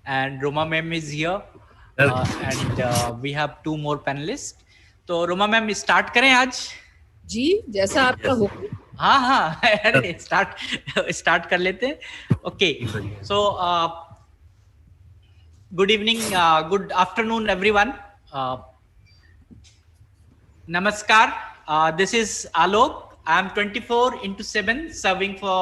and Roma ma'am is here, and we have two more panelists. तो Roma ma'am start करें आज? जी, जैसा आपका हुक्म। हाँ हाँ, अरे स्टार्ट कर लेते हैं। Okay, so good evening, good afternoon everyone. Namaskar. This is Alok. I am 24/7 serving for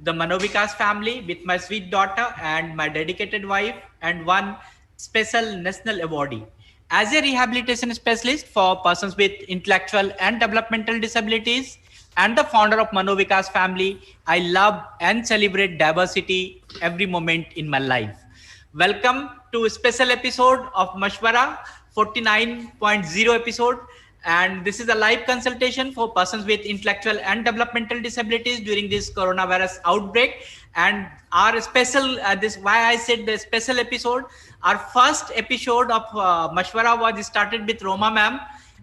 the Manovikas family with my sweet daughter and my dedicated wife and one special national awardee. As a rehabilitation specialist for persons with intellectual and developmental disabilities and the founder of Manovikas family, I love and celebrate diversity every moment in my life. Welcome to a special episode of Mashwara 49.0 episode, and this is a live consultation for persons with intellectual and developmental disabilities during this coronavirus outbreak. And our special this why I said the special episode, our first episode of Mashwara was started with Roma ma'am,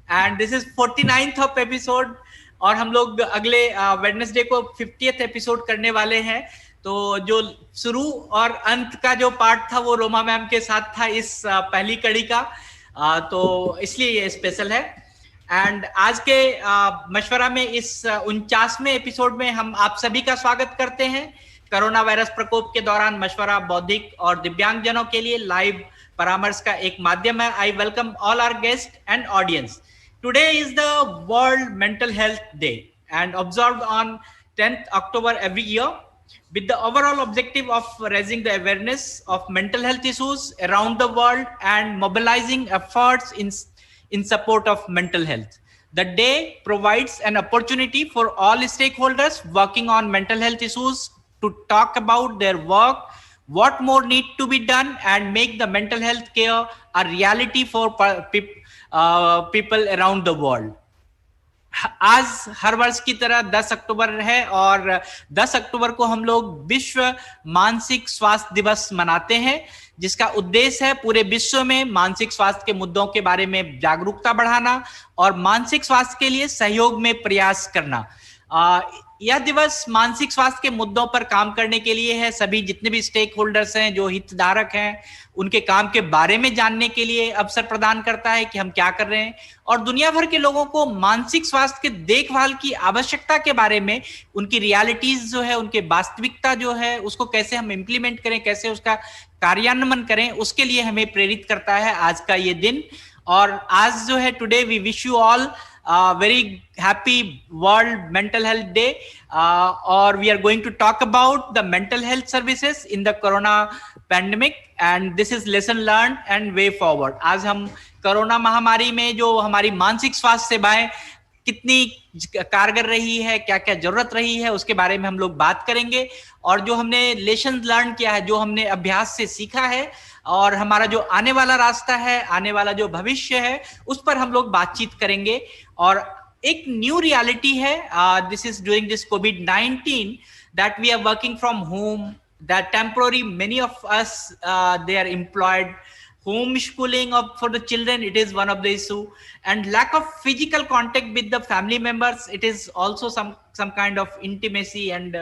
and this is 49th of episode, और हम लोग अगले Wednesday को 50th episode करने वाले हैं। तो जो शुरू और अंत का जो पार्ट था वो रोमा मैम के साथ था इस पहली कड़ी का, तो इसलिए ये स्पेशल है। एंड आज के मशवरा में इस 49वें एपिसोड में हम आप सभी का स्वागत करते हैं। कोरोना वायरस प्रकोप के दौरान मशवरा बौद्धिक और दिव्यांगजनों के लिए लाइव परामर्श का एक माध्यम है। I welcome all our guest and audience. Today is the World Mental Health Day and observed on 10th October every year, with the overall objective of raising the awareness of mental health issues around the world and mobilizing efforts in support of mental health. The day provides an opportunity for all stakeholders working on mental health issues to talk about their work, what more need to be done, and make the mental health care a reality for people around the world. आज हर वर्ष की तरह 10 अक्टूबर है और 10 अक्टूबर को हम लोग विश्व मानसिक स्वास्थ्य दिवस मनाते हैं, जिसका उद्देश्य है पूरे विश्व में मानसिक स्वास्थ्य के मुद्दों के बारे में जागरूकता बढ़ाना और मानसिक स्वास्थ्य के लिए सहयोग में प्रयास करना। यह दिवस मानसिक स्वास्थ्य के मुद्दों पर काम करने के लिए है। सभी जितने भी स्टेक होल्डर्स हैं, जो हितधारक हैं, उनके काम के बारे में जानने के लिए अवसर प्रदान करता है कि हम क्या कर रहे हैं, और दुनिया भर के लोगों को मानसिक स्वास्थ्य के देखभाल की आवश्यकता के बारे में, उनकी रियलिटीज जो है, उनके वास्तविकता जो है, उसको कैसे हम इम्प्लीमेंट करें, कैसे उसका कार्यान्वयन करें, उसके लिए हमें प्रेरित करता है आज का ये दिन। और आज जो है today we wish you all very happy World Mental Health Day, or we are going to talk about the mental health services in the corona pandemic, and this is lesson learned and way forward. आज हम corona महामारी में जो हमारी मानसिक स्वास्थ्य सेवाएं कितनी कारगर रही है, क्या क्या जरूरत रही है, उसके बारे में हम लोग बात करेंगे, और जो हमने लेसन लर्न किया है, जो हमने अभ्यास से सीखा है, और हमारा जो आने वाला रास्ता है, आने वाला जो भविष्य है, उस पर हम लोग बातचीत करेंगे। और एक न्यू रियलिटी है, दिस इज ड्यूरिंग दिस कोविड-19 that we are working from home, that temporary many of us they are employed, homeschooling for the children, it is one of the issue, and lack of physical contact with the family members, it is also some kind of intimacy and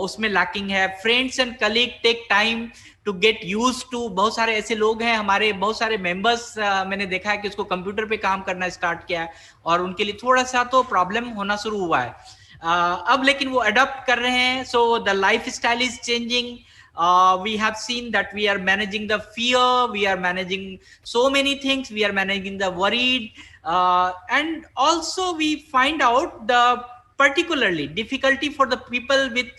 उसमें lacking है। friends and colleague take time to get used to। बहुत सारे ऐसे लोग हैं हमारे, बहुत सारे मेंबर्स मैंने देखा है कि उसको कंप्यूटर पे काम करना स्टार्ट किया है, और उनके लिए थोड़ा सा तो प्रॉब्लम होना शुरू हुआ है अब, लेकिन वो अडॉप्ट कर रहे हैं। So the life style is changing. We have seen that we are managing the fear, we are managing so many things, we are managing the worried, and also we find out the particularly difficulty for the people with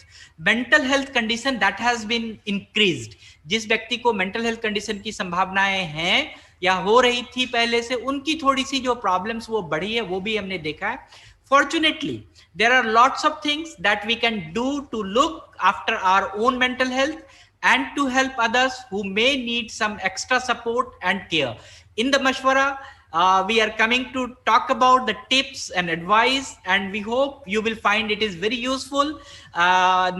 mental health condition that has been increased। जिस व्यक्ति को mental health condition की संभावनाएं हैं या हो रही थी पहले से, उनकी थोड़ी सी जो problems वो बढ़ी है, वो भी हमने देखा है। Fortunately, there are lots of things that we can do to look after our own mental health and to help others who may need some extra support and care. In the Mashwara, We are coming to talk about the tips and advice, and we hope you will find it is very useful.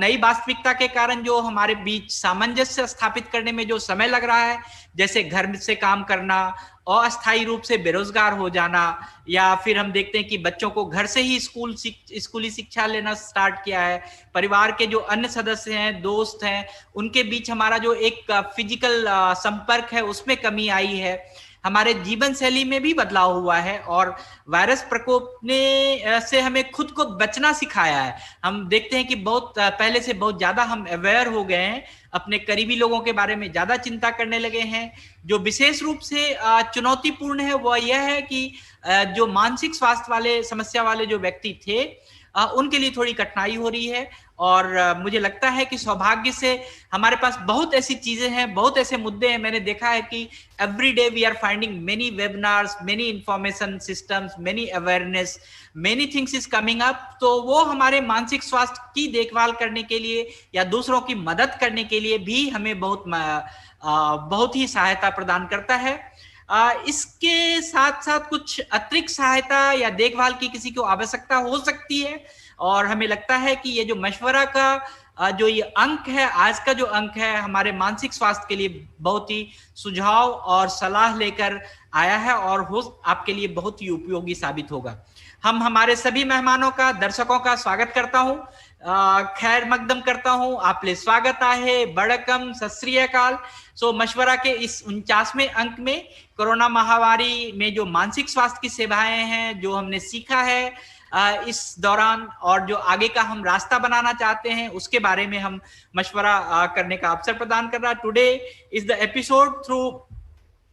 नई वास्तविकता के कारण जो हमारे बीच सामंजस्य स्थापित करने में जो समय लग रहा है, जैसे घर से काम करना, अस्थायी रूप से बेरोजगार हो जाना, या फिर हम देखते हैं कि बच्चों को घर से ही स्कूली शिक्षा लेना स्टार्ट किया है, परिवार के जो अन्य सदस्य हैं, दोस्त हैं, उनके बीच हमारा जो एक फिजिकल संपर्क है उसमें कमी आई है, हमारे जीवन शैली में भी बदलाव हुआ है, और वायरस प्रकोप ने से हमें खुद को बचना सिखाया है। हम देखते हैं कि बहुत पहले से बहुत ज्यादा हम अवेयर हो गए हैं, अपने करीबी लोगों के बारे में ज्यादा चिंता करने लगे हैं। जो विशेष रूप से चुनौतीपूर्ण है वह यह है कि जो मानसिक स्वास्थ्य वाले समस्या वाले जो व्यक्ति थे उनके लिए थोड़ी कठिनाई हो रही है, और मुझे लगता है कि सौभाग्य से हमारे पास बहुत ऐसी चीजें हैं, बहुत ऐसे मुद्दे हैं। मैंने देखा है कि every day we are finding many webinars, many information systems, many awareness, many things is coming up. तो वो हमारे मानसिक स्वास्थ्य की देखभाल करने के लिए या दूसरों की मदद करने के लिए भी हमें बहुत ही सहायता प्रदान करता है। इसके साथ साथ कुछ अतिरिक्त सहायता या देखभाल की किसी को आवश्यकता हो सकती है, और हमें लगता है कि ये जो मशवरा का जो ये अंक है, आज का जो अंक है, हमारे मानसिक स्वास्थ्य के लिए बहुत ही सुझाव और सलाह लेकर आया है, और आपके लिए बहुत ही उपयोगी साबित होगा। हम हमारे सभी मेहमानों का, दर्शकों का स्वागत करता हूं, खैर मकदम करता हूं। आपले स्वागत आहे, बड़कम, सत श्री अकाल। सो मशवरा के इस 49वें अंक में कोरोना महामारी में जो मानसिक स्वास्थ्य की सेवाएं हैं, जो हमने सीखा है इस दौरान, और जो आगे का हम रास्ता बनाना चाहते हैं, उसके बारे में हम मशवरा करने का अवसर प्रदान कर रहा है। Today is the episode through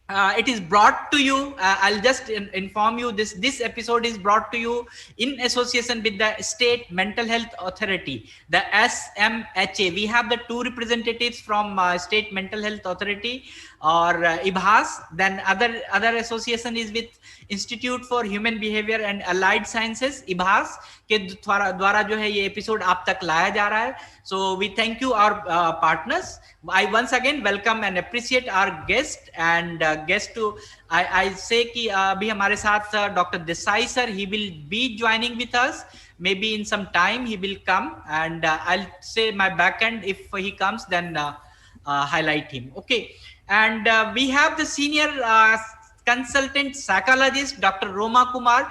it is brought to you, I'll just inform you, this episode is brought to you in association with the State Mental Health Authority, the SMHA. We have the two representatives from State Mental Health Authority, or IBHAS. Then other association is with Institute for Human Behavior and Allied Sciences, IBHAS के द्वारा जो है ये episode आप तक लाया जा रहा है। So we thank you our partners. I once again welcome and appreciate our guest, and guest to I say कि अभी हमारे साथ doctor Desai sir, he will be joining with us. Maybe in some time he will come, and I'll say my backend, if he comes then highlight him. Okay, and we have the senior consultant psychologist doctor Roma Kumar.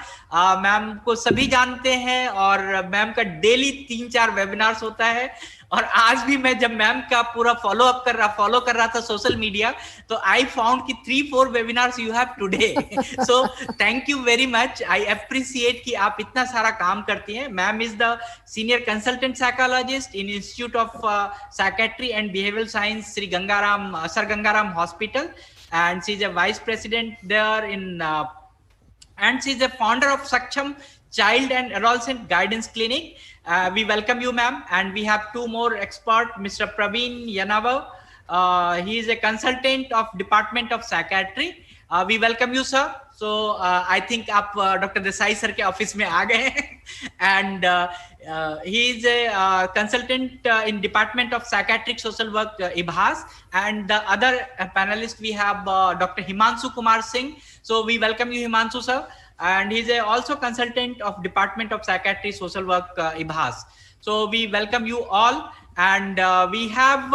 Ma'am को सभी जानते हैं, और ma'am का daily 3-4 webinars होता है, और आज भी मैं जब मैम का पूरा फॉलो कर रहा था सोशल मीडिया, तो आई फाउंड कि 3-4 webinars you have today. So thank you very much, I appreciate कि आप इतना सारा काम करती हैं। Ma'am is the senior consultant psychologist in institute of psychiatry and behavioural science, sir Gangaram hospital, and she's a vice president there and she's a founder of Saksham Child and Adolescent Guidance Clinic. We welcome you, ma'am, and we have two more experts, Mr. Praveen Yanava. He is a consultant of Department of Psychiatry. We welcome you, sir. So I think आप doctor Desai sir के office में आ गए हैं, and he is a consultant in Department of Psychiatric Social Work, IBHAS, and the other panelist we have Dr. Himanshu Kumar Singh. So we welcome you, Himanshu sir, and he is also consultant of Department of Psychiatry Social Work, IBHAS. So we welcome you all, and we have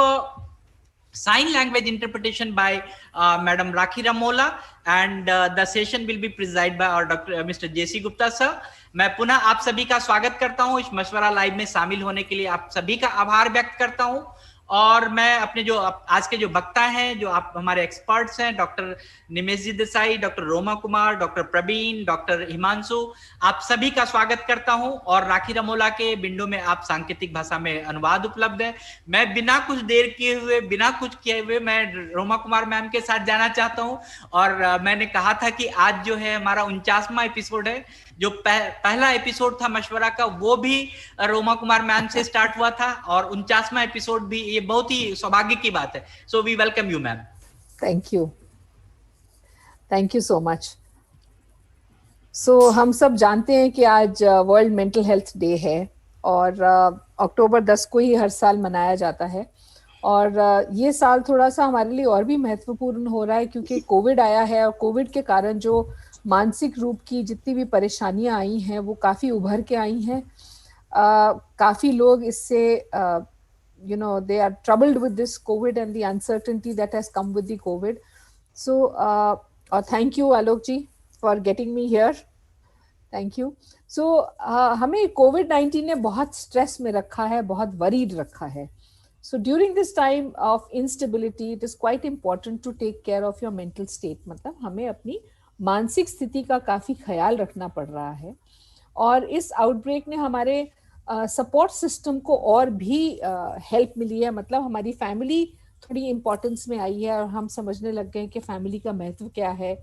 sign language interpretation by Madam Rakhi Ramola, and the session will be presided by our Dr. Mr. JC Gupta sir. मैं पुनः आप सभी का स्वागत करता हूं, इस मशवरा लाइव में शामिल होने के लिए आप सभी का आभार व्यक्त करता हूं, और मैं अपने जो आज के जो वक्ता हैं, जो आप हमारे एक्सपर्ट्स हैं, doctor Nimesh ji Desai, doctor Roma Kumar, doctor Praveen, doctor Himanshu, आप सभी का स्वागत करता हूं। और राखी रमोला के विंडो में आप सांकेतिक भाषा में अनुवाद उपलब्ध है। मैं बिना कुछ देर किए हुए मैं रोमा कुमार मैम के साथ जाना चाहता हूं, और मैंने कहा था कि आज जो है हमारा 49वां एपिसोड है। जो पहला एपिसोड था मशवरा का, वो भी रोमा कुमार मैम से स्टार्ट हुआ था, और 49वां एपिसोड भी, ये बहुत ही सौभाग्य की बात है। So we welcome you ma'am. Thank you so much. So हम सब जानते हैं कि आज वर्ल्ड मेंटल हेल्थ डे है, और अक्टूबर 10 को ही हर साल मनाया जाता है, और ये साल थोड़ा सा हमारे लिए और भी महत्वपूर्ण हो रहा है क्योंकि कोविड आया है, और कोविड के कारण जो मानसिक रूप की जितनी भी परेशानियां आई हैं वो काफ़ी उभर के आई हैं। काफ़ी लोग इससे they are troubled with this COVID and the uncertainty that has come with the COVID. So thank you Alok ji for getting me here. Thank you. So हमें कोविड-19 ने बहुत स्ट्रेस में रखा है, बहुत वरीड रखा है। So during this time of instability it is quite important to take care of your mental state. मतलब हमें अपनी मानसिक स्थिति का काफी ख्याल रखना पड़ रहा है। और इस आउटब्रेक ने हमारे सपोर्ट सिस्टम को और भी हेल्प मिली है। मतलब हमारी फैमिली थोड़ी इम्पोर्टेंस में आई है और हम समझने लग गए कि फैमिली का महत्व क्या है।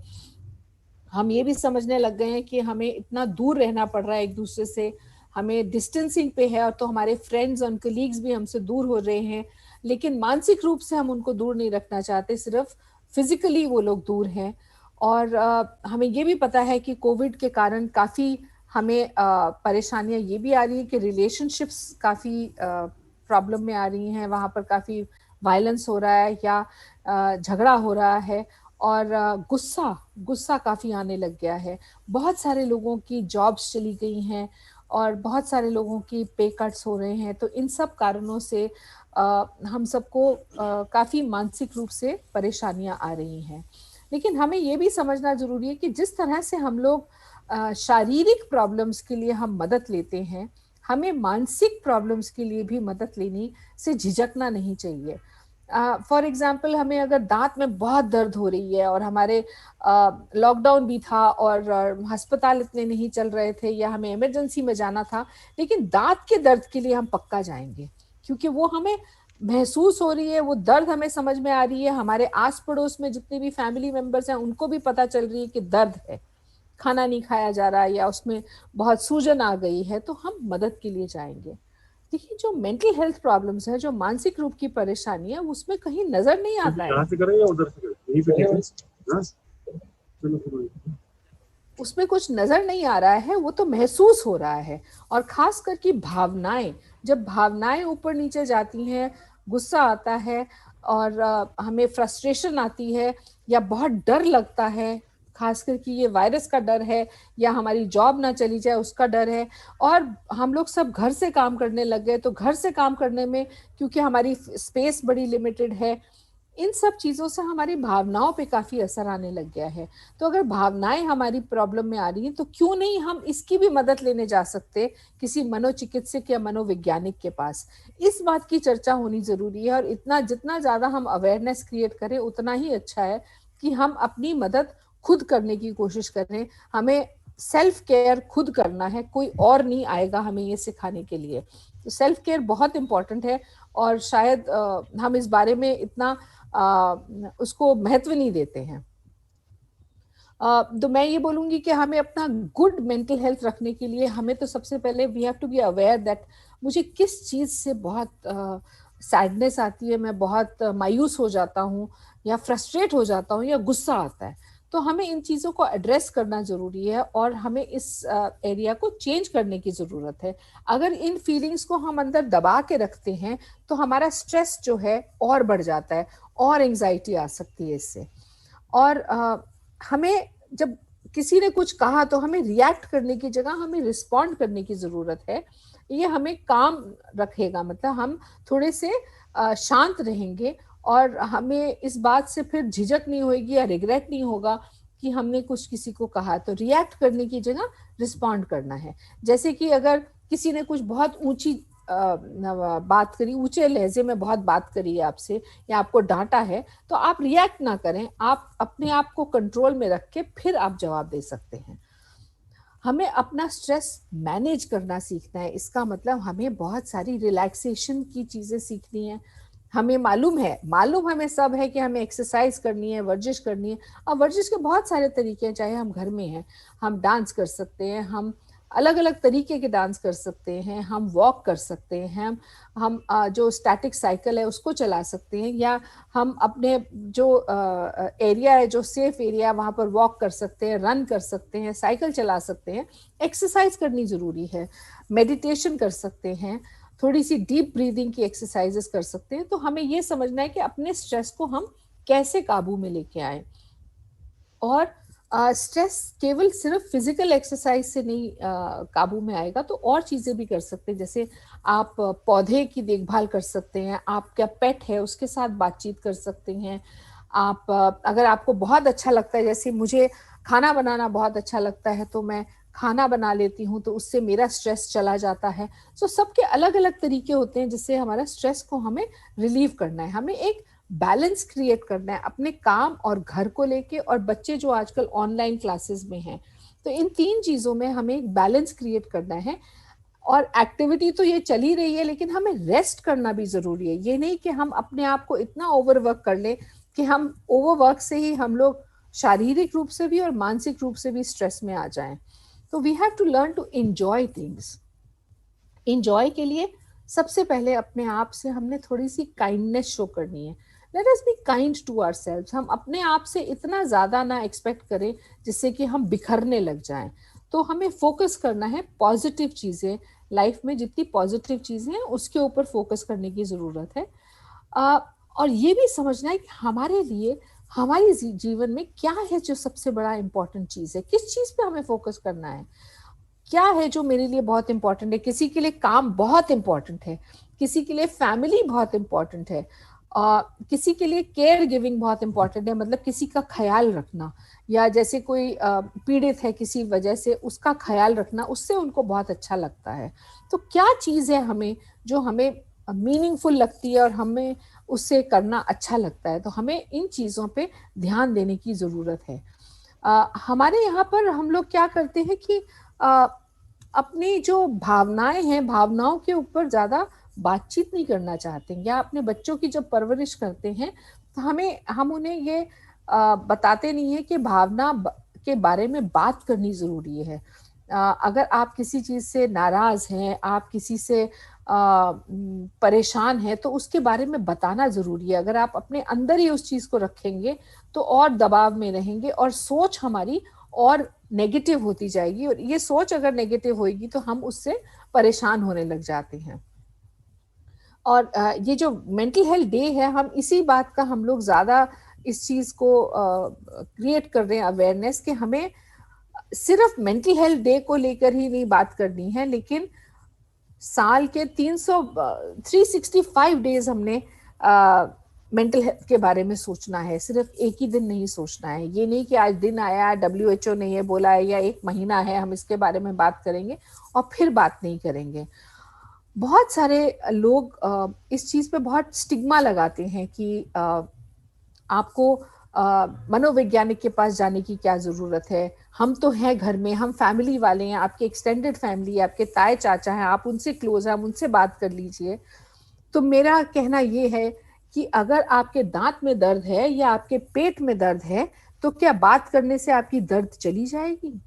हम ये भी समझने लग गए हैं कि हमें इतना दूर रहना पड़ रहा है एक दूसरे से, हमें डिस्टेंसिंग पे है। और तो हमारे फ्रेंड्स और कलीग्स भी हमसे दूर हो रहे हैं, लेकिन मानसिक रूप से हम उनको दूर नहीं रखना चाहते, सिर्फ फिजिकली वो लोग दूर हैं। और हमें ये भी पता है कि कोविड के कारण काफ़ी हमें परेशानियां ये भी आ रही है कि रिलेशनशिप्स काफ़ी प्रॉब्लम में आ रही हैं, वहाँ पर काफ़ी वायलेंस हो रहा है या झगड़ा हो रहा है। और गुस्सा काफ़ी आने लग गया है। बहुत सारे लोगों की जॉब्स चली गई हैं और बहुत सारे लोगों की पे कट्स हो रहे हैं। तो इन सब कारणों से हम सबको काफ़ी मानसिक रूप से परेशानियां आ रही हैं। लेकिन हमें ये भी समझना ज़रूरी है कि जिस तरह से हम लोग शारीरिक प्रॉब्लम्स के लिए हम मदद लेते हैं, हमें मानसिक प्रॉब्लम्स के लिए भी मदद लेनी से झिझकना नहीं चाहिए। फॉर एग्जाम्पल, हमें अगर दांत में बहुत दर्द हो रही है और हमारे लॉकडाउन भी था और अस्पताल इतने नहीं चल रहे थे या हमें इमरजेंसी में जाना था, लेकिन दांत के दर्द के लिए हम पक्का जाएंगे, क्योंकि वो हमें महसूस हो रही है, वो दर्द हमें समझ में आ रही है। हमारे आस पड़ोस में जितने भी फैमिली मेंबर्स हैं उनको भी पता चल रही है कि दर्द है, खाना नहीं खाया जा रहा है या उसमें बहुत सूजन आ गई है, तो हम मदद के लिए जाएंगे। देखिए, जो मेंटल हेल्थ प्रॉब्लम्स है, जो मानसिक रूप की परेशानी है, उसमें कहीं नजर नहीं आता है। से करें या उधर से करें? यहीं पे ठीक है। उसमें कुछ नजर नहीं आ रहा है, वो तो महसूस हो रहा है। और खास करके भावनाएं, जब भावनाएं ऊपर नीचे जाती हैं, गुस्सा आता है और हमें फ्रस्ट्रेशन आती है या बहुत डर लगता है, खास करके ये वायरस का डर है या हमारी जॉब ना चली जाए उसका डर है। और हम लोग सब घर से काम करने लग गए, तो घर से काम करने में क्योंकि हमारी स्पेस बड़ी लिमिटेड है, इन सब चीज़ों से हमारी भावनाओं पे काफ़ी असर आने लग गया है। तो अगर भावनाएं हमारी प्रॉब्लम में आ रही हैं, तो क्यों नहीं हम इसकी भी मदद लेने जा सकते किसी मनोचिकित्सक या मनोवैज्ञानिक के पास। इस बात की चर्चा होनी ज़रूरी है। और जितना ज़्यादा हम अवेयरनेस क्रिएट करें उतना ही अच्छा है कि हम अपनी मदद खुद करने की कोशिश करें। हमें सेल्फ केयर खुद करना है, कोई और नहीं आएगा हमें ये सिखाने के लिए। तो सेल्फ केयर बहुत इम्पोर्टेंट है और शायद हम इस बारे में इतना उसको महत्व नहीं देते हैं। तो मैं ये बोलूंगी कि हमें अपना गुड मेंटल हेल्थ रखने के लिए हमें तो सबसे पहले we have to be aware that मुझे किस चीज़ से बहुत सैडनेस आती है, मैं बहुत मायूस हो जाता हूँ या फ्रस्ट्रेट हो जाता हूँ या गुस्सा आता है। तो हमें इन चीज़ों को एड्रेस करना ज़रूरी है और हमें इस एरिया को चेंज करने की ज़रूरत है। अगर इन फीलिंग्स को हम अंदर दबा के रखते हैं तो हमारा स्ट्रेस जो है और बढ़ जाता है और एंजाइटी आ सकती है इससे। और हमें जब किसी ने कुछ कहा तो हमें रिएक्ट करने की जगह हमें रिस्पॉन्ड करने की ज़रूरत है। ये हमें काम रखेगा, मतलब हम थोड़े से शांत रहेंगे और हमें इस बात से फिर झिझक नहीं होगी या रिग्रेट नहीं होगा कि हमने कुछ किसी को कहा। तो रिएक्ट करने की जगह रिस्पॉन्ड करना है। जैसे कि अगर किसी ने कुछ बहुत ऊंची बात करी, ऊंचे लहजे में बहुत बात करी है आपसे या आपको डांटा है, तो आप रिएक्ट ना करें, आप अपने आप को कंट्रोल में रख के फिर आप जवाब दे सकते हैं। हमें अपना स्ट्रेस मैनेज करना सीखना है। इसका मतलब हमें बहुत सारी रिलैक्सेशन की चीजें सीखनी है। हमें मालूम हमें सब है कि हमें एक्सरसाइज करनी है, वर्जिश करनी है। अब वर्जिश के बहुत सारे तरीके हैं, चाहे हम घर में हैं, हम डांस कर सकते हैं, हम अलग अलग तरीके के डांस कर सकते हैं, हम वॉक कर सकते हैं, हम जो स्टैटिक साइकिल है उसको चला सकते हैं, या हम अपने जो एरिया है, जो सेफ एरिया, वहाँ पर वॉक कर सकते हैं, रन कर सकते हैं, साइकिल चला सकते हैं। एक्सरसाइज करनी ज़रूरी है, मेडिटेशन कर सकते हैं, थोड़ी सी डीप ब्रीदिंग की एक्सरसाइजेस कर सकते हैं। तो हमें ये समझना है कि अपने स्ट्रेस को हम कैसे काबू में लेके आए। और स्ट्रेस केवल सिर्फ फिजिकल एक्सरसाइज से नहीं काबू में आएगा, तो और चीजें भी कर सकते हैं। जैसे आप पौधे की देखभाल कर सकते हैं, आपका पेट है उसके साथ बातचीत कर सकते हैं। आप अगर आपको बहुत अच्छा लगता है, जैसे मुझे खाना बनाना बहुत अच्छा लगता है, तो मैं खाना बना लेती हूँ, तो उससे मेरा स्ट्रेस चला जाता है। सो सबके अलग अलग तरीके होते हैं जिससे हमारा स्ट्रेस को हमें रिलीव करना है। हमें एक बैलेंस क्रिएट करना है अपने काम और घर को लेके, और बच्चे जो आजकल ऑनलाइन क्लासेस में हैं, तो इन 3 चीजों में हमें एक बैलेंस क्रिएट करना है। और एक्टिविटी तो ये चली रही है, लेकिन हमें रेस्ट करना भी जरूरी है। ये नहीं कि हम अपने आप को इतना ओवरवर्क कर लें कि हम ओवरवर्क से ही हम लोग शारीरिक रूप से भी और मानसिक रूप से भी स्ट्रेस में आ जाएं। तो we have to learn to enjoy things. Enjoy के लिए सबसे पहले अपने आप से हमने थोड़ी सी काइंडनेस शो करनी है। Let us be kind to ourselves. हम अपने आप से इतना ज्यादा ना एक्सपेक्ट करें जिससे कि हम बिखरने लग जाएं। तो हमें फोकस करना है पॉजिटिव चीजें, लाइफ में जितनी पॉजिटिव चीजें हैं उसके ऊपर फोकस करने की जरूरत है। आ, और ये भी समझना है कि हमारे लिए हमारे जीवन में क्या है जो सबसे बड़ा इंपॉर्टेंट चीज है, किस चीज पे हमें फोकस करना है। क्या है जो मेरे लिए बहुत इंपॉर्टेंट है। किसी के लिए काम बहुत इंपॉर्टेंट है, किसी के लिए फैमिली बहुत इंपॉर्टेंट है, किसी के लिए केयर गिविंग बहुत इंपॉर्टेंट है, मतलब किसी का ख्याल रखना, या जैसे कोई पीड़ित है किसी वजह से, उसका ख्याल रखना, उससे उनको बहुत अच्छा लगता है। तो क्या चीज है हमें जो हमें मीनिंगफुल लगती है और हमें उससे करना अच्छा लगता है, तो हमें इन चीजों पे ध्यान देने की जरूरत है। हमारे यहाँ पर हम लोग क्या करते हैं कि अ, अपनी जो भावनाएं हैं, भावनाओं के ऊपर ज्यादा बातचीत नहीं करना चाहते हैं। या अपने बच्चों की जब परवरिश करते हैं तो हम उन्हें ये बताते नहीं है कि के बारे में बात करनी जरूरी है। अगर आप किसी चीज से नाराज हैं, आप किसी से परेशान हैं, तो उसके बारे में बताना जरूरी है। अगर आप अपने अंदर ही उस चीज को रखेंगे तो और दबाव में रहेंगे और सोच हमारी और नेगेटिव होती जाएगी, और ये सोच अगर नेगेटिव होगी तो हम उससे परेशान होने लग जाते हैं। और ये जो मेंटल हेल्थ डे है, हम इसी बात का हम लोग ज्यादा इस चीज को क्रिएट कर रहे हैं अवेयरनेस, कि हमें सिर्फ मेंटल हेल्थ डे को लेकर ही नहीं बात करनी है, लेकिन साल के 365 डेज हमने मेंटल हेल्थ के बारे में सोचना है। सिर्फ एक ही दिन नहीं सोचना है। ये नहीं कि आज दिन आया, WHO ने ये बोला है, या एक महीना है हम इसके बारे में बात करेंगे और फिर बात नहीं करेंगे। बहुत सारे लोग इस चीज पे बहुत स्टिग्मा लगाते हैं कि आपको मनोवैज्ञानिक के पास जाने की क्या जरूरत है, हम तो हैं घर में, हम फैमिली वाले हैं, आपके एक्सटेंडेड फैमिली है, आपके ताए चाचा हैं, आप उनसे क्लोज हैं, आप उनसे बात कर लीजिए। तो मेरा कहना ये है कि अगर आपके दांत में दर्द है या आपके पेट में दर्द है, तो क्या बात करने से आपकी दर्द चली जाएगी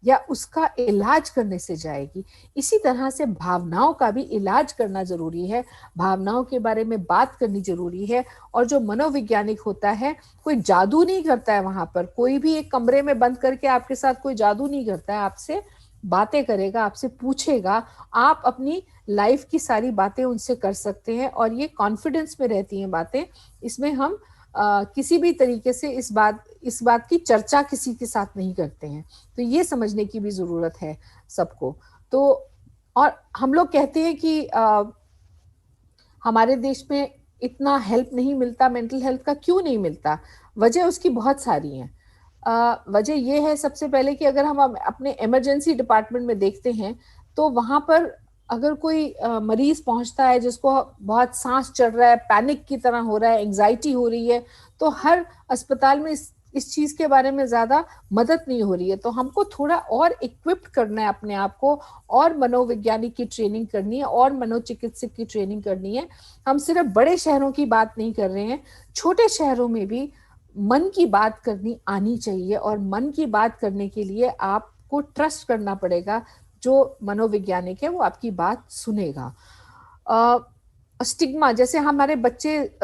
या उसका इलाज करने से जाएगी? इसी तरह से भावनाओं का भी इलाज करना जरूरी है, भावनाओं के बारे में बात करनी जरूरी है। और जो मनोवैज्ञानिक होता है, कोई जादू नहीं करता है वहां पर, कोई भी एक कमरे में बंद करके आपके साथ कोई जादू नहीं करता है, आपसे बातें करेगा, आपसे पूछेगा, आप अपनी लाइफ की सारी बातें उनसे कर सकते हैं, और ये कॉन्फिडेंस में रहती हैं बातें। इसमें हम किसी भी तरीके से इस बात की चर्चा किसी के साथ नहीं करते हैं। तो ये समझने की भी जरूरत है सबको। तो और हम लोग कहते हैं कि हमारे देश में इतना हेल्प नहीं मिलता, मेंटल हेल्थ का क्यों नहीं मिलता? वजह उसकी बहुत सारी हैं। वजह ये है सबसे पहले कि अगर हम अपने इमरजेंसी डिपार्टमेंट में देखते हैं, तो वहां पर अगर कोई मरीज पहुंचता है जिसको बहुत सांस चढ़ रहा है, पैनिक की तरह हो रहा है, एंजाइटी हो रही है, तो हर अस्पताल में इस चीज के बारे में ज्यादा मदद नहीं हो रही है। तो हमको थोड़ा और इक्विप्ड करना है अपने आप को, और मनोवैज्ञानिक की ट्रेनिंग करनी है, और मनोचिकित्सक की ट्रेनिंग करनी है। हम सिर्फ बड़े शहरों की बात नहीं कर रहे हैं, छोटे शहरों में भी मन की बात करनी आनी चाहिए। और मन की बात करने के लिए आपको ट्रस्ट करना पड़ेगा, जो मनोवैज्ञानिक है वो आपकी बात सुनेगा। स्टिग्मा, जैसे हमारे बच्चे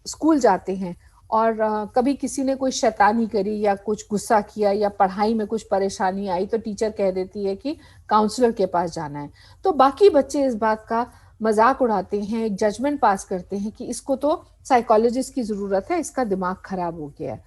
स्कूल जाते हैं और कभी किसी ने कोई शैतानी करी या कुछ गुस्सा किया या पढ़ाई में कुछ परेशानी आई, तो टीचर कह देती है कि काउंसलर के पास जाना है। तो बाकी बच्चे इस बात का मजाक उड़ाते हैं, एक जजमेंट पास करते हैं कि इसको तो साइकोलॉजिस्ट की जरूरत है, इसका दिमाग खराब हो गया है।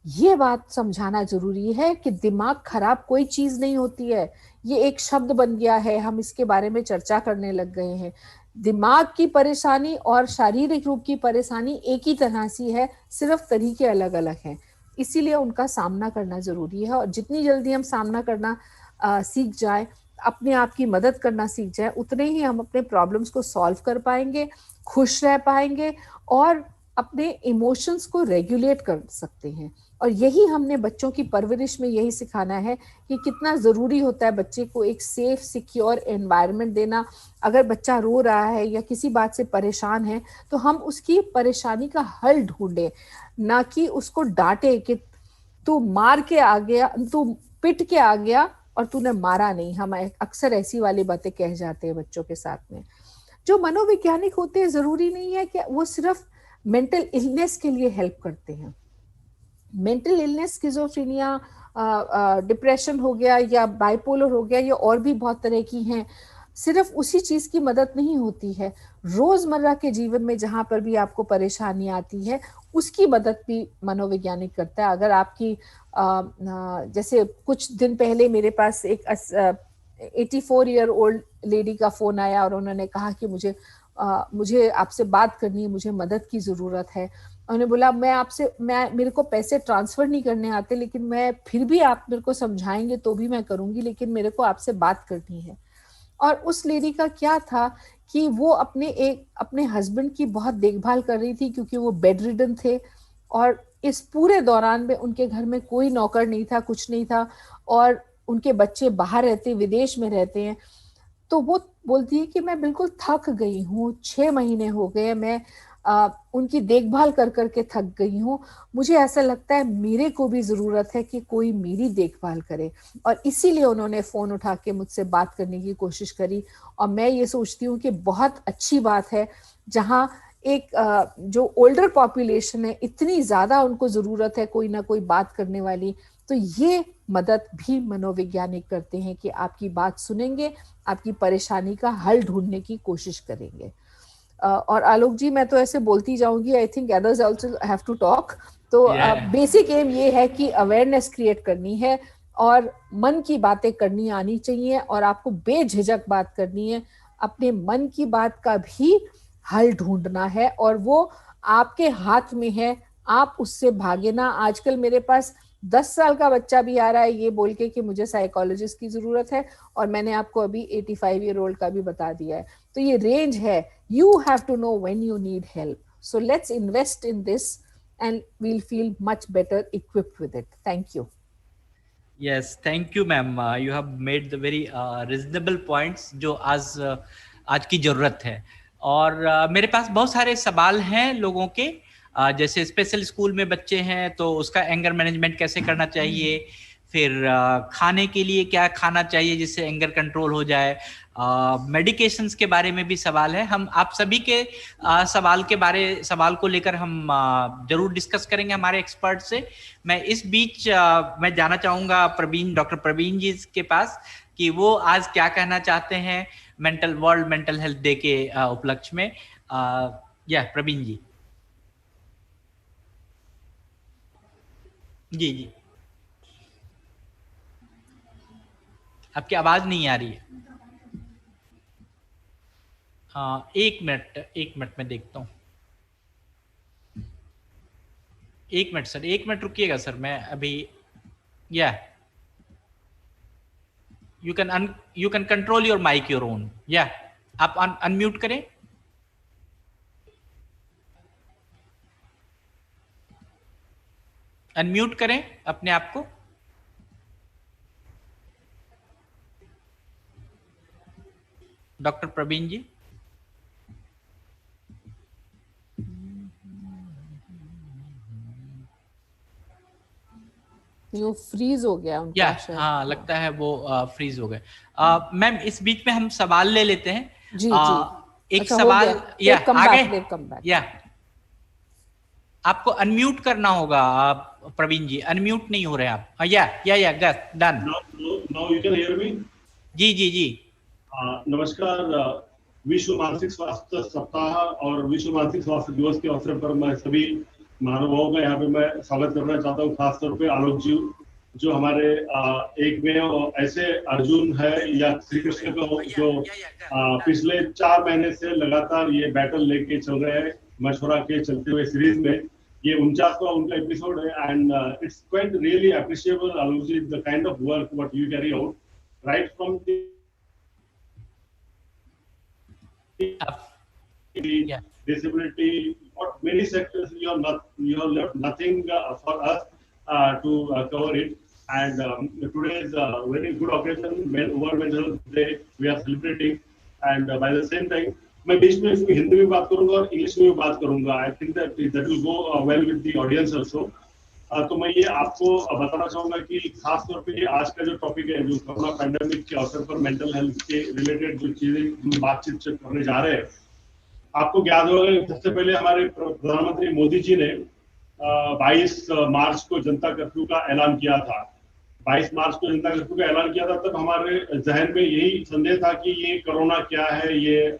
ये बात समझाना जरूरी है कि दिमाग खराब कोई चीज नहीं होती है, ये एक शब्द बन गया है, हम इसके बारे में चर्चा करने लग गए हैं। दिमाग की परेशानी और शारीरिक रूप की परेशानी एक ही तरह सी है, सिर्फ तरीके अलग अलग हैं। इसीलिए उनका सामना करना जरूरी है, और जितनी जल्दी हम सामना करना सीख जाए, अपने आप की मदद करना सीख जाए, उतने ही हम अपने प्रॉब्लम्स को सॉल्व कर पाएंगे, खुश रह पाएंगे और अपने इमोशंस को रेगुलेट कर सकते हैं। और यही हमने बच्चों की परवरिश में यही सिखाना है कि कितना ज़रूरी होता है बच्चे को एक सेफ सिक्योर एनवायरनमेंट देना। अगर बच्चा रो रहा है या किसी बात से परेशान है तो हम उसकी परेशानी का हल ढूंढें, ना कि उसको डांटे कि तू मार के आ गया, तू पिट के आ गया और तूने मारा नहीं। हम अक्सर ऐसी वाली बातें कह जाते हैं बच्चों के साथ में। जो मनोवैज्ञानिक होते हैं, जरूरी नहीं है कि वो सिर्फ मेंटल इलनेस के लिए हेल्प करते हैं। मेंटल इलनेस, स्किज़ोफ्रेनिया, डिप्रेशन हो गया या बाइपोलर हो गया, या और भी बहुत तरह की हैं, सिर्फ उसी चीज की मदद नहीं होती है। रोजमर्रा के जीवन में जहां पर भी आपको परेशानी आती है, उसकी मदद भी मनोवैज्ञानिक करता है। अगर आपकी जैसे कुछ दिन पहले मेरे पास एक 84-year-old लेडी का फोन आया और उन्होंने कहा कि मुझे आपसे बात करनी है, मुझे मदद की जरूरत है। उन्होंने बोला मेरे को पैसे ट्रांसफर नहीं करने आते, लेकिन मैं फिर भी आप मेरे को समझाएंगे तो भी मैं करूंगी, लेकिन मेरे को आपसे बात करनी है। और उस लेडी का क्या था कि वो अपने हस्बैंड की बहुत देखभाल कर रही थी, क्योंकि वो बेड रिडन थे और इस पूरे दौरान में उनके घर में कोई नौकर नहीं था, कुछ नहीं था, और उनके बच्चे बाहर रहते, विदेश में रहते हैं। तो वो बोलती है कि मैं बिल्कुल थक गई हूँ, 6 महीने हो गए, मैं उनकी देखभाल कर करके थक गई हूँ। मुझे ऐसा लगता है मेरे को भी जरूरत है कि कोई मेरी देखभाल करे, और इसीलिए उन्होंने फोन उठा के मुझसे बात करने की कोशिश करी। और मैं ये सोचती हूँ कि बहुत अच्छी बात है, जहाँ एक जो ओल्डर पॉपुलेशन है, इतनी ज्यादा उनको जरूरत है कोई ना कोई बात करने वाली, तो ये मदद भी मनोवैज्ञानिक करते हैं कि आपकी बात सुनेंगे, आपकी परेशानी का हल ढूंढने की कोशिश करेंगे। और आलोक जी, मैं तो ऐसे बोलती जाऊंगी, I think others also have to talk. तो बेसिक एम ये है कि अवेयरनेस क्रिएट करनी है और मन की बातें करनी आनी चाहिए, और आपको बेझिझक बात करनी है। अपने मन की बात का भी हल ढूंढना है, और वो आपके हाथ में है, आप उससे भागे ना। आजकल मेरे पास 10 साल का बच्चा भी आ रहा है ये बोल के कि मुझे साइकोलॉजिस्ट की जरूरत है, और मैंने आपको अभी 85-year-old का भी बता दिया है। तो ये रेंज है, you have to know when you need help. So let's invest in this and we'll feel much better equipped with it. Thank you. Yes, thank you ma'am. You have made the very reasonable points जो आज की जरूरत है। और मेरे पास बहुत सारे सवाल हैं लोगों के, जैसे स्पेशल स्कूल में बच्चे हैं तो उसका एंगर मैनेजमेंट कैसे करना चाहिए, फिर खाने के लिए क्या खाना चाहिए जिससे एंगर कंट्रोल हो जाए, मेडिकेशंस के बारे में भी सवाल है। हम आप सभी के सवाल को लेकर हम जरूर डिस्कस करेंगे हमारे एक्सपर्ट से। मैं इस बीच मैं जाना चाहूंगा डॉक्टर प्रवीण जी के पास कि वो आज क्या कहना चाहते हैं वर्ल्ड मेंटल हेल्थ डे के उपलक्ष्य में। प्रवीण जी। जी आपकी आवाज नहीं आ रही है। एक मिनट में देखता हूँ। एक मिनट सर, एक मिनट रुकिएगा सर, मैं अभी you can control your mic your own. आप अनम्यूट करें। अनम्यूट करें अपने आप को। डॉक्टर प्रवीण जी। वो फ्रीज हो गया उनका शायद। हाँ, लगता है वो फ्रीज हो गए। मैम इस बीच में हम सवाल ले लेते हैं। जी एक अच्छा, सवाल आगे आपको अनम्यूट करना होगा। प्रवीण जी अनम्यूट नहीं हो रहे आप। Done. Now you can hear me? जी। नमस्कार। विश्व मानसिक स्वास्थ्य सप्ताह और विश्व मानसिक स्वास्थ्य दिवस के अवसर पर मैं सभी महानुभावों का यहाँ पे मैं स्वागत करना चाहता हूँ, खासतौर पे आलोक जी, जो हमारे एक में ऐसे अर्जुन है या श्री कृष्ण को जो पिछले 4 महीने से लगातार ये बैटल लेके चल रहे हैं मशवरा के चलते हुए सीरीज में। ये 49वां उनका एपिसोड है and it's quite really appreciable Alok ji, the kind of work what you carry out right from Yeah. disability or many sectors. You have left nothing for us to cover it. And today is a very good occasion, World Mental Health Day. We are celebrating, and by the same time, मैं बीच में इसमें हिंदी में बात करूंगा और English में भी बात करूंगा. I think that will go well with the audience also. तो मैं ये आपको बताना चाहूंगा कि खास तौर पे ये आज का जो टॉपिक है, जो कोरोना पैंडेमिक के अवसर पर मेंटल हेल्थ के रिलेटेड जो चीजें बातचीत करने जा रहे हैं, आपको याद होगा सबसे पहले हमारे प्रधानमंत्री मोदी जी ने 22 मार्च को जनता कर्फ्यू का ऐलान किया था. 22 मार्च को जनता कर्फ्यू का ऐलान किया था, तब हमारे जहन में यही संदेह था कि ये कोरोना क्या है, ये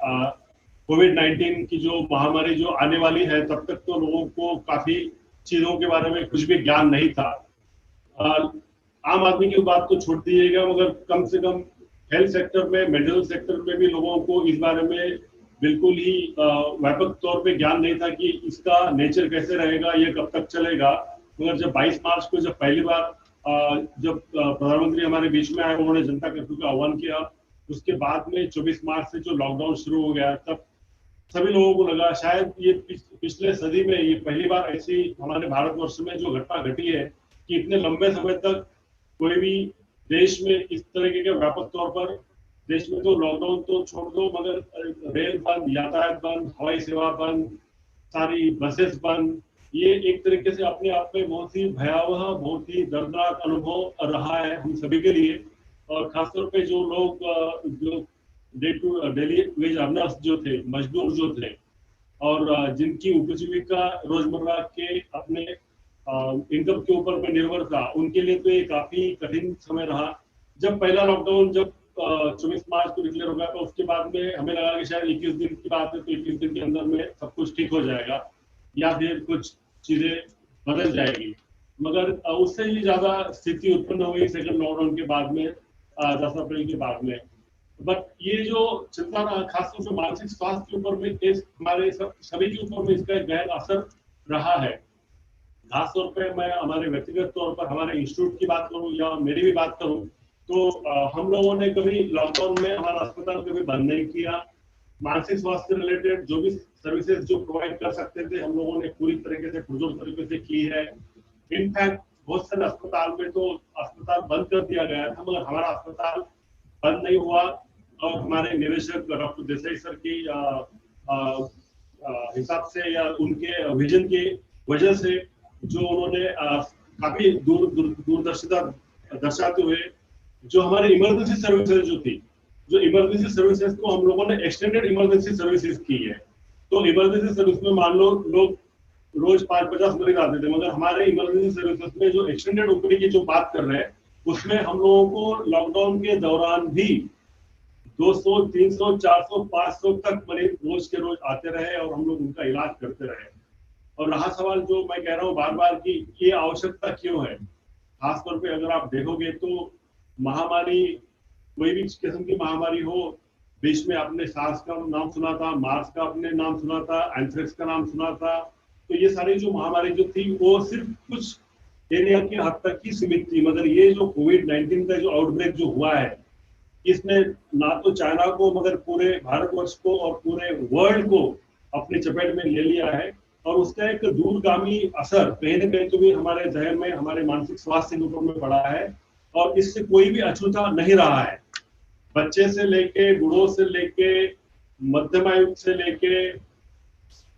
कोविड-19 की जो महामारी जो आने वाली है, तब तक तो लोगों को काफी चीजों के बारे में कुछ भी ज्ञान नहीं था. आम आदमी की बात को छोड़ दीजिएगा, मगर कम से कम हेल्थ सेक्टर में, मेडिकल सेक्टर में भी लोगों को इस बारे में बिल्कुल ही व्यापक तौर पे ज्ञान नहीं था कि इसका नेचर कैसे रहेगा, ये कब तक चलेगा. मगर जब 22 मार्च को जब पहली बार जब प्रधानमंत्री हमारे बीच में आए, उन्होंने जनता कर्फ्यू का आह्वान किया, उसके बाद में 24 मार्च से जो लॉकडाउन शुरू हो गया, तब सभी लोगों को लगा शायद ये पिछले सदी में ये पहली बार ऐसी हमारे भारतवर्ष में जो घटना घटी है कि इतने लंबे समय तक कोई भी देश में इस तरीके के व्यापक तौर पर, देश में तो लॉकडाउन तो छोड़ दो, मगर रेल बंद, यातायात बंद, हवाई सेवा बंद, सारी बसेस बंद, ये एक तरीके से अपने आप में बहुत ही भयावह, बहुत ही दर्दनाक अनुभव रहा है हम सभी के लिए. और खासतौर पे जो लोग जो डेली वेज अर्नर्स जो थे, मजदूर जो थे, और जिनकी उपजीविका रोजमर्रा के अपने इनकम के ऊपर पे निर्भर था, उनके लिए तो ये काफी कठिन समय रहा. जब पहला लॉकडाउन जब 24 मार्च को डिक्लेयर होगा, तो उसके बाद में हमें लगा कि शायद 21 दिन की बात है, तो 21 दिन के अंदर में सब कुछ ठीक हो जाएगा या फिर कुछ चीजें बदल जाएगी. मगर उससे ही ज्यादा स्थिति उत्पन्न हुई सेकंड लॉकडाउन के बाद में, 10 अप्रैल के बाद में. बट ये जो चलता रहा, खासतौर से मानसिक स्वास्थ्य के ऊपर में, हमारे सभी के ऊपर में इसका एक गहरा असर रहा है. खासतौर पे मैं हमारे व्यक्तिगत तौर पर हमारे इंस्टीट्यूट की बात करूं या मेरी भी बात करूं, तो हम लोगों ने कभी लॉकडाउन में हमारा अस्पताल कभी बंद नहीं किया. मानसिक स्वास्थ्य रिलेटेड जो भी सर्विसेज जो प्रोवाइड कर सकते थे, हम लोगों ने पूरी तरीके से पुरजोर तरीके से की है. इनफैक्ट बहुत सारे अस्पताल में तो अस्पताल बंद कर दिया गया था, मगर हमारा अस्पताल बंद नहीं हुआ. और हमारे निदेशक डॉक्टर देसाई सर की हिसाब से या उनके विजन की वजह से, जो उन्होंने काफी दूरदर्शिता दर्शाते हुए जो हमारे इमरजेंसी सर्विसेज जो थी, जो इमरजेंसी सर्विसेज को हम लोगों ने एक्सटेंडेड इमरजेंसी सर्विसेज की है. तो इमरजेंसी सर्विस में मान लो लोग रोज 5-50 मरीज आते थे, मगर हमारे इमरजेंसी सर्विसेज में जो एक्सटेंडेड ओपीडी की जो बात कर रहे हैं, उसमें हम लोगों को लॉकडाउन के दौरान भी 200, 300, 400, 500 तक मरीज रोज के रोज आते रहे और हम लोग उनका इलाज करते रहे. और रहा सवाल जो मैं कह रहा हूँ बार बार कि ये आवश्यकता क्यों है. खासतौर पे अगर आप देखोगे तो महामारी, कोई भी किस्म की महामारी हो, बीच में आपने सार्स का नाम सुना था, मार्स का आपने नाम सुना था, एंथ्रेक्स का नाम सुना था. तो ये सारी जो महामारी जो थी वो सिर्फ कुछ एरिया की हद तक ही सीमित थी. मगर ये जो कोविड-19 का जो आउटब्रेक जो हुआ है, इसने ना तो चाइना को मगर पूरे भारतवर्ष को और पूरे वर्ल्ड को अपनी चपेट में ले लिया है. और उसका एक दूरगामी असर कहीं न कहीं तो भी हमारे जहन में, हमारे मानसिक स्वास्थ्य के ऊपर में पड़ा है. और इससे कोई भी अछूता नहीं रहा है. बच्चे से लेके, बूढ़ों से लेके, मध्यम आयु से लेके,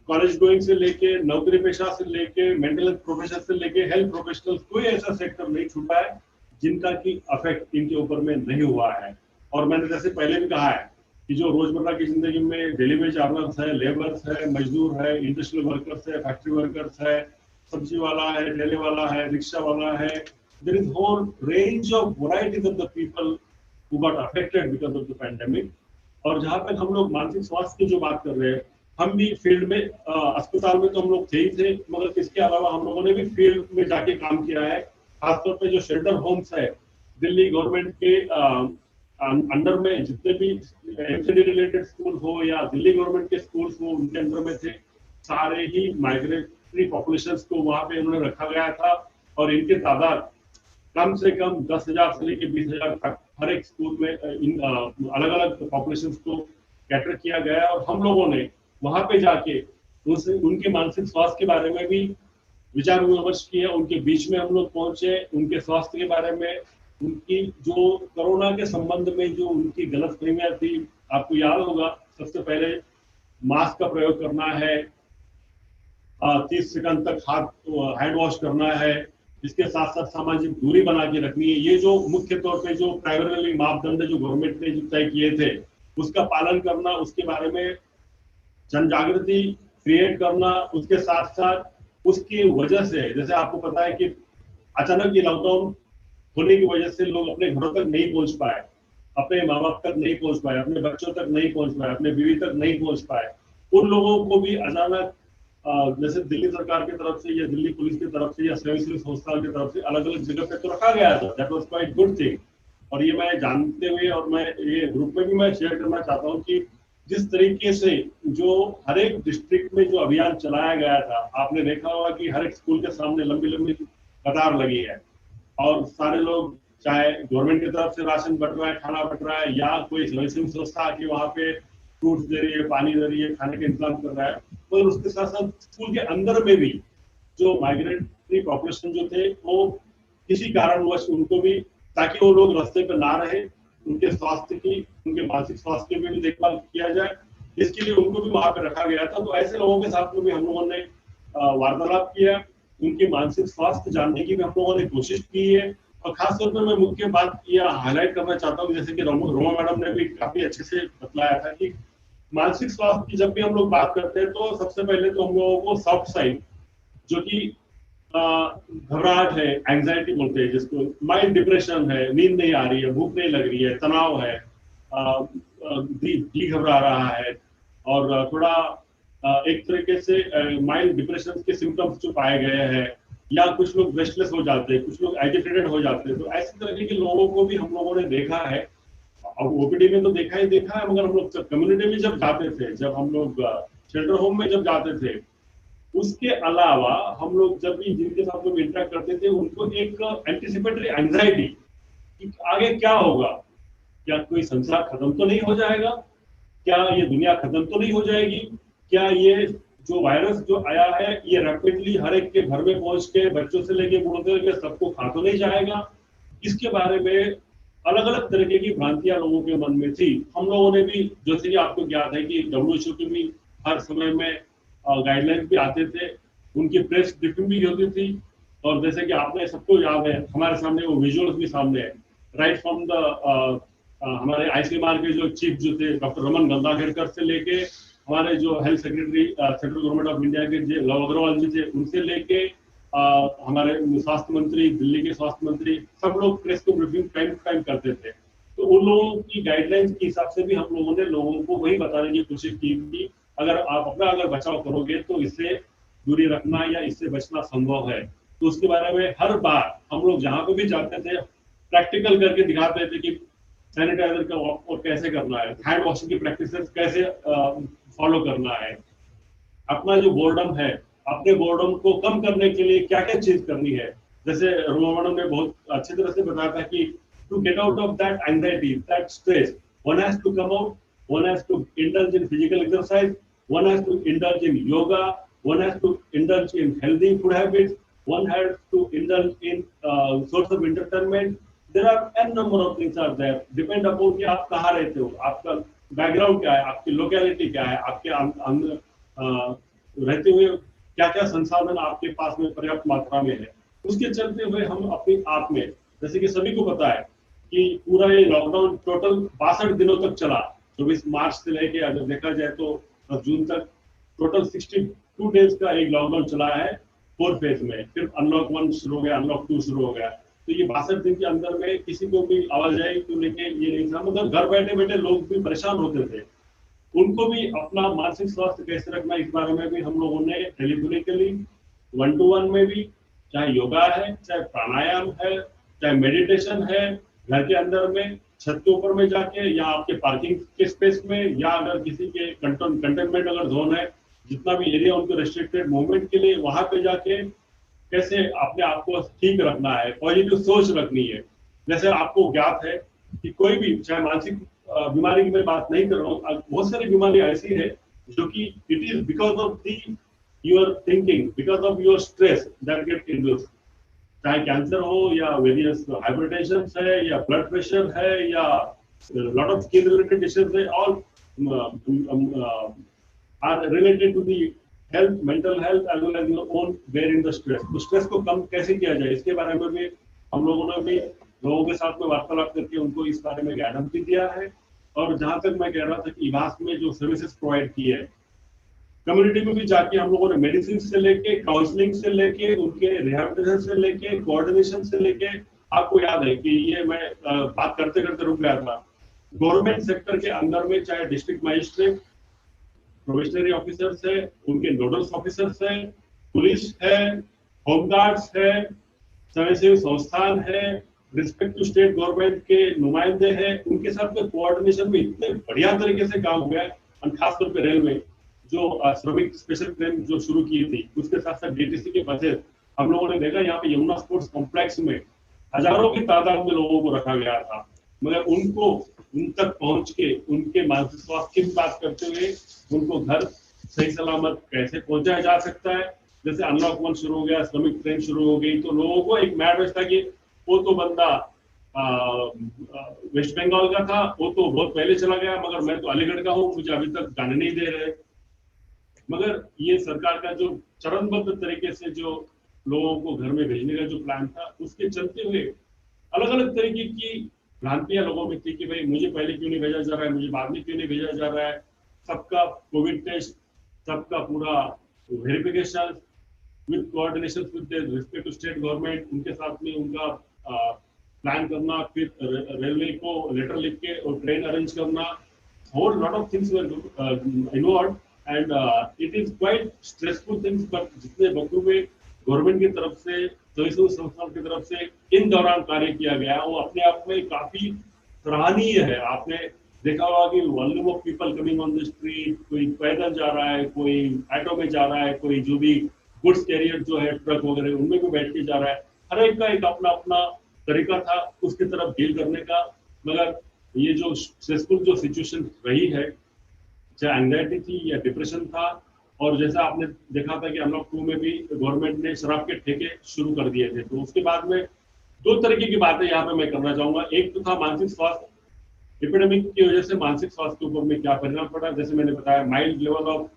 कॉलेज गोइंग से लेके, नौकरी पेशा से लेके, मेंटल हेल्थ प्रोफेशनल से लेके, हेल्थ प्रोफेशनल, कोई ऐसा सेक्टर नहीं छूटा है जिनका की अफेक्ट इनके ऊपर में नहीं हुआ है. और मैंने जैसे पहले भी कहा है कि जो रोजमर्रा की जिंदगी में डेली वेज अर्नर्स है, लेबर्स है, मजदूर है, इंडस्ट्रियल वर्कर्स है, फैक्ट्री वर्कर्स है, सब्जी वाला है, ठेले वाला है, रिक्शा वाला है, there is whole range of varieties of the people who got affected because of the pandemic. और जहाँ पे हम लोग मानसिक स्वास्थ्य की जो बात कर रहे हैं, हम भी फील्ड में अस्पताल में तो हम लोग थे ही थे, मगर इसके अलावा हम लोगों ने भी फील्ड में जाके काम किया है। खासतौर पे जो शेल्टर होम्स है, दिल्ली गवर्नमेंट के अंडर में जितने भी एमसीडी रिलेटेड स्कूल हो या दिल्ली गवर्नमेंट के स्कूल्स हो, उनके अंडर में थे। सारे ही माइग्रेटरी पॉपुलेशंस को वहां पे उन्होंने रखा गया था, और इनके तादाद कम से कम 10,000 से लेकर 20,000 तक हर एक स्कूल में इन अलग अलग पॉपुलेशंस को कैटर किया गया है। और हम लोगों ने वहां पे जाके उनके मानसिक स्वास्थ्य के बारे में भी विचार विमर्श किया, उनके बीच में हम लोग पहुंचे, उनके स्वास्थ्य के बारे में, उनकी जो कोरोना के संबंध में जो उनकी गलतफहमियां थी, आपको याद होगा सबसे पहले मास्क का प्रयोग करना है, 30 सेकंड तक हैंड वॉश करना है, इसके साथ साथ सामाजिक दूरी बना के रखनी है। ये जो मुख्य तौर पे जो प्राइमरी मापदंड जो गवर्नमेंट ने तय किए थे, उसका पालन करना, उसके बारे में जन जागृति क्रिएट करना, उसके साथ साथ उसकी वजह से, जैसे आपको पता है कि अचानक ये लॉकडाउन होने की वजह से लोग अपने घरों तक नहीं पहुंच पाए, अपने माँ बाप तक नहीं पहुंच पाए, अपने बच्चों तक नहीं पहुंच पाए, अपने बीवी तक नहीं पहुंच पाए। उन लोगों को भी अचानक जैसे दिल्ली सरकार की तरफ से या दिल्ली पुलिस की तरफ से या स्वयं सेवी संस्थाओं की तरफ से अलग अलग जगह पे तो रखा गया था। That was quite good thing. और ये मैं जानते हुए और मैं ये ग्रुप में भी मैं शेयर करना चाहता हूँ कि जिस तरीके से जो हर एक डिस्ट्रिक्ट में जो अभियान चलाया गया था, आपने देखा होगा कि हर एक स्कूल के सामने लंबी लंबी कतार लगी है, और सारे लोग, चाहे गवर्नमेंट की तरफ से राशन बट रहा है, खाना बट रहा है, या कोई स्वयं सेवी संस्था आके वहाँ पे फ्रूट्स दे रही है, पानी दे रही है, खाने का इंतजाम कर रहा है। और तो उसके साथ साथ स्कूल के अंदर में भी जो माइग्रेटरी पॉपुलेशन जो थे, वो किसी कारणवश उनको भी, ताकि वो लोग रास्ते पर ना रहे, उनके स्वास्थ्य की, उनके मानसिक स्वास्थ्य की भी देखभाल किया जाए, इसके लिए उनको भी वहां पर रखा गया था। तो ऐसे लोगों के साथ में भी हम लोगों ने वार्तालाप किया, उनके मानसिक स्वास्थ्य जानने की भी हम लोगों ने कोशिश की है। और खासतौर पर मैं मुख्य बात यह हाईलाइट करना चाहता हूँ, जैसे कि रोमा मैडम ने भी काफी अच्छे से बतलाया था कि मानसिक स्वास्थ्य की जब भी हम लोग बात करते हैं, तो सबसे पहले तो हम लोगों को सॉफ्ट साइड, जो कि घबराहट है, एंजाइटी बोलते हैं जिसको, माइल्ड डिप्रेशन है, नींद नहीं आ रही है, भूख नहीं लग रही है, तनाव है, दिल घबरा रहा है, और थोड़ा एक तरीके से माइल्ड डिप्रेशन के सिम्टम्स जो पाए गए हैं, या कुछ लोग रेस्टलेस हो जाते हैं, कुछ लोग एजिटेटेड हो जाते हैं। तो ऐसी तरह के लोगों को भी हम लोगों ने देखा है। अब ओपीडी में तो देखा ही देखा है, मगर हम लोग कम्युनिटी में जब जाते थे, जब हम लोग शेल्टर होम में जब जाते थे, उसके अलावा हम लोग जब भी जिनके साथ लोग इंटरेक्ट करते थे, उनको एक एंटिसिपेटरी एंजाइटी कि आगे क्या होगा, क्या कोई संसार खत्म तो नहीं हो जाएगा, क्या ये दुनिया खत्म तो नहीं हो जाएगी, क्या ये जो वायरस जो आया है ये रैपिडली हर एक के घर में पहुंच के बच्चों से लेके बूढ़ों तक सबको खा तो नहीं जाएगा। इसके बारे में अलग अलग तरीके की भ्रांतियां लोगों के मन में थी। हम लोगों ने भी, जैसे कि आपको ज्ञात है कि WHO की भी हर समय में गाइडलाइंस भी आते थे, उनकी प्रेस ब्रीफिंग भी होती थी। और जैसे कि आपने सबको याद है, हमारे सामने वो विजुअल्स भी सामने है, राइट फ्रॉम द हमारे ICMR के जो चीफ जो थे डॉक्टर रमन गंगाखेड़कर से लेके हमारे जो health secretary central government of India के जो लव अग्रवाल जी थे, उनसे लेके हमारे स्वास्थ्य मंत्री, दिल्ली के स्वास्थ्य मंत्री, सब लोग प्रेस को ब्रीफिंग टाइम टू टाइम करते थे। तो उन लोगों की गाइडलाइंस के हिसाब से भी हम लोगों ने लोगों को वही बताने की कोशिश की कि अगर आप अपना अगर बचाव करोगे तो इससे दूरी रखना या इससे बचना संभव है। तो उसके बारे में हर बार हम लोग जहाँ पे भी जाते थे, प्रैक्टिकल करके दिखाते थे कि सैनिटाइजर का और कैसे करना है, हैंड वॉशिंग की प्रैक्टिसेस कैसे फॉलो करना है, अपना जो बोर्डम है, अपने बोर्डम को कम करने के लिए क्या क्या चीज करनी है। जैसे रोमा मैडम ने बहुत अच्छी तरह से बताया था कि to get out of that anxiety, that stress, one has to come out, one has to indulge in physical exercise, one has to indulge in yoga, one has to indulge in healthy food habits, one has to indulge in source of entertainment. There are n number of things are there, depend upon कि आप कहाँ रहते हो, आपका background क्या है, आपकी locality क्या है, आपके अंदर रहते हुए क्या क्या संसाधन आपके पास में पर्याप्त मात्रा में है। उसके चलते हुए हम अपने आप में, जैसे कि सभी को पता है कि पूरा ये लॉकडाउन टोटल 62 दिनों तक चला, 24 मार्च से लेके अगर देखा जाए तो 10 जून तक टोटल 62 डेज का एक लॉकडाउन चला है 4 फेज में। फिर अनलॉक 1 शुरू हो गया, अनलॉक 2 शुरू हो गया। तो ये 62 दिन के अंदर में किसी को भी आवाजाही को लेके ये नहीं था, मतलब घर बैठे बैठे लोग भी परेशान होते थे। उनको भी अपना मानसिक स्वास्थ्य कैसे रखना, इस बारे में भी हम लोगों ने टेलीफोनिकली 1-to-1 में भी, चाहे योगा है, चाहे प्राणायाम है, चाहे मेडिटेशन है, घर के अंदर में छत के ऊपर में जाके, या आपके पार्किंग के स्पेस में, या अगर किसी के कंटेनमेंट अगर जोन है, जितना भी एरिया उनको रेस्ट्रिक्टेड मूवमेंट के लिए, वहां पे जाके कैसे अपने आप को ठीक रखना है, पॉजिटिव सोच रखनी है। जैसे आपको ज्ञात है कि कोई भी, चाहे मानसिक बीमारी की मैं बात नहीं कर रहा हूँ, बहुत सारी बीमारियां ऐसी है जो कि it is because of the your thinking, because of your stress that get induced. चाहे कैंसर हो, या वेरियस हाइपरटेंशन है, या ब्लड प्रेशर है, या lot of skin related disease है, all are related to the health, mental health as well as your own bearing the stress. तो stress को कम कैसे किया जाए, इसके बारे में भी हम लोगों ने भी लोगों के साथ में वार्तालाप करके उनको इस बारे में गाइडेंस भी दिया है। और जहां तक मैं कह रहा था कि इवास में जो सर्विसेज प्रोवाइड की है, कम्युनिटी में भी जाके हम लोगों ने मेडिसिन से लेके, काउंसलिंग से लेके, उनके रिहैबिलिटेशन से लेके, कोऑर्डिनेशन से लेके, आपको याद है कि ये मैं बात करते करते रुक गया था, गवर्नमेंट सेक्टर के अंदर में चाहे डिस्ट्रिक्ट मजिस्ट्रेट, प्रोबेशनरी ऑफिसर्स है, उनके नोडल ऑफिसर्स है, पुलिस है, होमगार्ड्स है, स्वयंसेवी संस्थान है, रिस्पेक्ट टू स्टेट गवर्नमेंट के नुमाइंदे हैं, उनके साथ में कोऑर्डिनेशन में इतने बढ़िया तरीके से काम हुआ है। और खासतौर पर रेलवे जो श्रमिक स्पेशल ट्रेन जो शुरू की थी, उसके साथ साथ डीटीसी के बसेस हम लोगों ने देखा, यहाँ पे यमुना स्पोर्ट्स कॉम्प्लेक्स में हजारों की तादाद में लोगों को रखा गया था, मगर उनको उन तक पहुंच के उनके मानसिक स्वास्थ्य की बात करते हुए उनको घर सही सलामत कैसे पहुंचाया जा सकता है। जैसे अनलॉक 1 शुरू हो गया, श्रमिक ट्रेन शुरू हो गई, तो लोगों को एक मैसेज था कि वो तो बंदा वेस्ट बंगाल का था, वो तो बहुत पहले चला गया, मगर मैं तो अलीगढ़ का हूँ, मुझे अभी तक जाने नहीं दे रहे। मगर ये सरकार का जो चरणबद्ध तरीके से जो लोगों को घर में भेजने का जो प्लान था, उसके चलते हुए अलग अलग तरीके की भ्रांतियां लोगों में थी कि भाई मुझे पहले क्यों नहीं भेजा जा रहा है, मुझे बाद में क्यों नहीं भेजा जा रहा है, सबका कोविड टेस्ट, सबका पूरा verification with coordination with respect to state government, उनके साथ में उनका प्लान करना, फिर रेलवे को लेटर लिख के और ट्रेन अरेंज करना, whole lot of things were involved and it is quite stressful things. But जितने बखूबी गवर्नमेंट की तरफ से, संस्थाओं की तरफ से इन दौरान कार्य किया गया, वो अपने आप में काफी सराहनीय है। आपने देखा होगा कि volume of people coming on the street, कोई पैदल जा रहा है, कोई ऑटो में जा रहा है, कोई जो भी गुड्स कैरियर जो है ट्रक वगैरह उनमें भी बैठ के जा रहा है, हर एक का एक अपना अपना तरीका था उसकी तरफ डील करने का। मगर ये जो स्ट्रेसफुल जो सिचुएशन रही है, चाहे एंजाइटी थी या डिप्रेशन था, और जैसा आपने देखा था कि अनलॉक 2 में भी गवर्नमेंट ने शराब के ठेके शुरू कर दिए थे, तो उसके बाद में दो तरीके की बातें यहाँ पे मैं करना चाहूंगा। एक तो था मानसिक स्वास्थ्य, एपिडेमिक की वजह से मानसिक स्वास्थ्य के ऊपर में क्या परिणाम पड़ा, जैसे मैंने बताया mild level of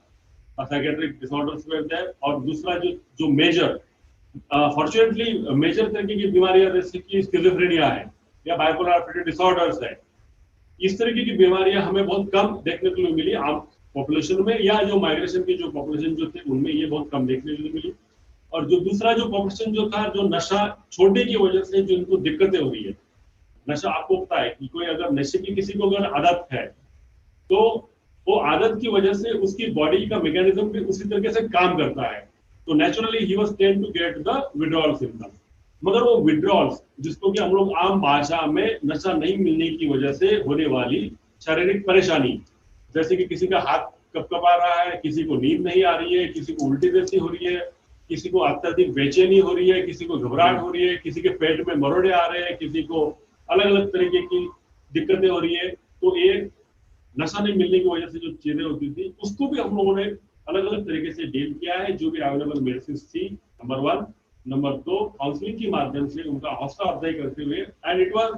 psychiatric disorders were there, और दूसरा जो मेजर फॉर्चुनेटली मेजर तरीके की बीमारियां जैसे कि स्किज़ोफ्रेनिया है या बाइपोलर अफेक्टिव डिसऑर्डर्स है, इस तरीके की बीमारियां हमें बहुत कम देखने को मिली आम पॉपुलेशन में, या जो माइग्रेशन की जो पॉपुलेशन जो थे उनमें ये बहुत कम देखने को मिली। और जो दूसरा जो पॉपुलेशन जो था, जो नशा छोड़ने की वजह से जो इनको दिक्कतें हो रही है, नशा आपको पता है कि कोई अगर नशे की किसी को अगर आदत है तो वो आदत की वजह से उसकी बॉडी का मैकेनिज्म भी उसी तरीके से काम करता है, तो नेचुरली ही was tend to get the withdrawal symptom. मगर वो विड्रॉल्स जिसको कि हम लोग आम भाषा में नशा नहीं मिलने की वजह से होने वाली शारीरिक परेशानी, जैसे कि किसी का हाथ कपकपा रहा है, किसी को नींद नहीं आ रही है, किसी को उल्टी जैसी हो रही है, किसी को अत्यधिक बेचैनी हो रही है, किसी को घबराहट हो रही है, किसी के पेट में मरोड़े आ रहे हैं, किसी को अलग अलग तरीके की दिक्कतें हो रही है, तो ये नशा नहीं मिलने की वजह से जो चीजें होती थी उसको भी हम लोगों ने अलग अलग तरीके से डील किया है, जो भी अवेलेबल मेडिसिन थी, नंबर 1। नंबर 2, काउंसलिंग के माध्यम से उनका हौसला अफजाई करते हुए, and it was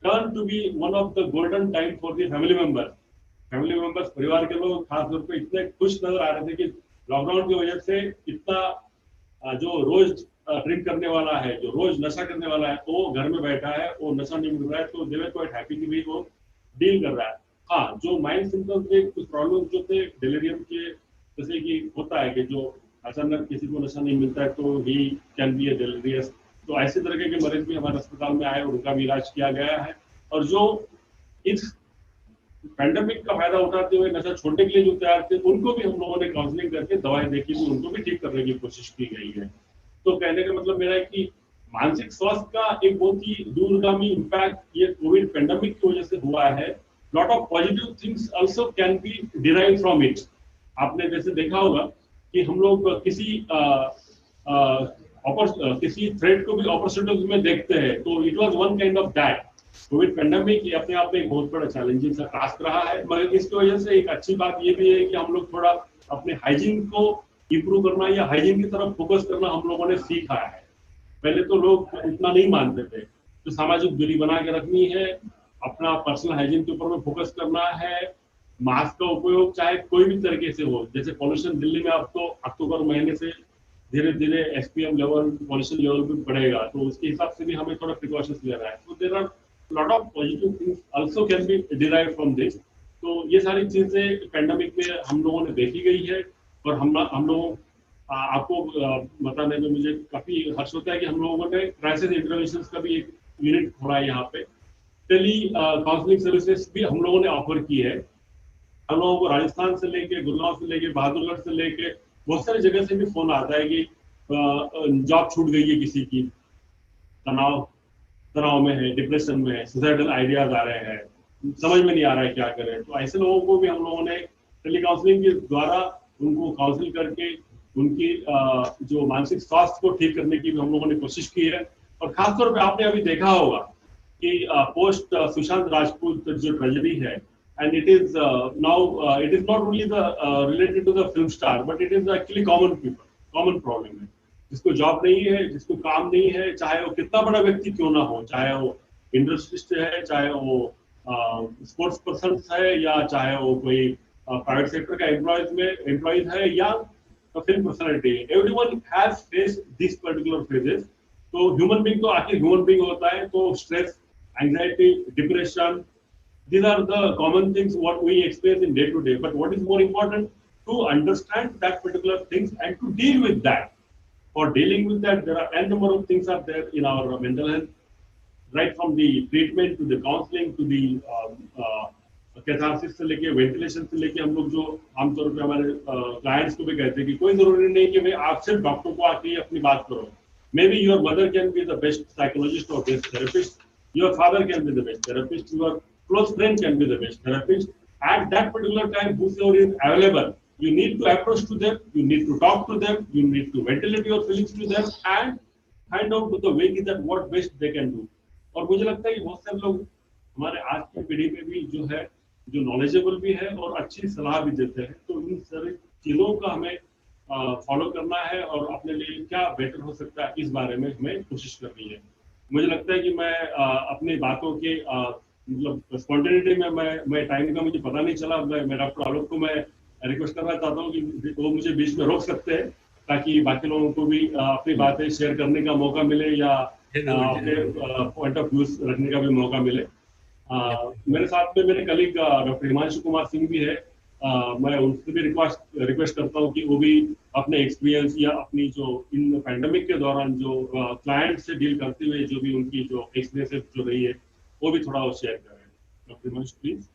turn to be one of the golden time for the family members, परिवार के लोग खास तौर पे इतने खुश नजर आ रहे थे कि लॉकडाउन की वजह से इतना जो रोज ड्रिंक करने वाला है, जो रोज नशा करने वाला है, वो घर में बैठा है, वो नशा नहीं मिल रहा है, तो दे वर क्वाइट हैप्पी कि भी वो डील कर रहा है। हाँ, जो माइल्ड सिम्टम्स थे, कुछ प्रॉब्लम जो थे डिलीरियम के, जैसे कि होता है कि जो अचानक किसी को नशा नहीं मिलता है तो he can be A delirious, तो ऐसे तरह के मरीज भी हमारे अस्पताल में आए और उनका भी इलाज किया गया है। और जो इस पैंडेमिक का फायदा उठाते हुए नशा छोड़ने के लिए जो तैयार थे उनको भी हम लोगों ने काउंसलिंग करके दवाएं देखी थी, उनको भी ठीक करने की कोशिश की गई है। तो कहने का मतलब मेरा है कि मानसिक स्वास्थ्य का एक बहुत ही दूरगामी इम्पैक्ट ये कोविड पैंडेमिक की वजह से हुआ है। Lot of positive things also can be derive from it. आपने जैसे देखा होगा कि हम लोग किसी थ्रेट को भी अपॉर्चुनिटीज में देखते हैं, तो it was one kind of that. Covid pandemic ये अपने आप में एक बहुत बड़ा चैलेंजिंग सा टास्क रहा है, मगर इसकी वजह से एक अच्छी बात ये भी है कि हम लोग थोड़ा अपने हाइजीन को इम्प्रूव करना या हाइजीन की तरफ फोकस करना हम लोगों ने सीखा है। पहले तो लोग उतना नहीं मानते थे, तो सामाजिक दूरी बना के रखनी है, अपना पर्सनल हाइजीन के ऊपर में फोकस करना है, मास्क का उपयोग चाहे कोई भी तरीके से हो। जैसे पॉल्यूशन दिल्ली में अब तो अक्टूबर महीने से धीरे धीरे एसपीएम लेवल, पॉल्यूशन लेवल भी बढ़ेगा, तो उसके हिसाब से भी हमें थोड़ा प्रिकॉशंस लेना है। तो there are lot of positive things also can be derive from this. तो ये सारी चीजें पैंडेमिक में हम लोगों ने देखी गई है, और हम लोग आपको बताने में मुझे काफी हर्ष होता है कि हम लोगों ने क्राइसिस इंटरवेंशन का भी एक यूनिट खोला है यहाँ पे। टेली काउंसलिंग सर्विसेज भी हम लोगों ने ऑफर की है। हम लोगों को राजस्थान से लेके, गुड़गांव से लेके, बहादुरगढ़ से लेके बहुत सारी जगह से भी फोन आता है कि जॉब छूट गई है किसी की, तनाव में है, डिप्रेशन में है, सुसाइडल आइडियाज आ रहे हैं, समझ में नहीं आ रहा है क्या करें। तो ऐसे लोगों को भी हम लोगों ने टेली काउंसलिंग के द्वारा उनको काउंसिल करके उनकी जो मानसिक स्वास्थ्य को ठीक करने की भी हम लोगों ने कोशिश की है। और खासतौर पे आपने अभी देखा होगा कि पोस्ट सुशांत राजपूत जो ट्रेजेडी है, and it is now it is not only the related to the film star, but it is actually common problem है। जिसको जॉब नहीं है, जिसको काम नहीं है, चाहे वो कितना बड़ा व्यक्ति क्यों ना हो, चाहे वो इंडस्ट्रिस्ट है, चाहे वो स्पोर्ट्स पर्सन है, या चाहे वो कोई प्राइवेट सेक्टर का एम्प्लॉयज है, या फिल्म पर्सनालिटी है, everyone has faced this particular phases. तो ह्यूमन बीइंग तो आखिर ह्यूमन बीइंग होता है, तो stress, anxiety, depression, these are the common things what we experience in day to day. But what is more important, to understand that particular things and to deal with that. For dealing with that, there are n number of things are there in our mental health, right from the treatment to the counseling to the catharsis से लेके ventilation से लेके, हम लोग जो आमतौर पे हमारे क्लाइंट्स को भी कहते हैं कि कोई जरूरी नहीं कि मैं आप सिर्फ डॉक्टर को आके अपनी बात करो। May be your mother can be the best psychologist और best therapist, your father can be the best therapist, your close friend can be the best therapist. At that particular time, whosoever is available, you need to approach to them, you need to talk to them, you need to ventilate your feelings to them and find out with the way that what best they can do. और मुझे लगता है कि बहुत सारे लोग हमारे आज की पीढ़ी में भी जो है, जो नॉलेजेबल भी है और अच्छी सलाह भी देते हैं। तो इन सारी चीजों का हमें फॉलो करना है और अपने लिए क्या बेटर हो सकता है इस बारे में हमें कोशिश करनी है। मुझे लगता है कि मैं अपनी बातों के मतलब स्पॉन्टेनिटी में मैं टाइम का मुझे पता नहीं चला। मैं डॉक्टर आलोक को मैं रिक्वेस्ट करना चाहता हूँ कि वो मुझे बीच में रोक सकते हैं, ताकि बाकी लोगों को भी अपनी बातें शेयर करने का मौका मिले या अपने पॉइंट ऑफ व्यू रखने का भी मौका मिले। मेरे साथ में मेरे कलीग डॉक्टर हिमांशु कुमार सिंह भी है। मैं उनसे भी रिक्वेस्ट करता हूँ कि वो भी अपने एक्सपीरियंस या अपनी जो इन पैंडेमिक के दौरान जो क्लाइंट से डील करते हुए जो भी उनकी जो एक्सपीरियंस जो रही है वो भी थोड़ा शेयर करें। Doctor Himanshu please.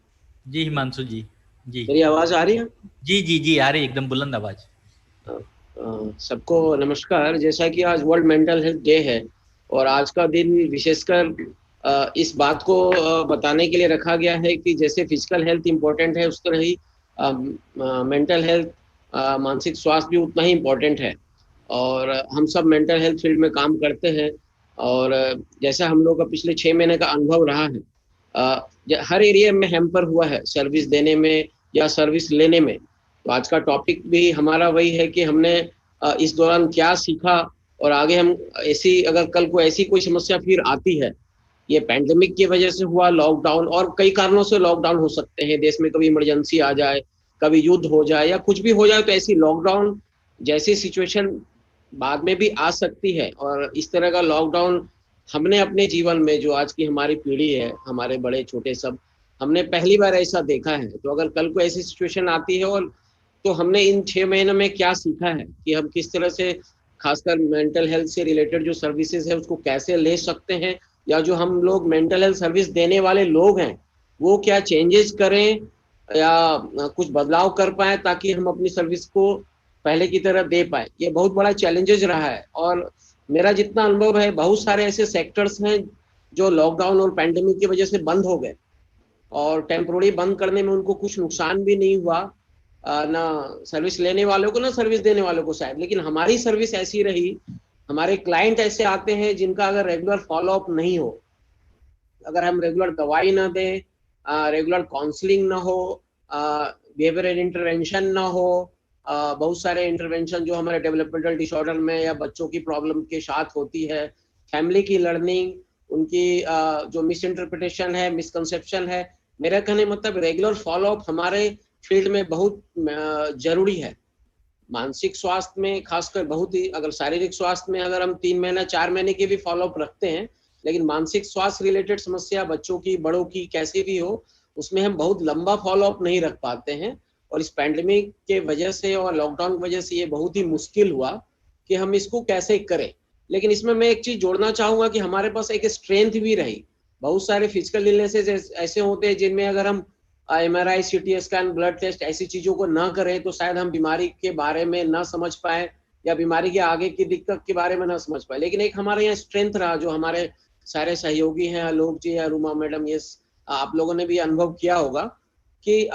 जी हिमांशु जी। जी मेरी आवाज आ रही है? जी आ रही है, एकदम बुलंद आवाज। सबको नमस्कार। जैसा कि आज वर्ल्ड मेंटल हेल्थ डे है और आज का दिन विशेषकर इस बात को बताने के लिए रखा गया है कि जैसे फिजिकल हेल्थ इम्पोर्टेंट है उस तरह ही मेंटल हेल्थ, मानसिक स्वास्थ्य भी उतना ही इम्पोर्टेंट है। और हम सब मेंटल हेल्थ फील्ड में काम करते हैं और जैसा हम लोग का पिछले 6 महीने का अनुभव रहा है, हर एरिया में हैम्पर हुआ है सर्विस देने में या सर्विस लेने में। तो आज का टॉपिक भी हमारा वही है कि हमने इस दौरान क्या सीखा और आगे हम ऐसी अगर कल को ऐसी कोई समस्या फिर आती है, ये पैंडेमिक की वजह से हुआ, लॉकडाउन और कई कारणों से लॉकडाउन हो सकते हैं देश में, कभी इमरजेंसी आ जाए, कभी युद्ध हो जाए या कुछ भी हो जाए, तो ऐसी लॉकडाउन जैसी सिचुएशन बाद में भी आ सकती है। और इस तरह का लॉकडाउन हमने अपने जीवन में, जो आज की हमारी पीढ़ी है, हमारे बड़े छोटे सब, हमने पहली बार ऐसा देखा है। तो अगर कल को ऐसी सिचुएशन आती है और तो हमने इन 6 महीनों में क्या सीखा है कि हम किस तरह से खासकर मेंटल हेल्थ से रिलेटेड जो सर्विसेज है उसको कैसे ले सकते हैं, या जो हम लोग मेंटल हेल्थ सर्विस देने वाले लोग हैं वो क्या चेंजेस करें या कुछ बदलाव कर पाए ताकि हम अपनी सर्विस को पहले की तरह दे पाए। ये बहुत बड़ा चैलेंजेस रहा है और मेरा जितना अनुभव है बहुत सारे ऐसे सेक्टर्स हैं जो लॉकडाउन और पैंडेमिक की वजह से बंद हो गए और टेम्पोररी बंद करने में उनको कुछ नुकसान भी नहीं हुआ, ना सर्विस लेने वालों को ना सर्विस देने वालों को शायद। लेकिन हमारी सर्विस ऐसी रही, हमारे क्लाइंट ऐसे आते हैं जिनका अगर रेगुलर फॉलो अप नहीं हो, अगर हम रेगुलर दवाई ना दें, रेगुलर काउंसलिंग ना हो, बिहेवियरल इंटरवेंशन ना हो, बहुत सारे इंटरवेंशन जो हमारे डेवलपमेंटल डिसऑर्डर में या बच्चों की प्रॉब्लम के साथ होती है, फैमिली की लर्निंग, उनकी जो मिस इंटरप्रिटेशन है, मिसकंसेप्शन है, मेरा कहने मतलब रेगुलर फॉलोअप हमारे फील्ड में बहुत जरूरी है। मानसिक स्वास्थ्य में खासकर बहुत ही, अगर शारीरिक स्वास्थ्य में अगर हम 3 महीना 4 महीने की भी फॉलोअप रखते हैं, लेकिन मानसिक स्वास्थ्य रिलेटेड समस्या बच्चों की बड़ों की कैसी भी हो, उसमें हम बहुत लंबा फॉलोअप नहीं रख पाते हैं। और इस पैंडेमिक के वजह से और लॉकडाउन की वजह से ये बहुत ही मुश्किल हुआ कि हम इसको कैसे करें। लेकिन इसमें मैं एक चीज जोड़ना चाहूंगा कि हमारे पास एक स्ट्रेंथ भी रही। बहुत सारे फिजिकल इलनेसेस ऐसे होते हैं जिनमें अगर हम MRI, CT scan, blood test ऐसी चीजों को ना करें तो शायद हम बीमारी के बारे में ना समझ पाए या बीमारी के आगे की दिक्कत के बारे में ना समझ पाए। लेकिन एक हमारे यहाँ स्ट्रेंथ रहा, जो हमारे सारे सहयोगी हैं, आलोक जी या रूमा मैडम, ये आप लोगों ने भी अनुभव किया होगा कि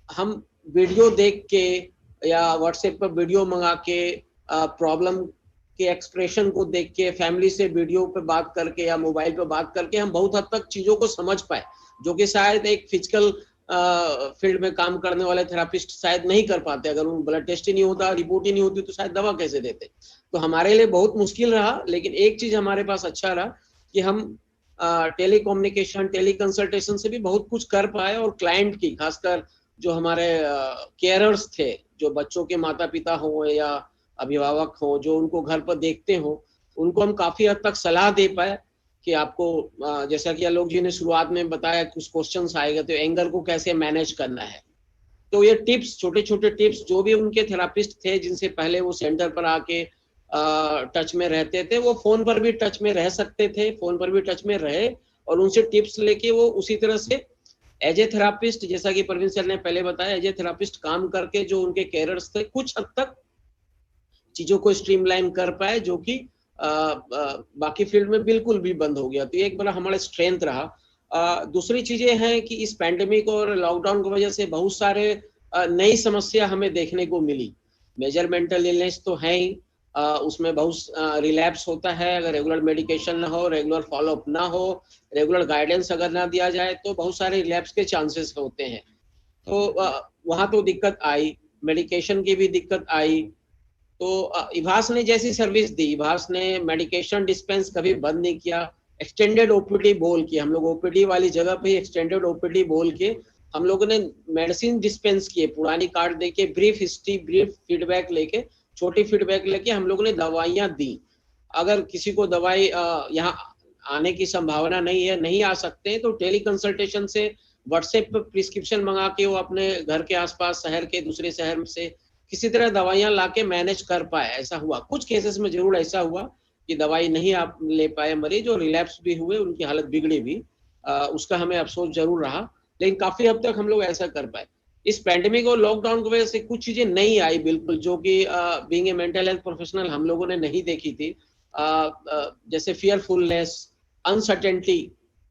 हम वीडियो देख के या व्हाट्सएप पर वीडियो मंगा के प्रॉब्लम के एक्सप्रेशन को देख के, फैमिली से वीडियो पे बात करके या मोबाइल पे बात करके हम बहुत हद तक चीजों को समझ पाए, जो कि शायद एक फिजिकल फील्ड में काम करने वाले थेरापिस्ट शायद नहीं कर पाते। अगर उन ब्लड टेस्ट ही नहीं होता, रिपोर्ट ही नहीं होती, तो शायद दवा कैसे देते। तो हमारे लिए बहुत मुश्किल रहा। लेकिन एक चीज हमारे पास अच्छा रहा कि हम टेली कम्युनिकेशन, टेली कंसल्टेशन से भी बहुत कुछ कर पाए और क्लाइंट की, खासकर जो हमारे केयरर्स थे, जो बच्चों के माता पिता हो या अभिभावक हो, जो उनको घर पर देखते हो, उनको हम काफी हद तक सलाह दे पाए कि आपको, जैसा कि आलोक जी ने शुरुआत में बताया, कुछ क्वेश्चंस आएगा तो एंगर को कैसे मैनेज करना है। तो ये टिप्स, छोटे छोटे टिप्स, जो भी उनके थेरापिस्ट थे जिनसे पहले वो सेंटर पर आके टच में रहते थे, वो फोन पर भी टच में रह सकते थे, फोन पर भी टच में रहे और उनसे टिप्स लेके वो उसी तरह से एज ए थेरापिस्ट, जैसा कि प्रवीण सर ने पहले बताया, एज ए थेरापिस्ट काम करके जो उनके कैरियर्स थे कुछ हद तक चीजों को स्ट्रीमलाइन कर पाए, जो कि बाकी फील्ड में बिल्कुल भी बंद हो गया। तो ये एक बड़ा हमारा स्ट्रेंथ रहा। दूसरी चीजें हैं कि इस पैंडेमिक और लॉकडाउन की वजह से बहुत सारे नई समस्या हमें देखने को मिली। मेजर मेंटल इलनेस तो है ही, उसमें बहुत रिलैप्स होता है अगर रेगुलर मेडिकेशन ना हो, रेगुलर फॉलोअप ना हो, रेगुलर गाइडेंस अगर ना दिया जाए, तो बहुत सारे रिलैप्स के चांसेस होते हैं। तो वहां तो दिक्कत आई, मेडिकेशन की भी दिक्कत आई। तो इभास ने जैसी सर्विस दी, इभास ने मेडिकेशन डिस्पेंस कभी बंद नहीं किया, एक्सटेंडेड ओपीडी बोल के, हम लोग ओपीडी वाली जगह पे एक्सटेंडेड ओपीडी बोल के हम लोगों ने मेडिसिन डिस्पेंस किए, पुरानी कार्ड देके, ब्रीफ हिस्ट्री, ब्रीफ फीडबैक लेके, छोटी फीडबैक लेके हम लोगों ने दवाइयां दी। अगर किसी को दवाई यहाँ आने की संभावना नहीं है, नहीं आ सकते, तो टेली कंसल्टेशन से व्हाट्सएप पर प्रिस्क्रिप्शन मंगा के वो अपने घर के आसपास, शहर के दूसरे शहर से किसी तरह दवाइयां लाके मैनेज कर पाए। ऐसा हुआ, कुछ केसेस में जरूर ऐसा हुआ कि दवाई नहीं आप ले पाए मरीज और रिलैप्स भी हुए, उनकी हालत बिगड़ी भी, उसका हमें अफसोस जरूर रहा। लेकिन काफी हद तक हम लोग ऐसा कर पाए। इस पैंडेमिक और लॉकडाउन की वजह से कुछ चीजें नहीं आई बिल्कुल, जो कि being a mental health professional हम लोगों ने नहीं देखी थी। जैसे फियरफुलनेस, अनसर्टेनिटी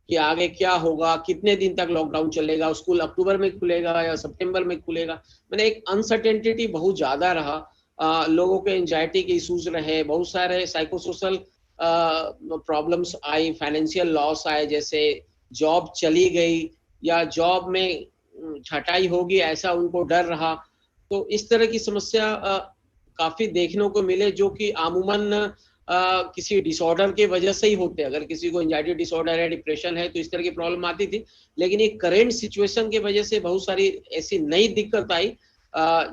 कि आगे क्या होगा, कितने दिन तक लॉकडाउन चलेगा, स्कूल अक्टूबर में खुलेगा या सितंबर में खुलेगा, मैंने एक अनसर्टेनिटी बहुत ज्यादा रहा। लोगों के एंजाइटी के इश्यूज रहे, बहुत सारे साइकोसोशल प्रॉब्लम्स आई, फाइनेंशियल लॉस आए, जैसे जॉब चली गई या जॉब में छटाई होगी ऐसा उनको डर रहा। तो इस तरह की समस्या काफी देखने को मिले, जो कि आमूमन किसी डिसऑर्डर के वजह से ही होते हैं। अगर किसी को एंजाइटी डिसऑर्डर है, डिप्रेशन है, तो इस तरह की प्रॉब्लम आती थी। लेकिन ये करेंट सिचुएशन की वजह से बहुत सारी ऐसी नई दिक्कत आई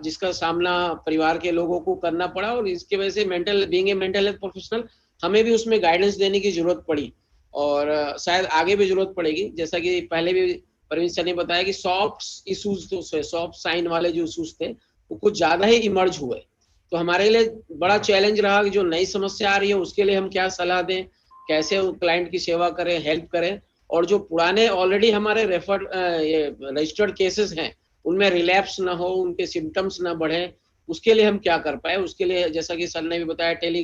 जिसका सामना परिवार के लोगों को करना पड़ा, और इसकी वजह से being a mental health professional हमें भी उसमें गाइडेंस देने की जरूरत पड़ी, और शायद आगे भी जरूरत पड़ेगी। जैसा कि पहले भी प्रवीण सर ने बताया कि सॉफ्ट इशूज, तो सॉफ्ट साइन वाले जो इशूज थे वो कुछ ज्यादा ही इमर्ज हुए। तो हमारे लिए बड़ा चैलेंज रहा कि जो नई समस्या आ रही है उसके लिए हम क्या सलाह दें, कैसे क्लाइंट की सेवा करें, हेल्प करें। और जो पुराने ऑलरेडी हमारे रजिस्टर्ड केसेस हैं उनमें रिलैप्स ना हो, उनके सिम्टम्स ना बढ़े, उसके लिए हम क्या कर पाए। उसके लिए जैसा कि सर ने भी बताया, टेली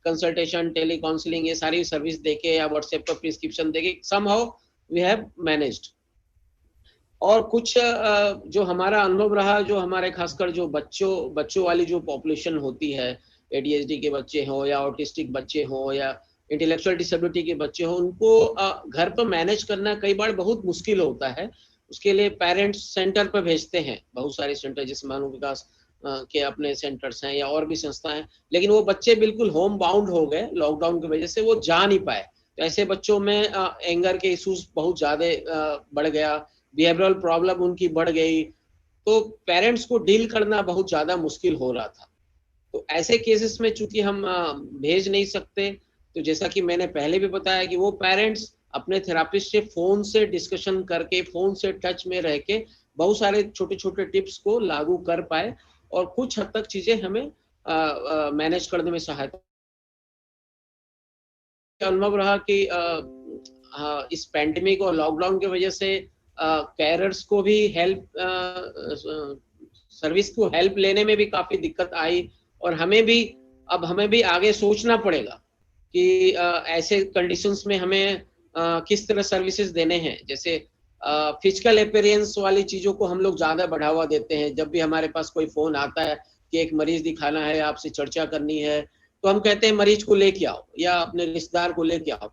कंसल्टेशन, टेली काउंसलिंग, ये सारी सर्विस देके या व्हाट्सएप पर प्रिस्क्रिप्शन देके समहाउ वी हैव मैनेज्ड। और कुछ जो हमारा अनुभव रहा, जो हमारे खासकर जो बच्चों वाली जो पॉपुलेशन होती है, एडीएचडी के बच्चे हो या ऑटिस्टिक बच्चे हो या इंटेलेक्चुअल डिसेबिलिटी के बच्चे हो, उनको घर पर मैनेज करना कई बार बहुत मुश्किल होता है। उसके लिए पेरेंट्स सेंटर पर भेजते हैं, बहुत सारे सेंटर जैसे मानव विकास के अपने सेंटर्स हैं या और भी संस्था हैं, लेकिन वो बच्चे बिल्कुल होम बाउंड हो गए लॉकडाउन की वजह से, वो जा नहीं पाए। तो ऐसे बच्चों में एंगर के इश्यूज बहुत ज्यादा बढ़ गया, बिहेवियरल प्रॉब्लम उनकी बढ़ गई, तो पेरेंट्स को डील करना बहुत ज्यादा मुश्किल हो रहा था। तो ऐसे केसेस में चूंकि हम भेज नहीं सकते, तो जैसा कि मैंने पहले भी बताया कि वो पेरेंट्स अपने थेरापिस्ट से फोन से डिस्कशन करके, फोन से टच में रह के बहुत सारे छोटे छोटे टिप्स को लागू कर पाए और कुछ हद तक चीजें हमें मैनेज करने में सहायता। अनुभव रहा कि इस पैंडेमिक और लॉकडाउन की वजह से कैरर्स को भी हेल्प सर्विस को हेल्प लेने में भी काफी दिक्कत आई, और हमें भी आगे सोचना पड़ेगा कि ऐसे कंडीशंस में हमें किस तरह सर्विसेज देने हैं। जैसे फिजिकल अपीयरेंस वाली चीजों को हम लोग ज्यादा बढ़ावा देते हैं। जब भी हमारे पास कोई फोन आता है कि एक मरीज दिखाना है, आपसे चर्चा करनी है, तो हम कहते हैं मरीज को लेके आओ या अपने रिश्तेदार को लेके आओ।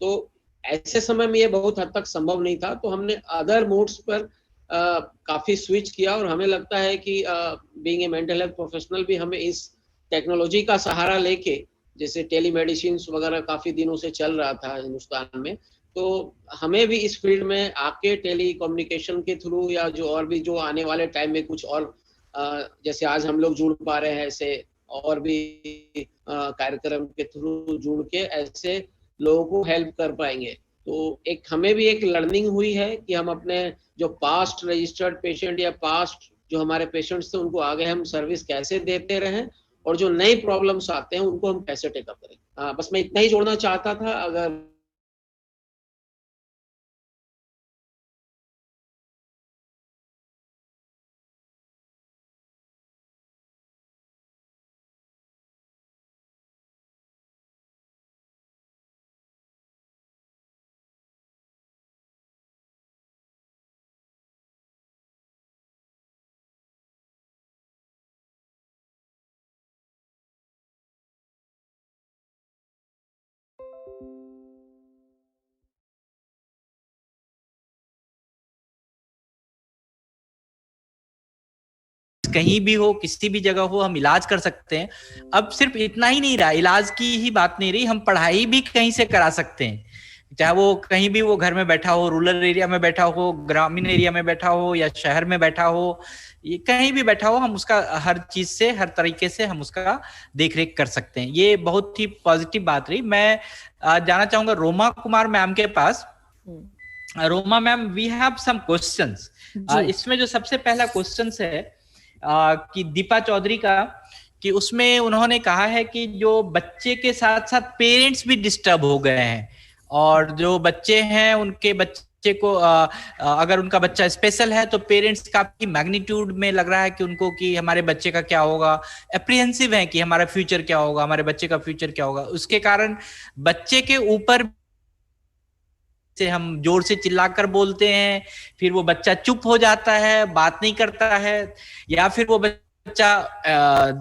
तो ऐसे समय में ये बहुत हद तक संभव नहीं था, तो हमने अदर मोड्स पर काफी स्विच किया, और हमें लगता है कि being a mental health professional भी हमें इस टेक्नोलॉजी का सहारा लेके, जैसे टेलीमेडिसिन वगैरह काफी दिनों से चल रहा था हिंदुस्तान में, तो हमें भी इस फील्ड में आके टेली कम्युनिकेशन के थ्रू या जो और भी जो आने वाले टाइम में कुछ और जैसे आज हम लोग जुड़ पा रहे हैं, ऐसे और भी कार्यक्रम के थ्रू जुड़ के ऐसे लोगों को हेल्प कर पाएंगे। तो हमें भी एक लर्निंग हुई है कि हम अपने जो पास्ट रजिस्टर्ड पेशेंट या पास्ट जो हमारे पेशेंट्स थे उनको आगे हम सर्विस कैसे देते रहें, और जो नई प्रॉब्लम्स आते हैं उनको हम कैसे टेकअप करें। बस मैं इतना ही जोड़ना चाहता था। अगर कहीं भी हो, किसी भी जगह हो, हम इलाज कर सकते हैं। अब सिर्फ इतना ही नहीं रहा, इलाज की ही बात नहीं रही, हम पढ़ाई भी कहीं से करा सकते हैं। चाहे वो कहीं भी वो घर में बैठा हो, रूरल एरिया में बैठा हो, ग्रामीण एरिया में बैठा हो या शहर में बैठा हो, ये कहीं भी बैठा हो, हम उसका हर चीज से, हर तरीके से हम उसका देख रेख कर सकते हैं। ये बहुत ही पॉजिटिव बात रही। मैं जाना चाहूंगा रोमा कुमार मैम के पास। Roma ma'am, we have some questions. इसमें जो सबसे पहला क्वेश्चन है कि दीपा चौधरी का, कि उसमें उन्होंने कहा है कि जो बच्चे के साथ साथ पेरेंट्स भी डिस्टर्ब हो गए हैं, और जो बच्चे हैं उनके बच्चे को अगर उनका बच्चा स्पेशल है तो पेरेंट्स काफी मैग्नीट्यूड में लग रहा है कि उनको कि हमारे बच्चे का क्या होगा, एप्रीहेंसिव है कि हमारा फ्यूचर क्या होगा, हमारे बच्चे का फ्यूचर क्या होगा। उसके कारण बच्चे के ऊपर से हम जोर से चिल्लाकर बोलते हैं, फिर वो बच्चा चुप हो जाता है, बात नहीं करता है, या फिर वो बच्चा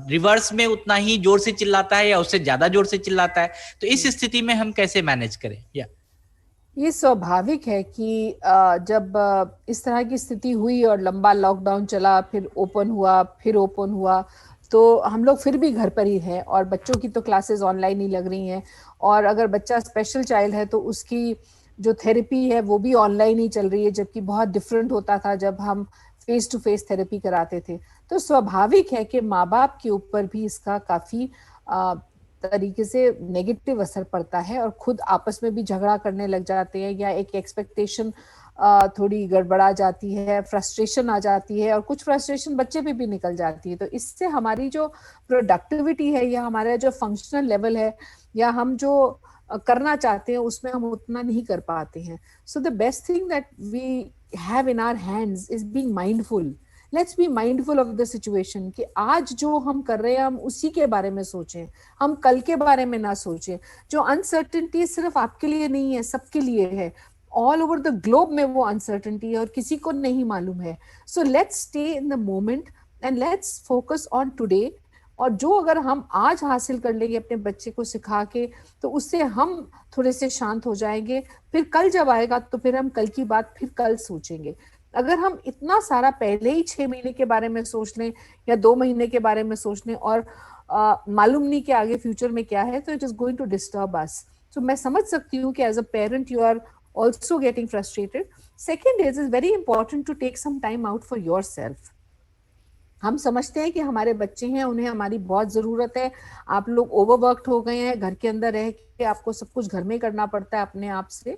रिवर्स में उतना ही जोर से चिल्लाता है या उससे ज्यादा जोर से चिल्लाता है। तो इस स्थिति में हम कैसे मैनेज करें? ये स्वाभाविक है कि जब इस तरह की स्थिति हुई और लंबा लॉकडाउन चला, फिर ओपन हुआ, फिर ओपन हुआ, तो हम लोग फिर भी घर पर ही हैं, और बच्चों की तो क्लासेस ऑनलाइन ही लग रही हैं, और अगर बच्चा स्पेशल चाइल्ड है तो उसकी जो थेरेपी है वो भी ऑनलाइन ही चल रही है, जबकि बहुत डिफरेंट होता था जब हम फेस टू फेस थेरेपी कराते थे। तो स्वाभाविक है कि माँ बाप के ऊपर भी इसका काफी तरीके से नेगेटिव असर पड़ता है, और खुद आपस में भी झगड़ा करने लग जाते हैं, या एक एक्सपेक्टेशन थोड़ी गड़बड़ा जाती है, फ्रस्ट्रेशन आ जाती है, और कुछ फ्रस्ट्रेशन बच्चे पे भी निकल जाती है। तो इससे हमारी जो प्रोडक्टिविटी है या हमारा जो फंक्शनल लेवल है, या हम जो करना चाहते हैं उसमें हम उतना नहीं कर पाते हैं. So the best thing that we have in our hands is being mindful. Let's be mindful of the situation कि आज जो हम कर रहे हैं हम उसी के बारे में सोचें, हम कल के बारे में ना सोचें. जो अनसर्टेनिटी सिर्फ आपके लिए नहीं है, सबके लिए है. ऑल ओवर द ग्लोब में वो अनसर्टेनिटी है और किसी को नहीं मालूम है. So let's stay in the moment and let's focus on today. और जो अगर हम आज हासिल कर लेंगे अपने बच्चे को सिखा के, तो उससे हम थोड़े से शांत हो जाएंगे. फिर कल जब आएगा तो फिर हम कल की बात फिर कल सोचेंगे. अगर हम इतना सारा पहले ही 6 महीने के बारे में सोच लें या 2 महीने के बारे में सोच लें और मालूम नहीं कि आगे फ्यूचर में क्या है, तो it is going to disturb us. तो मैं समझ सकती हूँ कि as a parent you are also getting frustrated. Second is very important to take some time out for yourself. हम समझते हैं कि हमारे बच्चे हैं, उन्हें हमारी बहुत जरूरत है. आप लोग ओवरवर्क्ड हो गए हैं, घर के अंदर रह के आपको सब कुछ घर में करना पड़ता है अपने आप से.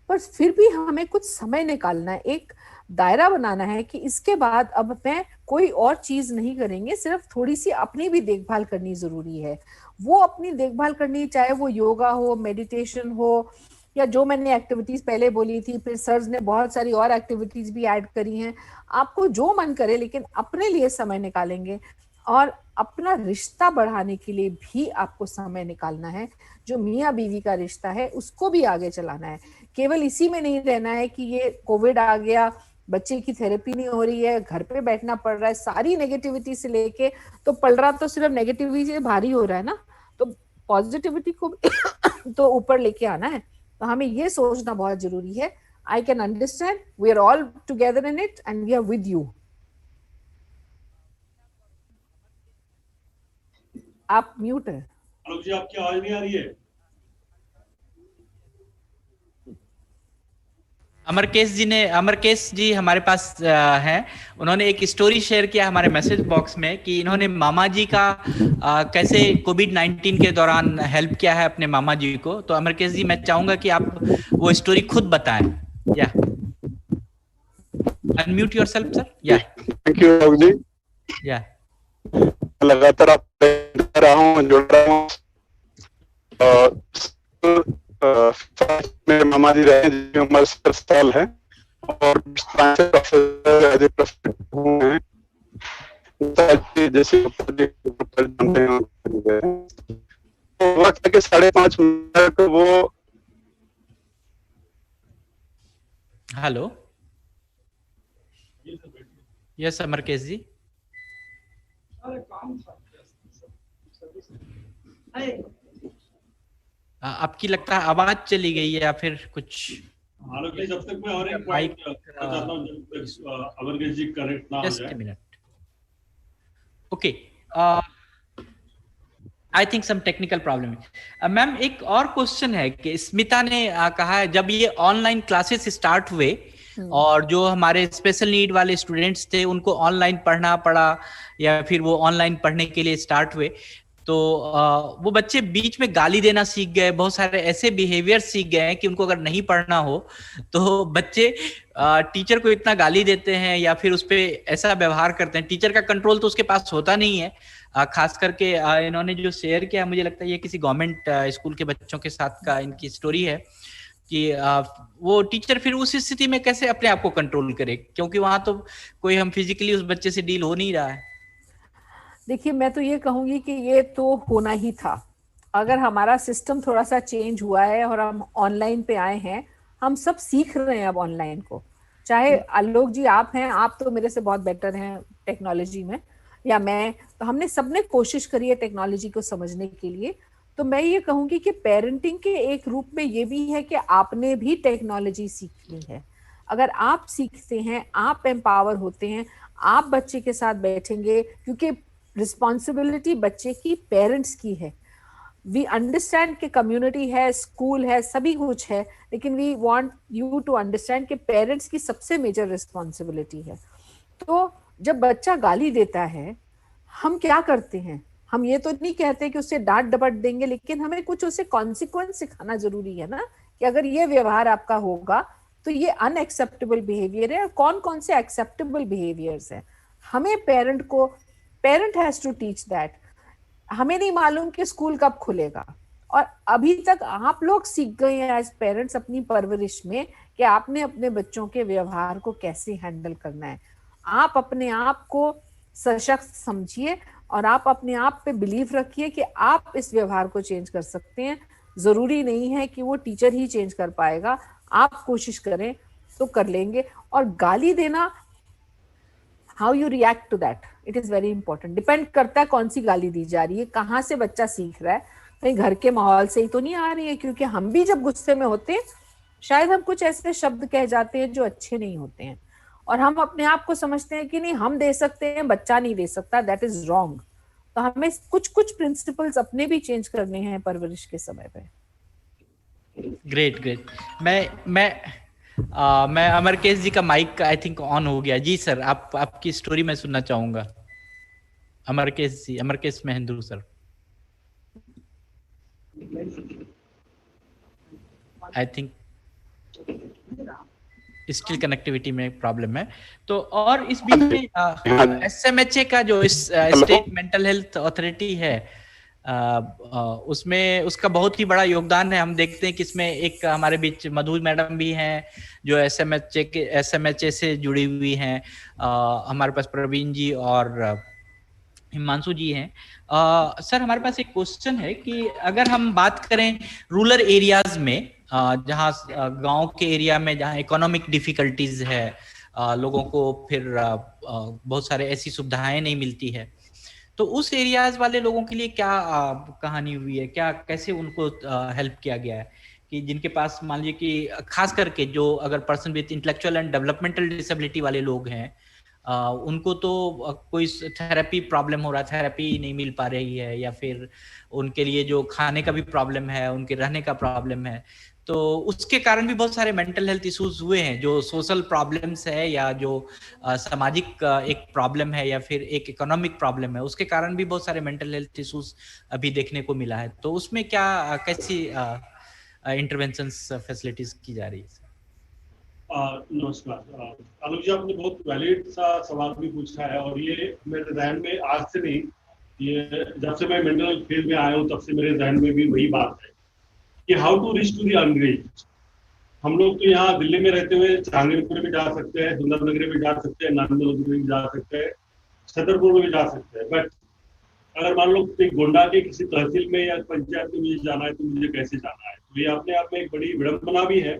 पर फिर भी हमें कुछ समय निकालना है, एक दायरा बनाना है कि इसके बाद अब मैं कोई और चीज नहीं करेंगे, सिर्फ थोड़ी सी अपनी भी देखभाल करनी जरूरी है. वो अपनी देखभाल करनी, चाहे वो योगा हो, मेडिटेशन हो, या जो मैंने एक्टिविटीज पहले बोली थी, फिर सर्स ने बहुत सारी और एक्टिविटीज भी ऐड करी हैं. आपको जो मन करे, लेकिन अपने लिए समय निकालेंगे. और अपना रिश्ता बढ़ाने के लिए भी आपको समय निकालना है. जो मियाँ बीवी का रिश्ता है उसको भी आगे चलाना है. केवल इसी में नहीं रहना है कि ये कोविड आ गया, बच्चे की थेरेपी नहीं हो रही है, घर पे बैठना पड़ रहा है, सारी नेगेटिविटी से लेके, तो पलड़ा तो सिर्फ नेगेटिविटी से भारी हो रहा है ना. तो पॉजिटिविटी को तो ऊपर लेके आना है. तो हमें ये सोचना बहुत जरूरी है. I can understand, we are all together in it and we are with you. आप म्यूट है. आलोक जी, आपकी आवाज नहीं आ रही है. अमरकेश जी हमारे पास हैं. उन्होंने एक स्टोरी शेयर किया हमारे मैसेज बॉक्स में कि इन्होंने मामा जी का कैसे कोविड-19 के दौरान हेल्प किया है अपने मामा जी को. तो अमरकेश जी, मैं चाहूंगा कि आप वो स्टोरी खुद बताएं. या अनम्यूट योरसेल्फ सर. या थैंक यू आलोक जी. या लगातार आप रहा हूँ, जुड़ रहा हूँ. मेरे मामा जी रहे हैं जिनकी उम्र 70 साल है और प्रोफेसर हैं. जैसे जानते हैं तो वक्त के 5.5 मिनट वो. हेलो. यस अमरकेश जी. आपकी लगता है आवाज चली गई है या फिर कुछ. आलोक जी, जब तक मैं और एक पॉइंट चाहता हूं, जब तक अमरकेश जी करेक्ट ना हो जस्ट जाए. A minute. Okay, I think some technical problem है. मैम, एक और क्वेश्चन है कि स्मिता ने कहा है जब ये ऑनलाइन क्लासेस स्टार्ट हुए और जो हमारे स्पेशल नीड वाले स्टूडेंट्स थे उनको ऑनलाइन पढ़ना पड़ा या फिर वो ऑनलाइन पढ़ने के लिए स्टार्ट हुए, तो वो बच्चे बीच में गाली देना सीख गए, बहुत सारे ऐसे बिहेवियर सीख गए हैं कि उनको अगर नहीं पढ़ना हो तो बच्चे टीचर को इतना गाली देते हैं या फिर उस पर ऐसा व्यवहार करते हैं. टीचर का कंट्रोल तो उसके पास होता नहीं है. खास करके इन्होंने जो शेयर किया, मुझे लगता है ये किसी गवर्नमेंट स्कूल के बच्चों के साथ का इनकी स्टोरी है कि वो टीचर फिर उस स्थिति में कैसे अपने आप को कंट्रोल करे, क्योंकि वहां तो कोई हम फिजिकली उस बच्चे से डील हो नहीं रहा है. देखिए, मैं तो ये कहूंगी कि ये तो होना ही था. अगर हमारा सिस्टम थोड़ा सा चेंज हुआ है और हम ऑनलाइन पे आए हैं, हम सब सीख रहे हैं अब ऑनलाइन को. चाहे आलोक जी आप हैं, आप तो मेरे से बहुत बेटर हैं टेक्नोलॉजी में, या मैं, तो हमने सबने कोशिश करी है टेक्नोलॉजी को समझने के लिए. तो मैं ये कहूंगी कि पेरेंटिंग के एक रूप में ये भी है कि आपने भी टेक्नोलॉजी सीखनी है. अगर आप सीखते हैं, आप एम्पावर होते हैं, आप बच्चे के साथ बैठेंगे, क्योंकि रिस्पॉन्सिबिलिटी बच्चे की पेरेंट्स की है. वी अंडरस्टैंड कि कम्युनिटी है, स्कूल है, सभी कुछ है, लेकिन we want you to understand कि पेरेंट्स की सबसे मेजर रिस्पॉन्सिबिलिटी है. तो जब बच्चा गाली देता है, हम क्या करते हैं? हम ये तो नहीं कहते कि उससे डांट डपट देंगे, लेकिन हमें कुछ उसे कॉन्सिक्वेंस सिखाना जरूरी है ना, कि अगर ये व्यवहार आपका होगा तो ये अनएक्सेप्टेबल बिहेवियर है. और कौन कौन से एक्सेप्टेबल बिहेवियर्स हैं, हमें parent has to teach that. हमें नहीं मालूम कि स्कूल कब खुलेगा, और अभी तक आप लोग सीख गए हैं एज पेरेंट्स अपनी परवरिश में कि आपने अपने बच्चों के व्यवहार को कैसे हैंडल करना है। आप अपने आप को सशक्त समझिए और आप अपने आप पे बिलीव रखिए कि आप इस व्यवहार को चेंज कर सकते हैं। जरूरी नहीं है कि वो टीचर ही चेंज कर पाएगा, आप कोशिश करें तो कर लेंगे। और गाली देना, how you react to that, it is very important. Depend करता है कौन सी गाली दी जा रही है, कहाँ से बच्चा सीख रहा है। कहीं घर के माहौल से ही तो नहीं आ रही है, क्योंकि हम भी जब गुस्से में होते हैं शायद हम कुछ ऐसे शब्द कह जाते हैं जो अच्छे नहीं होते हैं, और हम अपने आप को समझते हैं कि नहीं हम दे सकते हैं, बच्चा नहीं दे सकता, दैट इज रॉन्ग। तो हमें कुछ कुछ प्रिंसिपल्स अपने भी चेंज करने हैं परवरिश के समय पे। Great great. मैं अमरकेश जी का माइक आई थिंक ऑन हो गया। जी सर, आप आपकी स्टोरी मैं सुनना चाहूंगा। Amarkesh ji, Amarkesh Mahendru sir. I think still connectivity में प्रॉब्लम है। तो और इस बीच में एसएमएचए का जो इस स्टेट मेंटल हेल्थ अथॉरिटी है, उसमें उसका बहुत ही बड़ा योगदान है। हम देखते हैं कि इसमें एक हमारे बीच मधु मैडम भी हैं जो एसएमएचए से जुड़ी हुई हैं। हमारे पास प्रवीण जी और हिमांशु जी हैं। सर, हमारे पास एक क्वेश्चन है कि अगर हम बात करें रूरल एरियाज में, जहाँ गांव के एरिया में जहाँ इकोनॉमिक डिफिकल्टीज है, लोगों को फिर बहुत सारे ऐसी सुविधाएं नहीं मिलती है, तो उस एरियाज वाले लोगों के लिए क्या कहानी हुई है, क्या कैसे उनको हेल्प किया गया है? कि जिनके पास मान लीजिए कि खास करके जो अगर person with intellectual and developmental disability वाले लोग हैं, उनको तो कोई थेरेपी प्रॉब्लम हो रहा है, थेरेपी नहीं मिल पा रही है, या फिर उनके लिए जो खाने का भी प्रॉब्लम है, उनके रहने का प्रॉब्लम है, तो उसके कारण भी बहुत सारे मेंटल हेल्थ इश्यूज हुए हैं, जो सोशल प्रॉब्लम्स है या जो सामाजिक एक प्रॉब्लम है या फिर एक इकोनॉमिक प्रॉब्लम है, उसके कारण भी बहुत सारे मेंटल हेल्थ इश्यूज अभी देखने को मिला है। तो उसमें क्या कैसी इंटरवेंशंस फैसिलिटीज की जा रही है? नमस्कार। आलोक जी, आपने बहुत वैलिड सा सवाल भी पूछा है, और ये मेरे जहन में आज से नहीं, ये जब से मैं मेंटल फील्ड में आया हूँ तब से मेरे जहन में भी वही बात है कि how to reach to the unreached. हम लोग तो यहाँ दिल्ली में रहते हुए जहांगीरपुर भी जा सकते हैं, सुंदरनगरी भी जा सकते हैं, नांदोद भी जा सकते हैं, छतरपुर में भी जा सकते हैं, बट अगर मान लो कि गोंडा के किसी तहसील में या पंचायत में मुझे जाना है तो मुझे कैसे जाना है? तो ये अपने आप में एक बड़ी विडंबना भी है।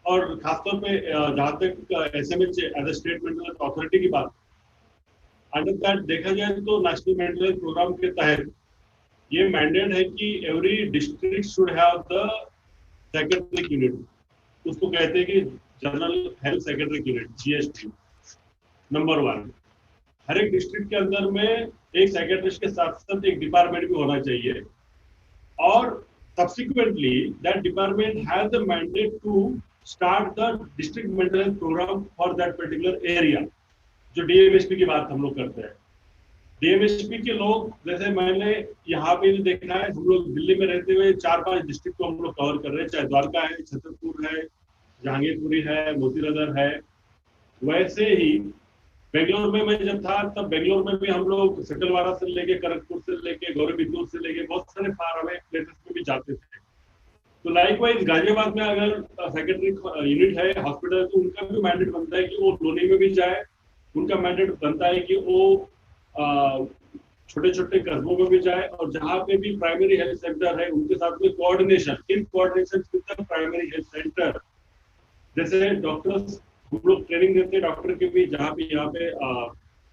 और खासतौर पे जहाँ तक SMH as a state mental health authority की बात, अंडर दैट देखा जाए तो नेशनल मेंटल हेल्थ प्रोग्राम के तहत ये मैंडेट है कि every district should have the psychiatric unit. उसको कहते हैं कि general health psychiatric unit, GST. Number one, हर एक डिस्ट्रिक्ट के अंदर में एक साइकेट्रिस्ट के साथ साथ एक डिपार्टमेंट भी होना चाहिए, और subsequently that department has the mandate to start the district mental health program for that particular area। जो डीएमएसपी की बात हम लोग करते हैं, डीएमएसपी के लोग, जैसे मैंने यहाँ पे भी देखा है, हम लोग दिल्ली में रहते हुए 4-5 डिस्ट्रिक्ट को हम लोग कवर कर रहे हैं, चाहे द्वारका है, छतरपुर है, जहांगीरपुरी है, मोतीनगर है। वैसे ही बेंगलोर में मैं जब था तब बेंगलोर में भी हम लोग सकलवाड़ा से लेके खड़गपुर से लेके गौरीबिदनूर से लेके बहुत सारे फार अवे प्लेसेस में भी जाते थे। तो लाइकवाइज गाजियाबाद में अगर साइकेट्रिक यूनिट है, हॉस्पिटल, तो उनका भी मैंडेट बनता है कि वो लोनी में भी जाए। उनका मैंडेट बनता है कि वो छोटे छोटे कस्बों में भी जाए, और जहाँ पे भी प्राइमरी हेल्थ सेंटर है उनके साथ में coordination, in coordination with the primary health centre. जैसे डॉक्टर्स, हम लोग ट्रेनिंग देते हैं डॉक्टर के भी, जहाँ पे यहाँ पे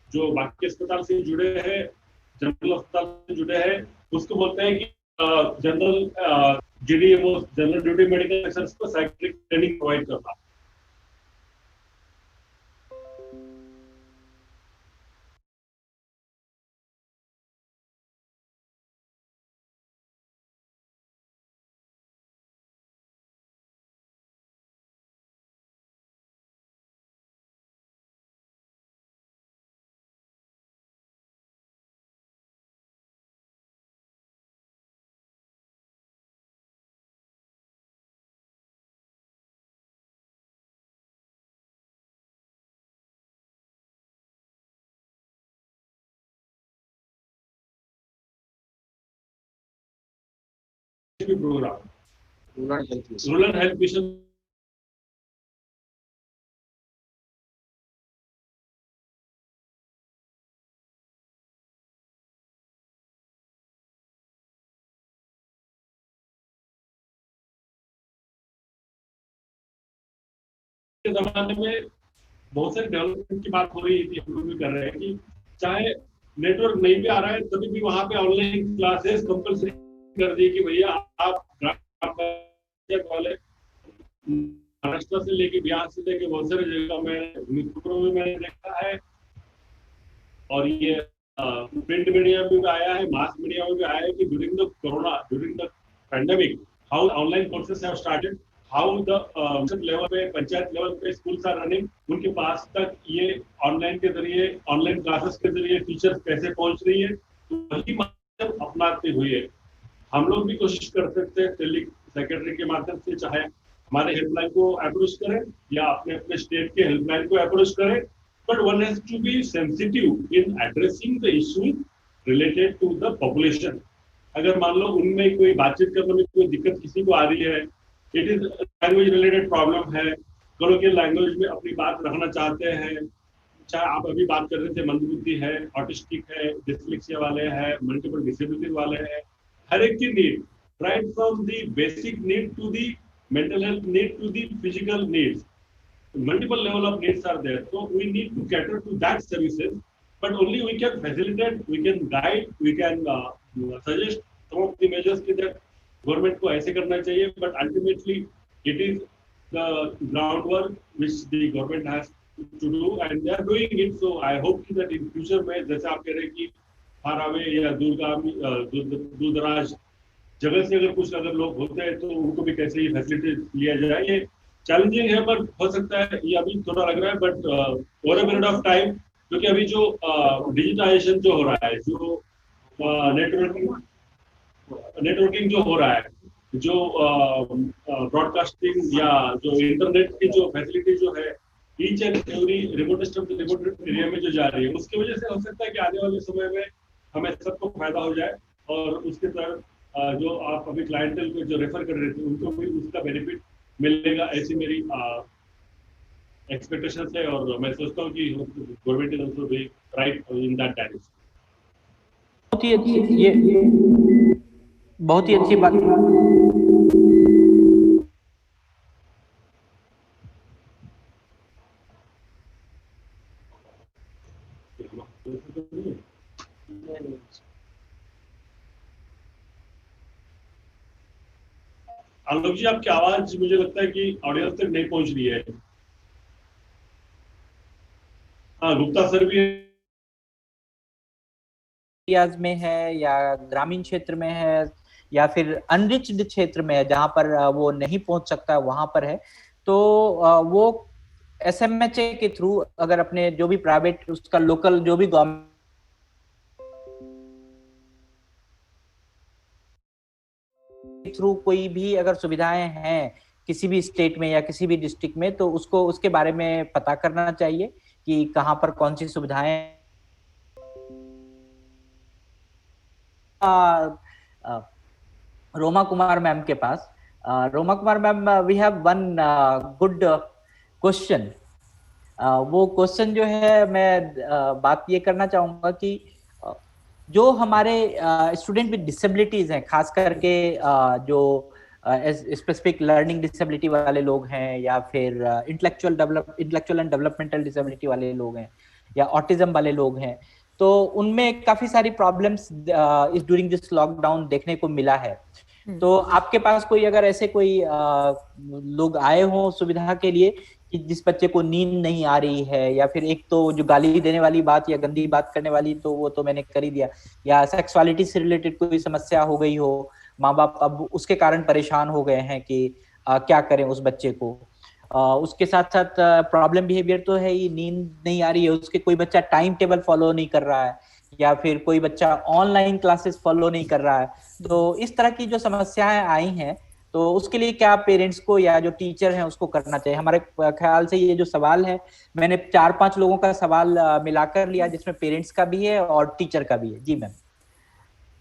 जो बाकी अस्पताल से जुड़े हैं, जनरल अस्पताल से जुड़े हैं, उसको बोलते हैं कि general GDMO, general duty medical officers को साइकिट्रिक ट्रेनिंग प्रोवाइड करना। भी प्रोग्राम, रूरल हेल्थ मिशन के जमाने में बहुत सारे डेवलपमेंट की बात हो रही थी, हम लोग भी कर रहे हैं कि चाहे नेटवर्क नहीं भी आ रहा है तभी भी वहां पे ऑनलाइन क्लासेस कंपलसरी कर दी कि भैया आप ग्राम पंचायत वाले महाराष्ट्र से लेके बिहार से लेके बहुत सारे जगह में न्यूज़पेपरों में मैंने देखा है, और ये प्रिंट मीडिया में भी आया है, मास मीडिया में भी आया है कि during the corona, during the pandemic, how online courses have started, how the level पे, पंचायत लेवल पे स्कूल्स आर रनिंग, उनके पास तक ये ऑनलाइन के जरिए, ऑनलाइन क्लासेस के जरिए टीचर्स कैसे पहुंच रही है, तो वही माध्यम अपनाते हुए हम लोग भी कोशिश कर सकते हैं टेली सेक्रेटरी के माध्यम से, चाहे हमारे हेल्पलाइन को अप्रोच करें या अपने अपने स्टेट के हेल्पलाइन को अप्रोच करें, but one has to be sensitive in addressing the issues related to the population. अगर मान लो उनमें कोई बातचीत करने में कोई दिक्कत किसी को आ रही है, it is language related problem है, कोलोकियल लैंग्वेज में अपनी बात रखना चाहते हैं, चाहे आप अभी बात कर रहे थे मंदबुद्धि है, ऑटिस्टिक है, डिस्लेक्सिया वाले हैं, मल्टीपल डिसेबिलिटी वाले हैं, हर एक की need, right from the basic need to the mental health need to the physical needs, multiple level of needs are there, so we need to cater to that services, but only we can facilitate, we can guide, we can suggest some of the measures that government को ऐसे करना चाहिए, but ultimately it is the groundwork which the government has to do and they are doing it. So I hope that in future में जैसे आप कह रहे हैं कि far away या दूर दराज जगह से अगर कुछ अगर लोग होते हैं तो उनको भी कैसे ये फैसिलिटी लिया जाए, ये चैलेंजिंग है, बट हो सकता है ये अभी थोड़ा लग रहा है, but over a period of time, क्योंकि अभी जो डिजिटाइजेशन जो हो रहा है, जो नेटवर्किंग जो हो रहा है, जो ब्रॉडकास्टिंग या जो इंटरनेट की जो फैसिलिटी जो है each and every remotest of the remote area में जो जा रही है, उसकी वजह से हो सकता है कि आने वाले समय में हमें सबको फायदा हो जाए, और उसके तरफ जो आप अभी क्लाइंटल को जो रेफर कर रहे थे उनको भी उसका बेनिफिट मिलेगा, ऐसी मेरी एक्सपेक्टेशन है, और मैं सोचता हूँ कि government is also doing right in that direction. बहुत ही अच्छी, ये बहुत ही अच्छी बात। आलोक जी, आपकी आवाज मुझे लगता है कि ऑडियंस तक नहीं पहुंच रही है। हाँ, गुप्ता सर भी एरियाज में है या ग्रामीण क्षेत्र में है या फिर अनरिच्ड क्षेत्र में है जहां पर वो नहीं पहुंच सकता, वहां पर है, तो वो एसएमएचए के थ्रू अगर अपने जो भी प्राइवेट उसका लोकल जो भी गवर्नमेंट थ्रू कोई भी अगर सुविधाएं हैं किसी भी स्टेट में या किसी भी डिस्ट्रिक्ट में, तो उसको उसके बारे में पता करना चाहिए कि कहां पर कौन सी सुविधाएं। रोमा कुमार मैम के पास, Roma Kumar ma'am, we have one good question. वो क्वेश्चन जो है मैं बात ये करना चाहूंगा कि जो हमारे स्टूडेंट विद डिसेबिलिटीज हैं, खास करके जो स्पेसिफिक लर्निंग डिसेबिलिटी वाले लोग हैं या फिर इंटेलेक्चुअल एंड डेवलपमेंटल डिसेबिलिटी वाले लोग हैं या ऑटिज्म वाले लोग हैं, तो उनमें काफी सारी प्रॉब्लम्स इस ड्यूरिंग दिस लॉकडाउन देखने को मिला है। तो आपके पास कोई अगर ऐसे कोई लोग आए हों सुविधा के लिए कि जिस बच्चे को नींद नहीं आ रही है, या फिर एक तो जो गाली देने वाली बात या गंदी बात करने वाली, तो वो तो मैंने कर ही दिया, या सेक्सुअलिटी से रिलेटेड कोई समस्या हो गई हो, माँ बाप अब उसके कारण परेशान हो गए हैं कि क्या करें उस बच्चे को। उसके साथ साथ प्रॉब्लम बिहेवियर तो है ही, नींद नहीं आ रही है, उसके कोई बच्चा टाइम टेबल फॉलो नहीं कर रहा है या फिर कोई बच्चा ऑनलाइन क्लासेस फॉलो नहीं कर रहा है। तो इस तरह की जो समस्याएं आई हैं, तो उसके लिए क्या पेरेंट्स को या जो टीचर हैं उसको करना चाहिए? हमारे ख्याल से ये जो सवाल है, मैंने 4-5 लोगों का सवाल मिलाकर लिया जिसमें पेरेंट्स का भी है और टीचर का भी है। जी मैम।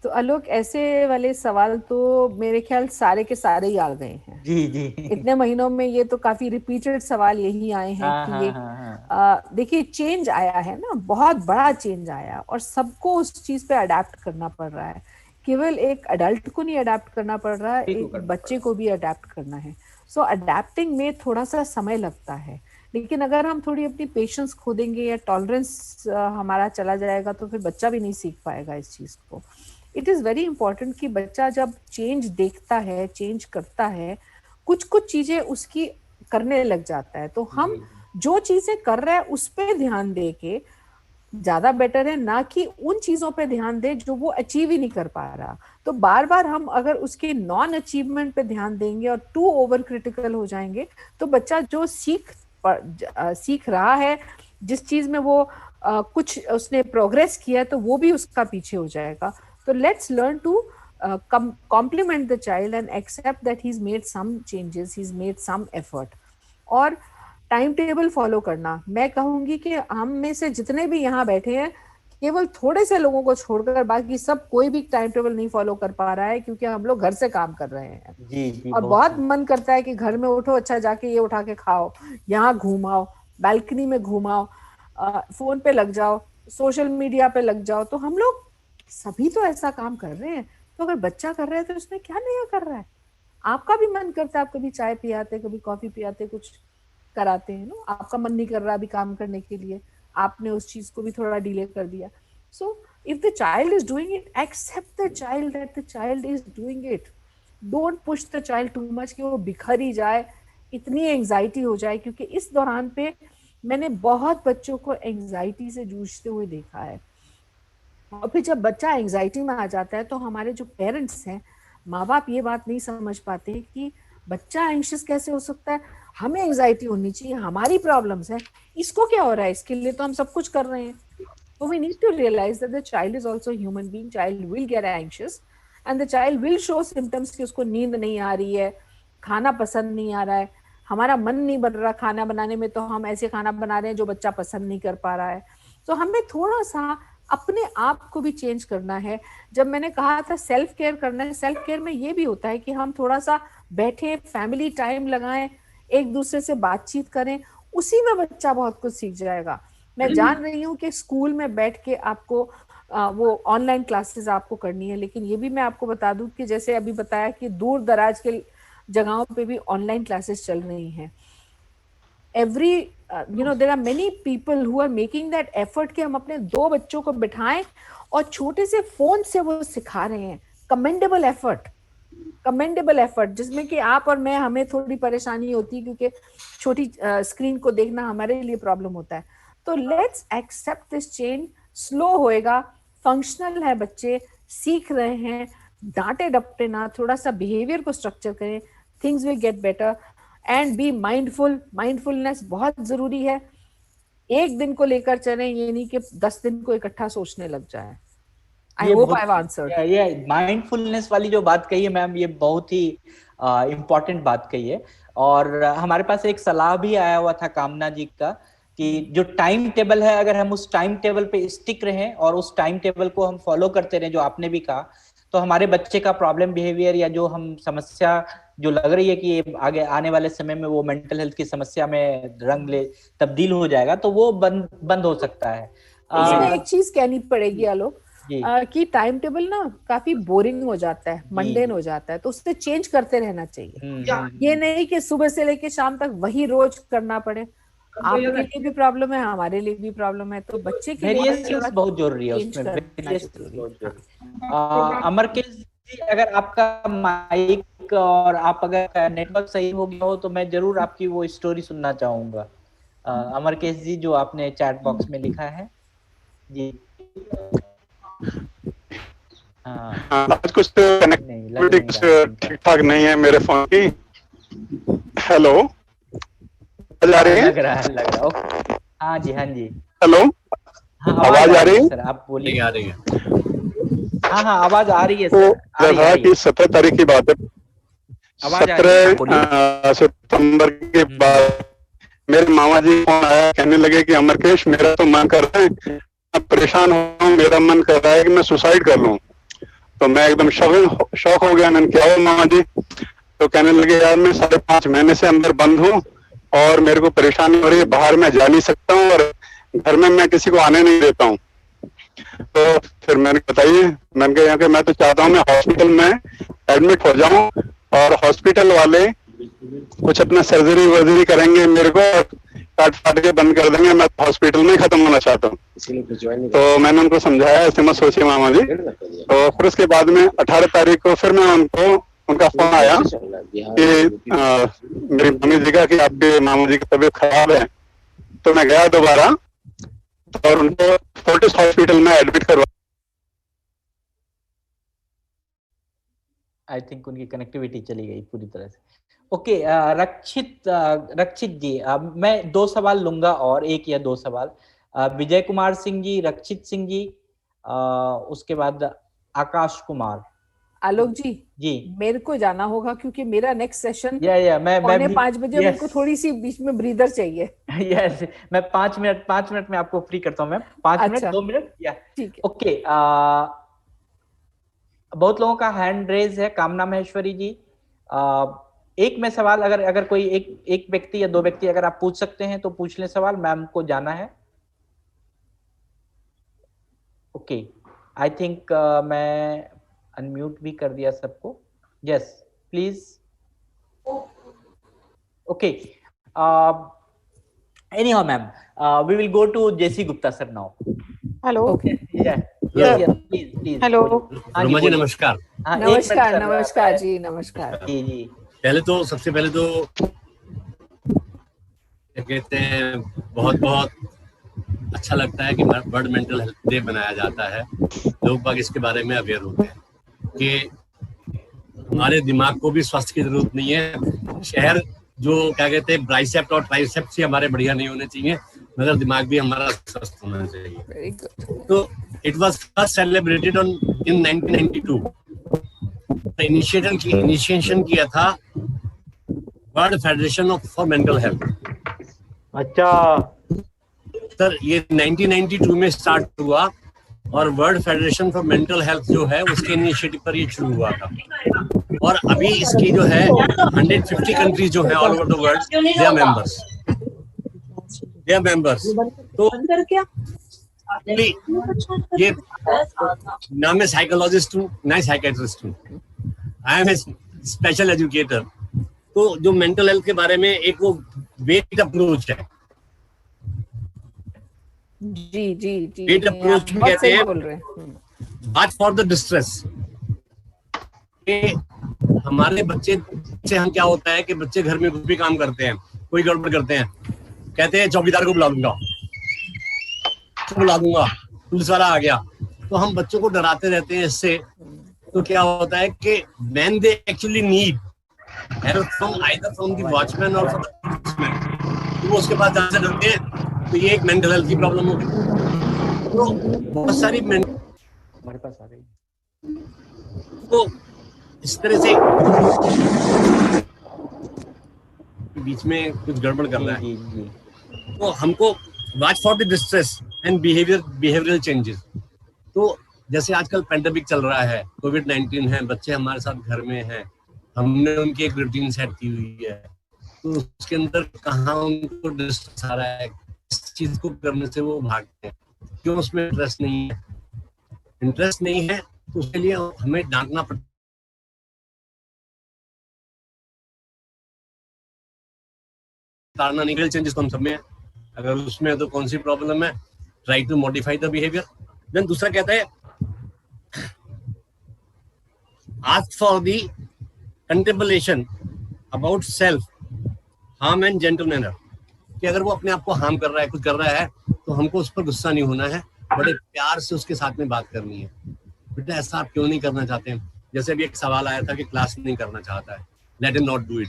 तो आलोक, ऐसे वाले सवाल तो मेरे ख्याल सारे के सारे ही आ गए हैं जी जी। इतने महीनों में। ये तो काफी रिपीटेड सवाल यही आए हैं हाँ कि हाँ ये हाँ। देखिए चेंज आया है ना, बहुत बड़ा चेंज आया और सबको उस चीज पे अडेप्ट करना पड़ रहा है। केवल एक अडल्ट को नहीं अडेप्ट करना पड़ रहा है, एक बच्चे को भी अडेप्ट करना है। सो अडेप्टिंग में थोड़ा सा समय लगता है, लेकिन अगर हम थोड़ी अपनी पेशेंस खो देंगे या टॉलरेंस हमारा चला जाएगा तो फिर बच्चा भी नहीं सीख पाएगा इस चीज को। इट इज वेरी इंपॉर्टेंट कि बच्चा जब चेंज देखता है, चेंज करता है, कुछ कुछ चीजें उसकी करने लग जाता है, तो हम जो चीजें कर रहे हैं उस पे ध्यान दे के ज्यादा बेटर है, ना कि उन चीजों पे ध्यान दे जो वो अचीव ही नहीं कर पा रहा। तो बार बार हम अगर उसके नॉन अचीवमेंट पे ध्यान देंगे और टू ओवर क्रिटिकल हो जाएंगे तो बच्चा जो सीख रहा है, जिस चीज में वो कुछ उसने प्रोग्रेस किया तो वो भी उसका पीछे हो जाएगा। तो let's learn to compliment the child and accept that he's made some changes, he's made some effort। और टाइम टेबल फॉलो करना, मैं कहूंगी कि हम में से जितने भी यहाँ बैठे हैं, केवल थोड़े से लोगों को छोड़कर बाकी सब कोई भी टाइम टेबल नहीं फॉलो कर पा रहा है, क्योंकि हम लोग घर से काम कर रहे हैं। जी, और बहुत मन करता है कि घर में उठो, अच्छा जाके ये उठा के खाओ, यहाँ घूमाओ, बालकनी में घूमाओ, फोन पे लग जाओ, सोशल मीडिया पे लग जाओ। तो हम लोग सभी तो ऐसा काम कर रहे हैं, तो अगर बच्चा कर रहा है तो उसमें क्या नया कर रहा है? आपका भी मन करता है, आप कभी चाय पियाते, कभी कॉफी पियाते, कुछ कराते हैं ना, आपका मन नहीं कर रहा अभी काम करने के लिए, आपने उस चीज को भी थोड़ा डिले कर दिया। So if the child is doing it, accept the child that the child is doing it. Don't push the child too much कि वो बिखर ही जाए, इतनी एंजाइटी हो जाए, क्योंकि इस दौरान पे मैंने बहुत बच्चों को एंजाइटी से जूझते हुए देखा है। और फिर जब बच्चा एंजाइटी में आ जाता है तो हमारे जो पेरेंट्स हैं, माँ बाप ये बात नहीं समझ पाते कि बच्चा एंशियस कैसे हो सकता है, हमें एंजाइटी होनी चाहिए, हमारी प्रॉब्लम्स है, इसको क्या हो रहा है, इसके लिए तो हम सब कुछ कर रहे हैं। So we need to realize that the child is also a human being. Child will get anxious and the child will show symptoms कि उसको नींद नहीं आ रही है, खाना पसंद नहीं आ रहा है, हमारा मन नहीं बन रहा खाना बनाने में, तो हम ऐसे खाना बना रहे हैं जो बच्चा पसंद नहीं कर पा रहा है। तो हमें थोड़ा सा अपने आप को भी चेंज करना है। जब मैंने कहा था सेल्फ केयर करना है, सेल्फ केयर में ये भी होता है कि हम थोड़ा सा बैठे, फैमिली टाइम लगाएं, एक दूसरे से बातचीत करें, उसी में बच्चा बहुत कुछ सीख जाएगा। मैं जान रही हूँ कि स्कूल में बैठ के आपको वो ऑनलाइन क्लासेस आपको करनी है, लेकिन ये भी मैं आपको बता दूं कि जैसे अभी बताया कि दूर दराज के जगहों पे भी ऑनलाइन क्लासेस चल रही हैं। there are many people who are making that effort कि हम अपने 2 बच्चों को बिठाएं और छोटे से फोन से वो सिखा रहे हैं। कमेंडेबल एफर्ट, जिसमें कि आप और मैं, हमें थोड़ी परेशानी होती है क्योंकि छोटी स्क्रीन को देखना हमारे लिए प्रॉब्लम होता है। तो let's accept this change, slow होएगा, फंक्शनल है, बच्चे सीख रहे हैं, डांटे डपटे ना, थोड़ा सा बिहेवियर को स्ट्रक्चर करें, things will get better. And be mindful, mindfulness बहुत जरूरी है। एक दिन को लेकर चलें, ये नहीं कि 10 दिन को इकट्ठा सोचने लग जाए। I hope I have answered. ये माइंडफुलनेस वाली जो बात कही है मैम, ये बहुत ही इम्पोर्टेंट बात कही है। और हमारे पास एक सलाह भी आया हुआ था कामना जी का कि जो टाइम टेबल है, अगर हम उस टाइम टेबल पे स्टिक रहें और उस टाइम टेबल को हम फॉलो करते रहें, जो आपने भी कहा, तो हमारे बच्चे का प्रॉब्लम बिहेवियर या जो हम समस्या जो लग रही है कि ये आगे आने वाले समय में वो मेंटल हेल्थ की समस्या में तब्दील हो जाएगा, तो वो बंद हो सकता है। इसमें एक चीज कहनी पड़ेगी आलोक, कि टाइम टेबल ना काफी बोरिंग हो जाता है, मंडेन हो जाता है, तो उससे चेंज करते रहना चाहिए। ये नहीं कि सुबह से लेके शाम तक वही रोज करना पड़े। आपके लिए भी प्रॉब्लम है, हमारे लिए भी प्रॉब्लम है, तो बच्चे के लिए बहुत जरूरी है उसमें। अमरकेश जी, अगर आपका माइक और आप अगर नेटवर्क सही हो गया हो तो मैं जरूर आपकी वो स्टोरी सुनना चाहूंगा। अमरकेश जी, जो आपने चैट बॉक्स में लिखा है जी। आज कुछ कनेक्टिविटी ठीक ठाक नहीं है मेरे फोन की। हेलो, लग रहा है। हाँ जी। हेलो, आवाज आ रही है? सर आप बोलिए। आ रही है। हाँ, आवाज आ रही है सर। कि 17 तारीख की बात है, 17 सितंबर के बाद मेरे मामा जी फोन आया, कहने लगे कि अमरकेश, मेरा तो मन कर रहा है, मैं परेशान हूँ, मेरा मन कर रहा है कि मैं सुसाइड कर लूं। तो मैं एकदम शौक हो गया। मैंने क्या हुआ मामा जी? तो कहने लगे यार मैं 5.5 महीने से अंदर बंद हूँ और मेरे को परेशानी हो रही है, बाहर मैं जा नहीं सकता हूँ और घर में मैं किसी को आने नहीं देता हूँ। तो फिर मैंने बताइए, मैंने कहा कि मैं तो चाहता हूँ मैं हॉस्पिटल में एडमिट हो जाऊं और हॉस्पिटल वाले कुछ अपना सर्जरी वर्जरी करेंगे मेरे को और काट फाट के बंद कर देंगे, मैं हॉस्पिटल में खत्म होना चाहता हूँ। तो मैंने उनको समझाया ऐसे मत सोचिए मामा जी। तो फिर उसके बाद में 18 तारीख को फिर मैं उनका फोन आया कि मेरी मम्मी जी का कि आपके मामा जी की तबीयत खराब है। तो मैं गया दोबारा और उनको फोर्टिस हॉस्पिटल में एडमिट करवा। आई थिंक उनकी कनेक्टिविटी चली गई पूरी तरह से। ओके, रक्षित जी, मैं 2 सवाल लूंगा और 1 या 2 सवाल। विजय कुमार सिंह जी, रक्षित सिंह जी, उसके बाद आकाश कुमार। आलोक जी जी मेरे को जाना होगा क्योंकि मेरा नेक्स्ट सेशन मैं 5 बजे। मेरे को थोड़ी सी बीच में ब्रीदर चाहिए। यस, मैं 5 मिनट में आपको फ्री करता हूँ मैम। 5 मिनट 2 मिनट या ठीक है। ओके, बहुत लोगों का हैंड रेज है। कामना महेश्वरी जी, एक में सवाल अगर कोई एक व्यक्ति या 2 व्यक्ति अगर आप पूछ सकते हैं तो पूछ लें सवाल, मैम को जाना है। ओके, आई थिंक मैं अनम्यूट भी कर दिया सबको। Yes please. Okay, anyhow ma'am, we will go to JC Gupta sir now. Hello. Okay, yes please hello. Roma ji नमस्कार। नमस्कार जी, नमस्कार जी। पहले तो सबसे पहले तो कहते हैं बहुत अच्छा लगता है कि वर्ल्ड मेंटल हेल्थ डे बनाया जाता है। लोग बाग इसके बारे में अवेयर होते हैं कि हमारे दिमाग को भी स्वास्थ्य की जरूरत नहीं है। शहर जो क्या कहते हैं बाइसेप्स और ट्राइसेप्स ही हमारे बढ़िया नहीं होने चाहिए, मगर दिमाग भी हमारा स्वस्थ होना चाहिए। तो it was first celebrated in 1992। Initiation किया था world federation for mental health. अच्छा सर, ये 1992 में स्टार्ट हुआ और world federation for mental health जो है उसके इनिशिएटिव पर ये शुरू हुआ था। और अभी इसकी जो है 150 कंट्रीज जो है all over the world they are members. तो ये ना मैं साइकोलॉजिस्ट हूँ ना साइकेट्रिस्ट हूँ, I am a special educator. तो जो मेंटल हेल्थ के बारे में एक वो वेट अप्रोच है, जी वेट अप्रोच में कहते हैं बात फॉर द डिस्ट्रेस। हमारे बच्चे से हम क्या होता है कि बच्चे घर में कुछ भी काम करते हैं, कोई गड़बड़ करते हैं, कहते हैं चौकीदार को बुला दूंगा, पुलिस वाला आ गया। तो हम बच्चों को डराते रहते हैं इससे। तो क्या होता है कि when they actually need help from either from the watchman or from the policeman, तो वो उसके पास जाने से डरते हैं। तो ये एक मेंटल हेल्थ की प्रॉब्लम हो गई। तो बहुत सारी हमारे पास आ गई। तो इस तरह से बीच में कुछ गड़बड़ कर रहा है। तो हमको watch for the distress and behavioural changes. तो जैसे आजकल पेंडेमिक चल रहा है, कोविड-19 है, बच्चे हमारे साथ घर में हैं, हमने उनकी एक रूटीन सेट की हुई है। तो उसके अंदर कहाँ उनको डिस्ट्रेस आ रहा है, इस चीज को करने से वो भागते हैं। क्यों? उसमें इंटरेस्ट नहीं है, तो उसके लिए हमें डांटना पड़ता है। ताड़ना चेंजेस तो हम सब में है, अगर उसमें है तो कौन सी प्रॉब्लम है? Try to modify the behaviour. Then दूसरा कहता है ask for the contemplation about self harm and gentle manner. कि अगर वो अपने आप को हार्म कर रहा है, कुछ कर रहा है, तो हमको उस पर गुस्सा नहीं होना है, बड़े प्यार से उसके साथ में बात करनी है। बेटा ऐसा आप क्यों नहीं करना चाहते हैं? जैसे अभी एक सवाल आया था कि क्लास नहीं करना चाहता है, let him not do it.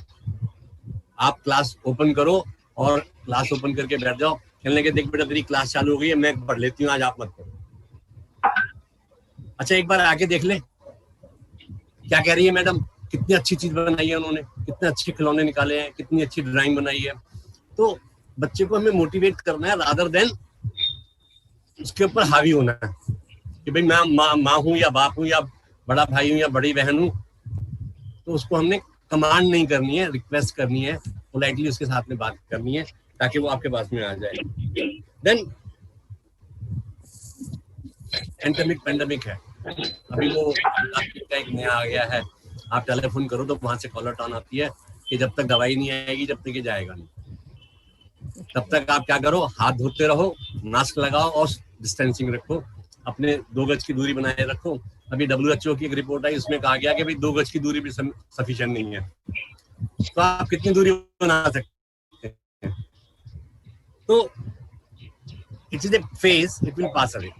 आप क्लास ओपन करो और क्लास ओपन करके बैठ जाओ, कहने लगे देख बेटा तेरी क्लास चालू हो गई है, मैं पढ़ लेती हूँ, आज आप मत पढ़ो। अच्छा एक बार आके देख ले क्या कह रही है मैडम, कितनी अच्छी चीज बनाई है उन्होंने, कितने अच्छे खिलौने निकाले हैं, कितनी अच्छी ड्राइंग बनाई है। तो बच्चे को हमें मोटिवेट करना है रादर देन उसके ऊपर हावी होना है कि भाई मैं माँ हूँ या बाप हूँ या बड़ा भाई हूँ या बड़ी बहन हूँ, तो उसको हमने कमांड नहीं करनी है, रिक्वेस्ट करनी है, पोलाइटली उसके साथ में बात करनी है ताकि वो आपके पास में आ जाए। देन पेंडेमिक है, अभी वो का एक नया आ गया है, आप टेलीफोन करो तो वहां से कॉलर टोन आती है कि जब तक दवाई नहीं आएगी जब तक ये जाएगा नहीं, तब तक आप क्या करो, हाथ धोते रहो, मास्क लगाओ और डिस्टेंसिंग रखो, अपने 2 गज की दूरी बनाए रखो। अभी WHO की एक रिपोर्ट आई, उसमें कहा गया कि भाई 2 गज की दूरी भी सफिशिएंट नहीं है, तो आप कितनी दूरी बना सकते हैं? तो it is A phase, it will pass away.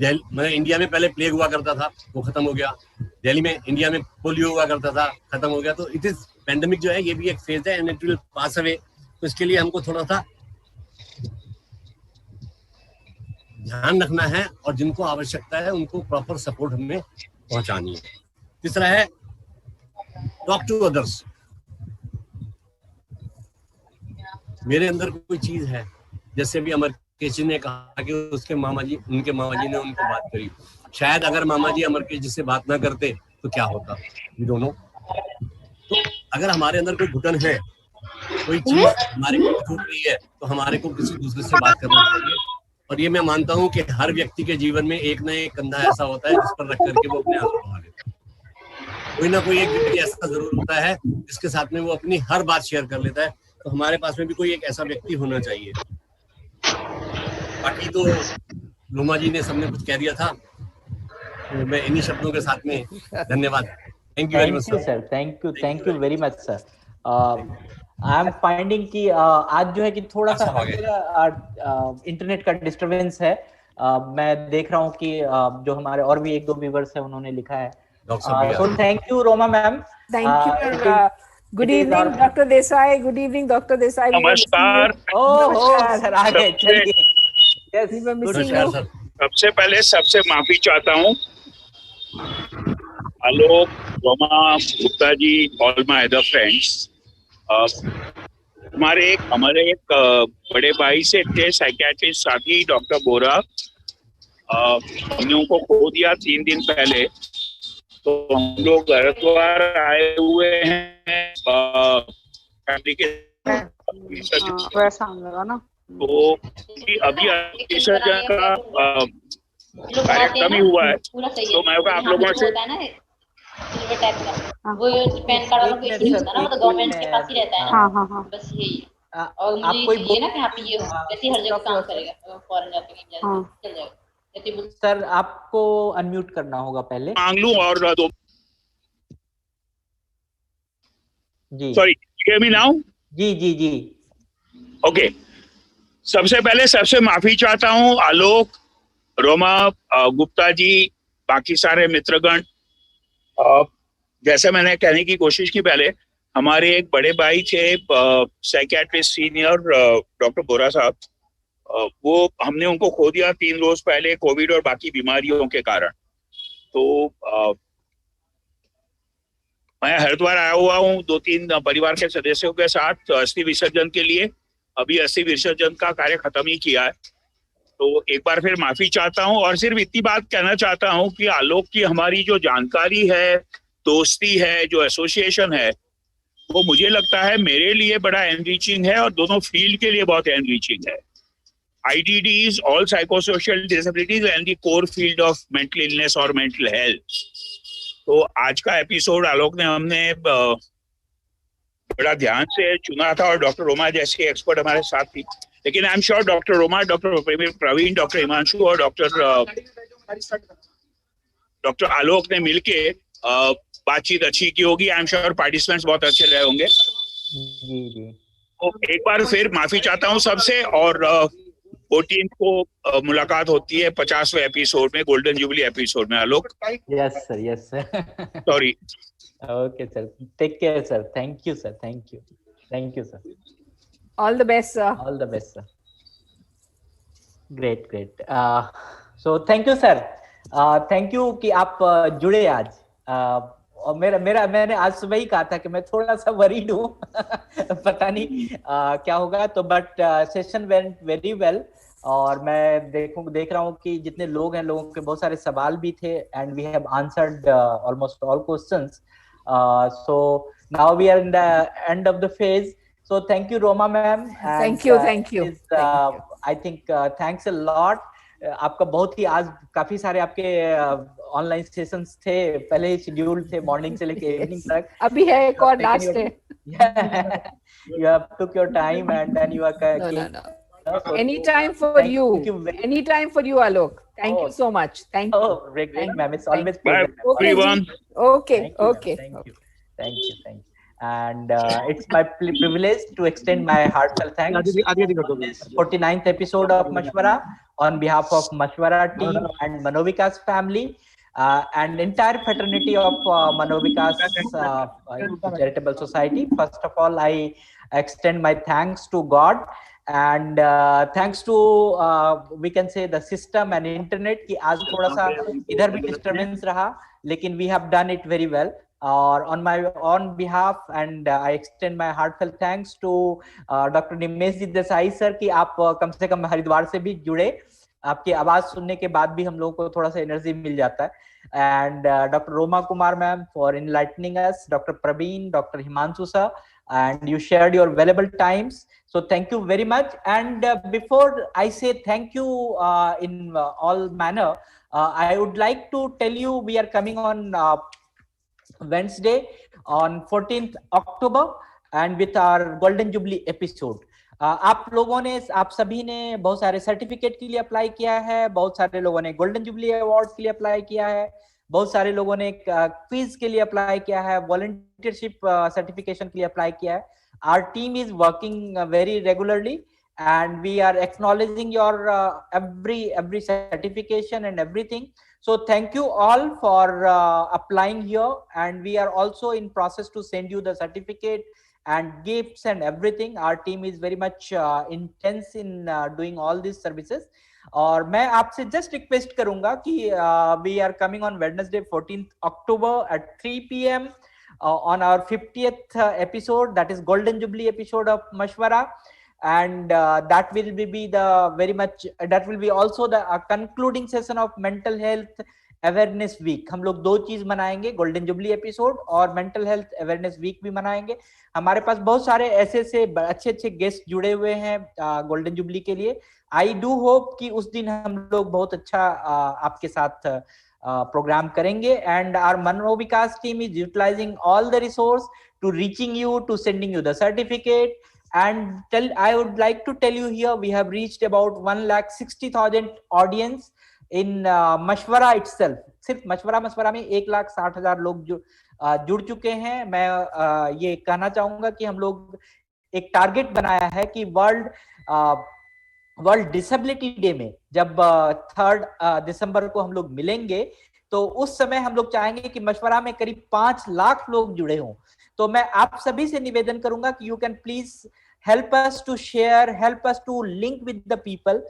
मतलब इंडिया में पहले प्लेग हुआ करता था, वो खत्म हो गया। दिल्ली में, इंडिया में पोलियो हुआ करता था, खत्म हो गया। तो इट इज पेंडेमिक जो है ये भी एक फेज है and it will pass away. तो इसके लिए हमको थोड़ा सा ध्यान रखना है और जिनको आवश्यकता है उनको प्रॉपर सपोर्ट हमें पहुंचानी है। तीसरा है टॉक टू अदर्स। मेरे अंदर कोई चीज है, जैसे भी अमर केशी ने कहा कि उसके मामा जी, उनके मामा जी ने उनको बात करी, शायद अगर मामा जी अमर केशी से बात ना करते तो क्या होता, वी डोंट नो। तो अगर हमारे अंदर कोई घुटन है, कोई चीज हमारे को छूट रही है, तो हमारे को किसी दूसरे से बात करना चाहिए। और ये मैं मानता हूँ कि हर व्यक्ति के जीवन में एक ना एक कंधा ऐसा होता है जिस पर रख करके वो अपने आंसू बहा लेता है। कोई ना कोई एक व्यक्ति ऐसा जरूर होता है जिसके साथ में वो अपनी हर बात शेयर कर लेता है। तो हमारे पास में भी कोई एक ऐसा व्यक्ति होना चाहिए। बाकी तो लुमा जी ने सबने कुछ कह दिया था, तो मैं इन्हीं शब्दों के साथ में धन्यवाद। Thank you very much sir. Thank you very much sir. I am finding कि आज जो है कि थोड़ा सा इंटरनेट का डिस्टरबेंस है। मैं देख रहा हूँ कि जो हमारे और भी 1-2 व्यूअर्स है उन्होंने लिखा है। सो thank you Roma ma'am. Thank you. Good evening doctor Desai. Good evening doctor Desai. नमस्कार। सर आ गए, चलिए। सबसे पहले सबसे माफी चाहता हूँ, आलोक, Roma, Gupta ji, all my other friends. हमारे एक बड़े भाई से थे साइकियाट्रिस्ट साथी डॉक्टर बोरा, हमने उनको खो दिया 3 दिन पहले। तो हम लोग हरिद्वार आए हुए हैं फैमिली के वैसा लगा ना। तो अभी विसर्जन का कार्यक्रम ही हुआ है, तो मैं आप लोगों से वो पैन कार्ड वाला कोई इशू होता है ना, मतलब गवर्नमेंट के पास ही रहता है ना। हाँ बस यही है। और मुझे ये ना कि यहाँ पे ये वैसे हर जगह काम करेगा, फॉरेन जाते हैं चल जाएगा। सर आपको अनम्यूट करना होगा पहले। मांग लूं और दो। जी सॉरी, हियर मी नाउ। जी ओके। सबसे पहले सबसे माफी चाहता हूँ आलोक, रोमा, गुप्ता जी, बाकी सारे मित्रगण। जैसे मैंने कहने की कोशिश की पहले, हमारे एक बड़े भाई थे साइकियाट्रिस्ट सीनियर डॉक्टर बोरा साहब, वो हमने उनको खो दिया 3 रोज पहले कोविड और बाकी बीमारियों के कारण। तो मैं हरिद्वार आया हुआ हूँ 2-3 परिवार के सदस्यों के साथ अस्थि विसर्जन के लिए। अभी अस्थि विसर्जन का कार्य खत्म ही किया है। तो एक बार फिर माफी चाहता हूँ और सिर्फ इतनी बात कहना चाहता हूँ कि आलोक की हमारी जो जानकारी है, दोस्ती है, जो एसोसिएशन है, वो मुझे लगता है मेरे लिए बड़ा एनरिचिंग है और दोनों फील्ड के लिए बहुत एनरिचिंग है। IDDs, all psychosocial disabilities and the core field of mental illness और mental health। तो आज का एपिसोड आलोक ने हमने बड़ा ध्यान से चुना था और डॉक्टर रोमा जैसी एक्सपर्ट हमारे साथ थी, लेकिन I am sure doctor Roma, doctor Praveen, doctor Himanshu और डॉक्टर आलोक ने मिलके बातचीत अच्छी की होगी। आई एम श्योर पार्टिसिपेंट्स बहुत अच्छे रहे होंगे। तो एक बार फिर माफी चाहता हूँ सबसे, और 14 को मुलाकात होती है 50वें एपिसोड में, गोल्डन जुबली एपिसोड में। Alok. Yes sir sorry. Okay sir, take care sir. Thank you sir. Thank you sir. All the best sir. All the best sir. Great. So thank you sir. Thank you कि आप जुड़े आज। और मैंने आज सुबह ही कहा था कि मैं थोड़ा सा वरीड हूँ पता नहीं क्या होगा। तो but session went very well. और मैं देख रहा हूँ कि जितने लोग हैं, लोगों के बहुत सारे सवाल भी थे, and we have answered almost all questions. So now we are in the end of the phase. So thank you, Roma ma'am. Thank you. Thank you. I think thanks a lot. आपका बहुत ही आज काफी सारे आपके online sessions थे, पहले ही schedule थे morning से लेके इवनिंग तक. अभी है एक और लास्ट है. You have took your time and then you are no. Anytime for you. Anytime for you, Alok. Thank you so much. Thank you. Oh, great, ma'am. It's always pleasure. Okay, everyone. Okay. Thank you. And it's my privilege to extend my heartfelt thanks for this 49th episode of Mashwara on behalf of Mashwara team and Manovikas family and entire fraternity of Manovikas Charitable Society. First of all, I extend my thanks to God and thanks to we can say the system and internet कि आज थोड़ा सा इधर भी disturbance रहा, लेकिन we have done it very well. और on my own behalf and I extend my heartfelt thanks to Dr. Nimesh ji Desai sir कि आप कम से कम हरिद्वार से भी जुड़े. आपकी आवाज सुनने के बाद भी हम लोगों को थोड़ा सा एनर्जी मिल जाता है. And Dr. Roma Kumar ma'am for enlightening us, Dr. Praveen, Dr. Himanshu sir, and you shared your valuable times. So thank you very much. And before I say thank you in all manner, I would like to tell you we are coming on Wednesday on 14th October and with our Golden Jubilee episode. आप लोगों ने, आप सभी ने बहुत सारे certificate के लिए अप्लाई किया है, बहुत सारे लोगों ने गोल्डन जुबली अवार्ड के लिए अप्लाई किया है, बहुत सारे लोगों ने क्विज के लिए अप्लाई किया है, वॉलंटियरशिप सर्टिफिकेशन के लिए अप्लाई किया है. Our team is working very regularly and we are acknowledging your every certification and everything. So thank you all for applying here, and we are also in process to send you the certificate and gifts and everything. Our team is very much intense in doing all these services. और मैं आपसे just request करूंगा कि we are coming on Wednesday 14th October at 3 p.m. On our 50th episode, that is Golden Jubilee episode of Mashwara, and that will be the very much that will be also the concluding session of mental health awareness week. हम लोग दो चीज मनाएंगे, golden jubilee episode और mental health awareness week भी मनाएंगे. हमारे पास बहुत सारे ऐसे अच्छे गेस्ट जुड़े हुए हैं गोल्डन जुबली के लिए. आई डू होप कि उस दिन हम लोग बहुत अच्छा आपके साथ program करेंगे. And our Manovikas team is utilizing all the resource to reaching you, to sending you the certificate. And I would like to tell you here, we have reached about 1,60,000 audience in Mashwara itself. सिर्फ मशवरा में 1,60,000 लोग जो जुड़ चुके हैं. मैं ये कहना चाहूंगा कि हम लोग एक टारगेट बनाया है कि वर्ल्ड डिसेबिलिटी डे में जब 3 दिसंबर को हम लोग मिलेंगे, तो उस समय हम लोग चाहेंगे कि मशवरा में करीब 5 लाख लोग जुड़े हों. तो मैं आप सभी से निवेदन करूंगा कि you can please help us to share, help us to link with the people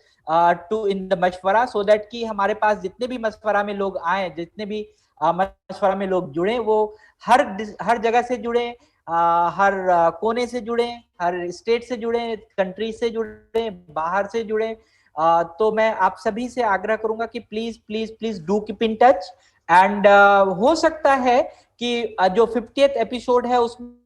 to in the मशवरा, so that कि हमारे पास जितने भी मशवरा में लोग आए, जितने भी मशवरा में लोग जुड़े, वो हर जगह से जुड़े, हर कोने से जुड़े, हर स्टेट से जुड़े, कंट्री से जुड़े, बाहर से जुड़े. तो मैं आप सभी से आग्रह करूंगा कि please do keep in touch. And हो सकता है कि जो 50th एपिसोड है उसमें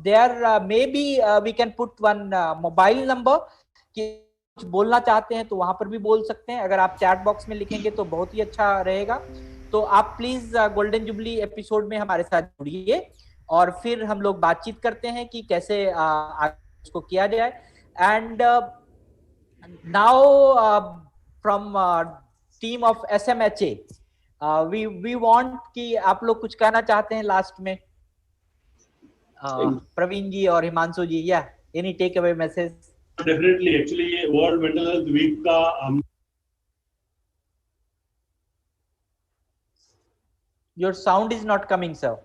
there maybe we can put one mobile number कि कुछ बोलना चाहते हैं तो वहां पर भी बोल सकते हैं. अगर आप चैट बॉक्स में लिखेंगे तो बहुत ही अच्छा रहेगा. तो आप प्लीज गोल्डन जुबली एपिसोड में हमारे साथ जुड़िए और फिर हम लोग बातचीत करते हैं कि कैसे इसको किया जाए. And now from team of SMHA we want कि आप लोग कुछ कहना चाहते हैं लास्ट में. प्रवीण जी और हिमांशु जी, या any take away message? Definitely, actually ये वर्ल्ड मेंटल हेल्थ वीक का your sound is not coming sir.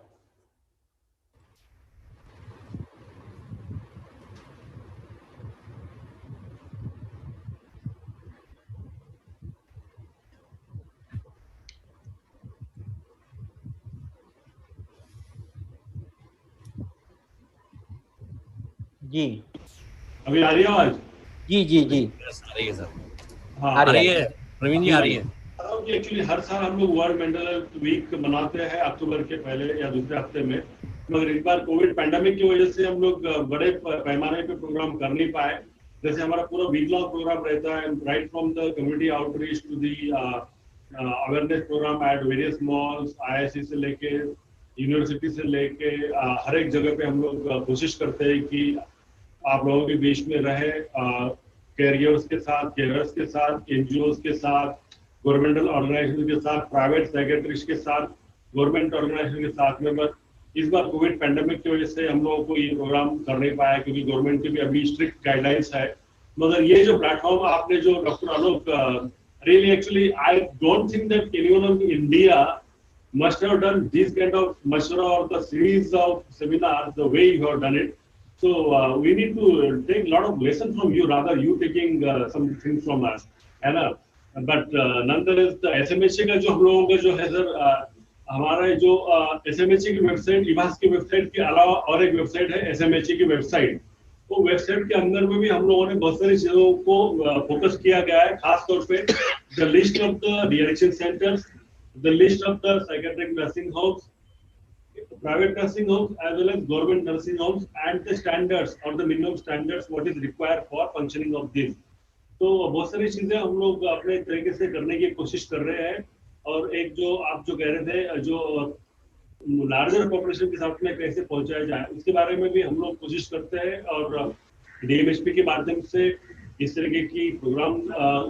जी अभी आ रही है आवाज? जी जी जी आ रही है सर। हाँ आ रही है प्रवीण जी, आ रही है। एक्चुअली हर साल हम लोग वर्ल्ड मेंटल हेल्थ वीक मनाते हैं अक्टूबर के पहले या दूसरे हफ्ते में, मगर इस बार कोविड पैंडेमिक की वजह से हम लोग बड़े पैमाने पे प्रोग्राम कर नहीं पाए। जैसे हमारा पूरा वीक लॉन्ग प्रोग्राम रहता है, right from the community outreach to the awareness programme at various malls, IIC से लेके यूनिवर्सिटी से लेके हर एक जगह पे हम लोग कोशिश करते हैं कि आप लोगों के बीच में रहे, कैरियर्स के साथ, केयरर्स के साथ, NGOs के साथ, गवर्नमेंटल ऑर्गेनाइजेशन के साथ, प्राइवेट सेक्रेटरीज के साथ, गवर्नमेंट ऑर्गेनाइजेशन के साथ में। बस इस बार कोविड पैंडेमिक की वजह से हम लोगों को ये प्रोग्राम कर नहीं पाया, क्योंकि गवर्नमेंट की भी अभी स्ट्रिक्ट गाइडलाइंस है। मगर ये जो प्लेटफॉर्म आपने जो doctor Alok, really actually I don't think that anyone in India must have done this kind of mashwara or the series of seminars the way you have done it. So we need to take a lot of lessons from you, rather you taking some things from us, है ना? But nonetheless, the SMHA का जो हम लोगों का जो है sir, हमारा जो SMHA की वेबसाइट, इवास की वेबसाइट के अलावा और एक वेबसाइट है SMHA की वेबसाइट। वो वेबसाइट के अंदर में भी हम लोगों ने बहुत सारी चीजों को फोकस किया गया है, खास तौर पे the list of the reaction centres, the list of the psychiatric nursing homes, private nursing homes, as well as government nursing homes, and the standards or the minimum standards what is required for functioning of this. तो बहुत सारी चीजें हम लोग अपने तरीके से करने की कोशिश कर रहे हैं। और एक जो आप जो कह रहे थे, जो लार्जर पॉपुलेशन के साथ में कैसे पहुंचाया जाए, उसके बारे में भी हम लोग कोशिश करते हैं। और DMHP के माध्यम से इस तरीके की प्रोग्राम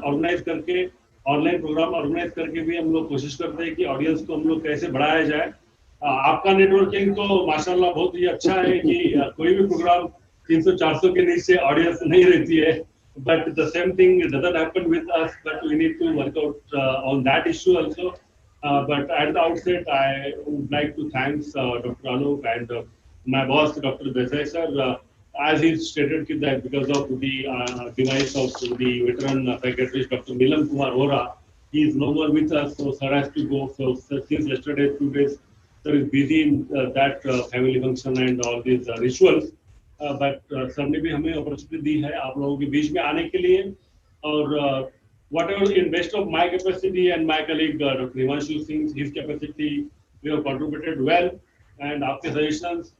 ऑर्गेनाइज करके, ऑनलाइन प्रोग्राम ऑर्गेनाइज करके भी हम लोग कोशिश करते हैं कि ऑडियंस को हम लोग कैसे बढ़ाया जाए। आपका नेटवर्किंग तो माशाल्लाह बहुत ही अच्छा है कि कोई भी प्रोग्राम 300-400 के नीचे ऑडियंस नहीं रहती है। But the same thing doesn't happen with us, but we need to work out on that issue also. But at the outset I would like to thanks doctor Alok and my boss doctor Desai sir, as he stated that because of the demise of the veteran psychiatrist Dr. Nilam Kumar Vora, he is no more with us, so sir has to go. So since yesterday, 2 days, sir is busy in that family function and all these rituals. But sir ने भी हमें opportunity दी है आप लोगों के बीच में आने के लिए। और whatever in best of my capacity and my colleague Dr. Himanshu Singh's his capacity, we have contributed well, and आपके suggestions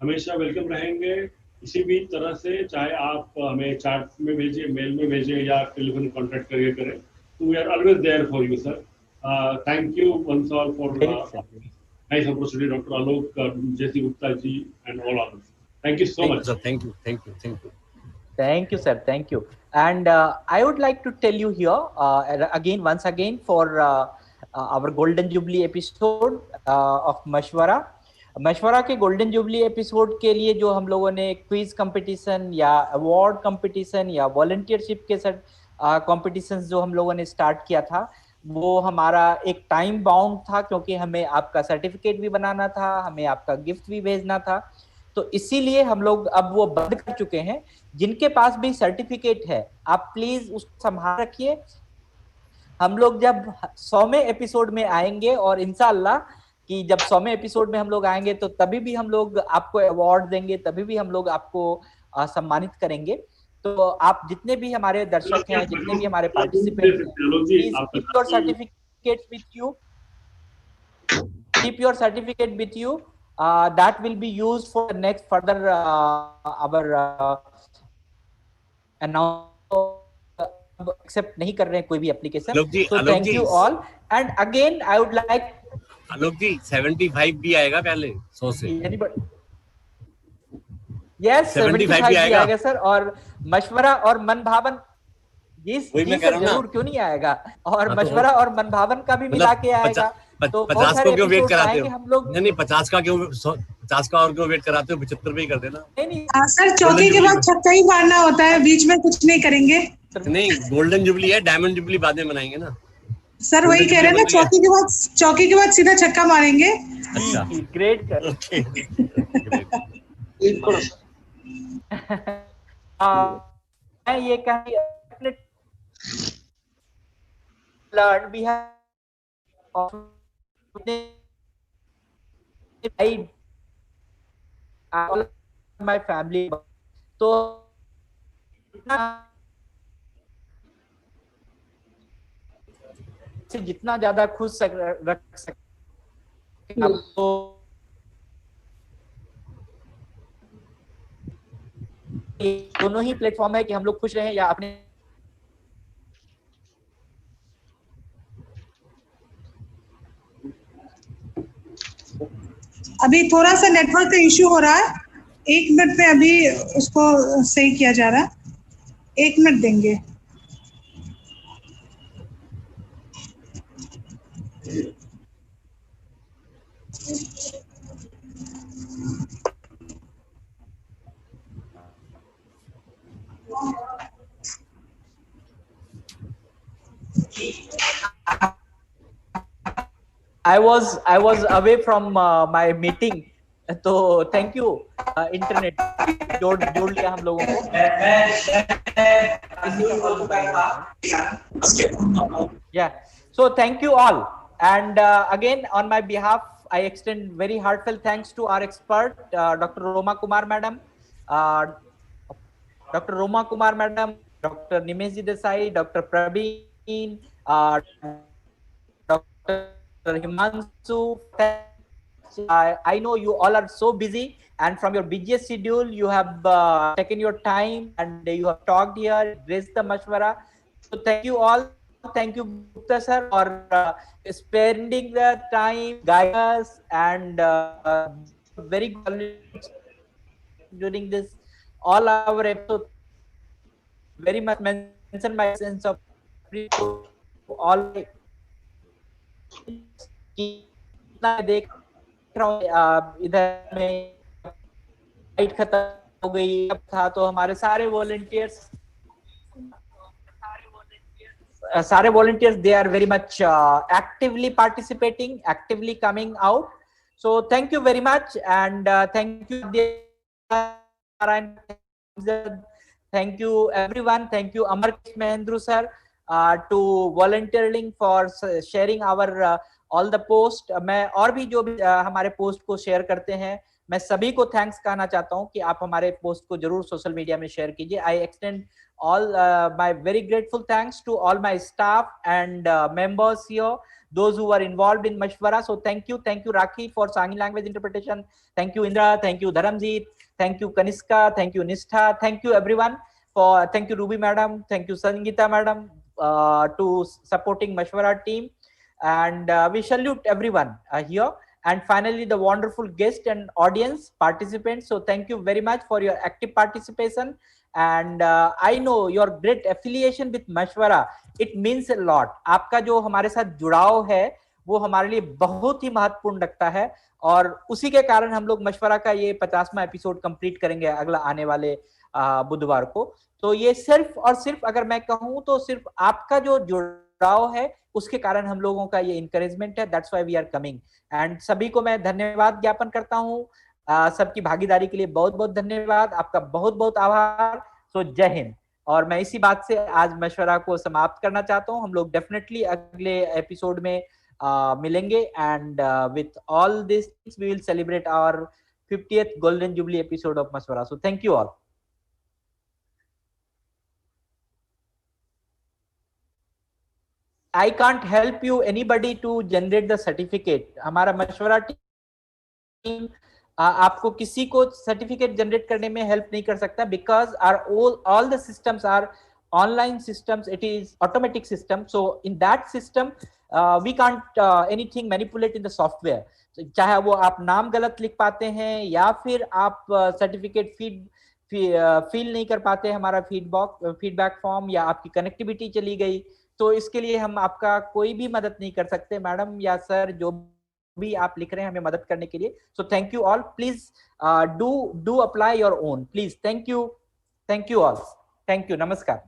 हमेशा वेलकम रहेंगे। किसी भी तरह से, चाहे आप हमें चैट में भेजिए, मेल में भेजिए या टेलीफोन कांटेक्ट करके करें, तो we are always there for you sir. Thank you once all for nice opportunity doctor Alok, JC Gupta ji and all others. Thank you so much sir. Thank you, thank you, thank you, thank you sir, thank you. And I would like to tell you here again, once again, for our golden jubilee episode of मशवरा के golden jubilee episode के लिए जो हम लोगों ने quiz competition या award competition या वॉलंटियरशिप के साथ कंपटीशन जो हम लोगों ने स्टार्ट किया था, वो हमारा एक टाइम बाउंड था, क्योंकि हमें आपका सर्टिफिकेट भी बनाना था, हमें आपका गिफ्ट भी भेजना था। तो इसीलिए हम लोग अब वो बंद कर चुके हैं। जिनके पास भी सर्टिफिकेट है, आप प्लीज उसको संभाल रखिए। हम लोग जब 100वें एपिसोड में आएंगे, और इंशाअल्लाह कि जब 100वें एपिसोड में हम लोग आएंगे, तो तभी भी हम लोग आपको अवार्ड देंगे, तभी भी हम लोग आपको सम्मानित करेंगे। तो आप जितने भी हमारे दर्शक हैं, जितने भी हमारे पार्टिसिपेंट हैं, please keep your certificate with you, keep your certificate with you, that will be used for next further our announce. Accept नहीं कर रहे हैं कोई भी application. So thank you all, and again I would like Alok ji 75 भी आएगा पहले 100 से। यस 75 भी आएगा सर। और मशवरा और मन भावन, जी सर जरूर, क्यों नहीं आएगा। और मशवरा और मन भावन का भी मिला के आएगा। तो 50 को क्यों वेट कराते हो? हम लोग नहीं 50 का क्यों, 50 का और क्यों वेट कराते हो? 75 पे ही कर देना। नहीं सर, चौकी के बाद छक्का ही मारना होता है, बीच में कुछ नहीं करेंगे। नहीं, गोल्डन जुबली है, डायमंड जुबली बाद में मनाएंगे ना सर। वही कह रहे हैं ना, चौकी के बाद सीधा छक्का मारेंगे। अच्छा, ग्रेट सर। मैं ये कहीं लर्न भी है माय फैमिली। तो जितना ज्यादा खुश रख सकते आपको दोनों ही प्लेटफॉर्म है कि हम लोग खुश रहें या अपने अभी थोड़ा सा नेटवर्क का इश्यू हो रहा है, 1 मिनट में अभी उसको सही किया जा रहा है, 1 मिनट देंगे। I was away from my meeting, तो thank you इंटरनेट जोड़ लिया हम लोगों को। Yeah, so thank you all, and again on my behalf I extend very heartfelt thanks to our expert Dr. Roma Kumar madam, Dr. Roma Kumar madam, Dr. Nimesh Desai, Dr. Praveen, Dr. Himanshu. I know you all are so busy, and from your busiest schedule you have taken your time and you have talked here, raised the mashwara. So thank you all. Thank you Gupta sir for spending the time, guide us, and very good during this all our episode. Very much mention my sense of all. देख रहा हूँ इधर में light खत्म हो गई था, तो हमारे सारे volunteers they are very much actively participating, actively coming out. So thank you very much, and thank you thank you everyone. Thank you Amar Mahendru sir to volunteering for sharing our all the post. मैं और भी जो भी हमारे post को share करते हैं, मैं सभी को थैंक्स कहना चाहता हूं कि आप हमारे पोस्ट को जरूर सोशल मीडिया में शेयर कीजिए। I extend all my very grateful thanks to all my staff and members here, those who were involved in Mashwara. So thank you Rakhi for sign language interpretation, thank you Indra, thank you Dharamjit, thank you Kaniska, thank you Nishtha, thank you everyone for, thank you Ruby madam, thank you Sangeeta madam to supporting Mashwara team, and we salute everyone here, and finally the wonderful guest and audience participants. So thank you very much for your active participation, and I know your great affiliation with Mashwara, it means a lot. आपका जो हमारे साथ जुड़ाव है वो हमारे लिए बहुत ही महत्वपूर्ण लगता है, और उसी के कारण हम लोग मशवरा का ये 50वां एपिसोड कंप्लीट करेंगे अगला आने वाले बुधवार को। तो ये सिर्फ और सिर्फ अगर मैं कहूँ तो सिर्फ आपका जो जुड़ाव है उसके कारण हम लोगों का ये इंकरेजमेंट है, that's why we are coming. And सभी को मैं धन्यवाद ज्ञापन करता हूँ, सबकी भागीदारी के लिए बहुत बहुत धन्यवाद, आपका बहुत बहुत आभार। सो जय हिंद। और मैं इसी बात से आज मशवरा को समाप्त करना चाहता हूँ। हम लोग डेफिनेटली अगले एपिसोड में मिलेंगे, and with all this we will celebrate our 50th golden jubilee episode of Mashwara. So thank you all. I can't help you anybody to generate the certificate. हमारा मशवरा टीम आपको किसी को सर्टिफिकेट जनरेट करने में हेल्प नहीं कर सकता, because our all the systems are online systems, it is automatic system, so in that system we can't anything manipulate in the software. So, चाहे वो आप नाम गलत लिख पाते हैं या फिर आप सर्टिफिकेट फील नहीं कर पाते हमारा फीडबैक फॉर्म, या आपकी कनेक्टिविटी चली गई, तो इसके लिए हम आपका कोई भी मदद नहीं कर सकते। मैडम या सर जो भी आप लिख रहे हैं हमें मदद करने के लिए। सो thank you all, please do apply your own please. Thank you all, thank you, नमस्कार।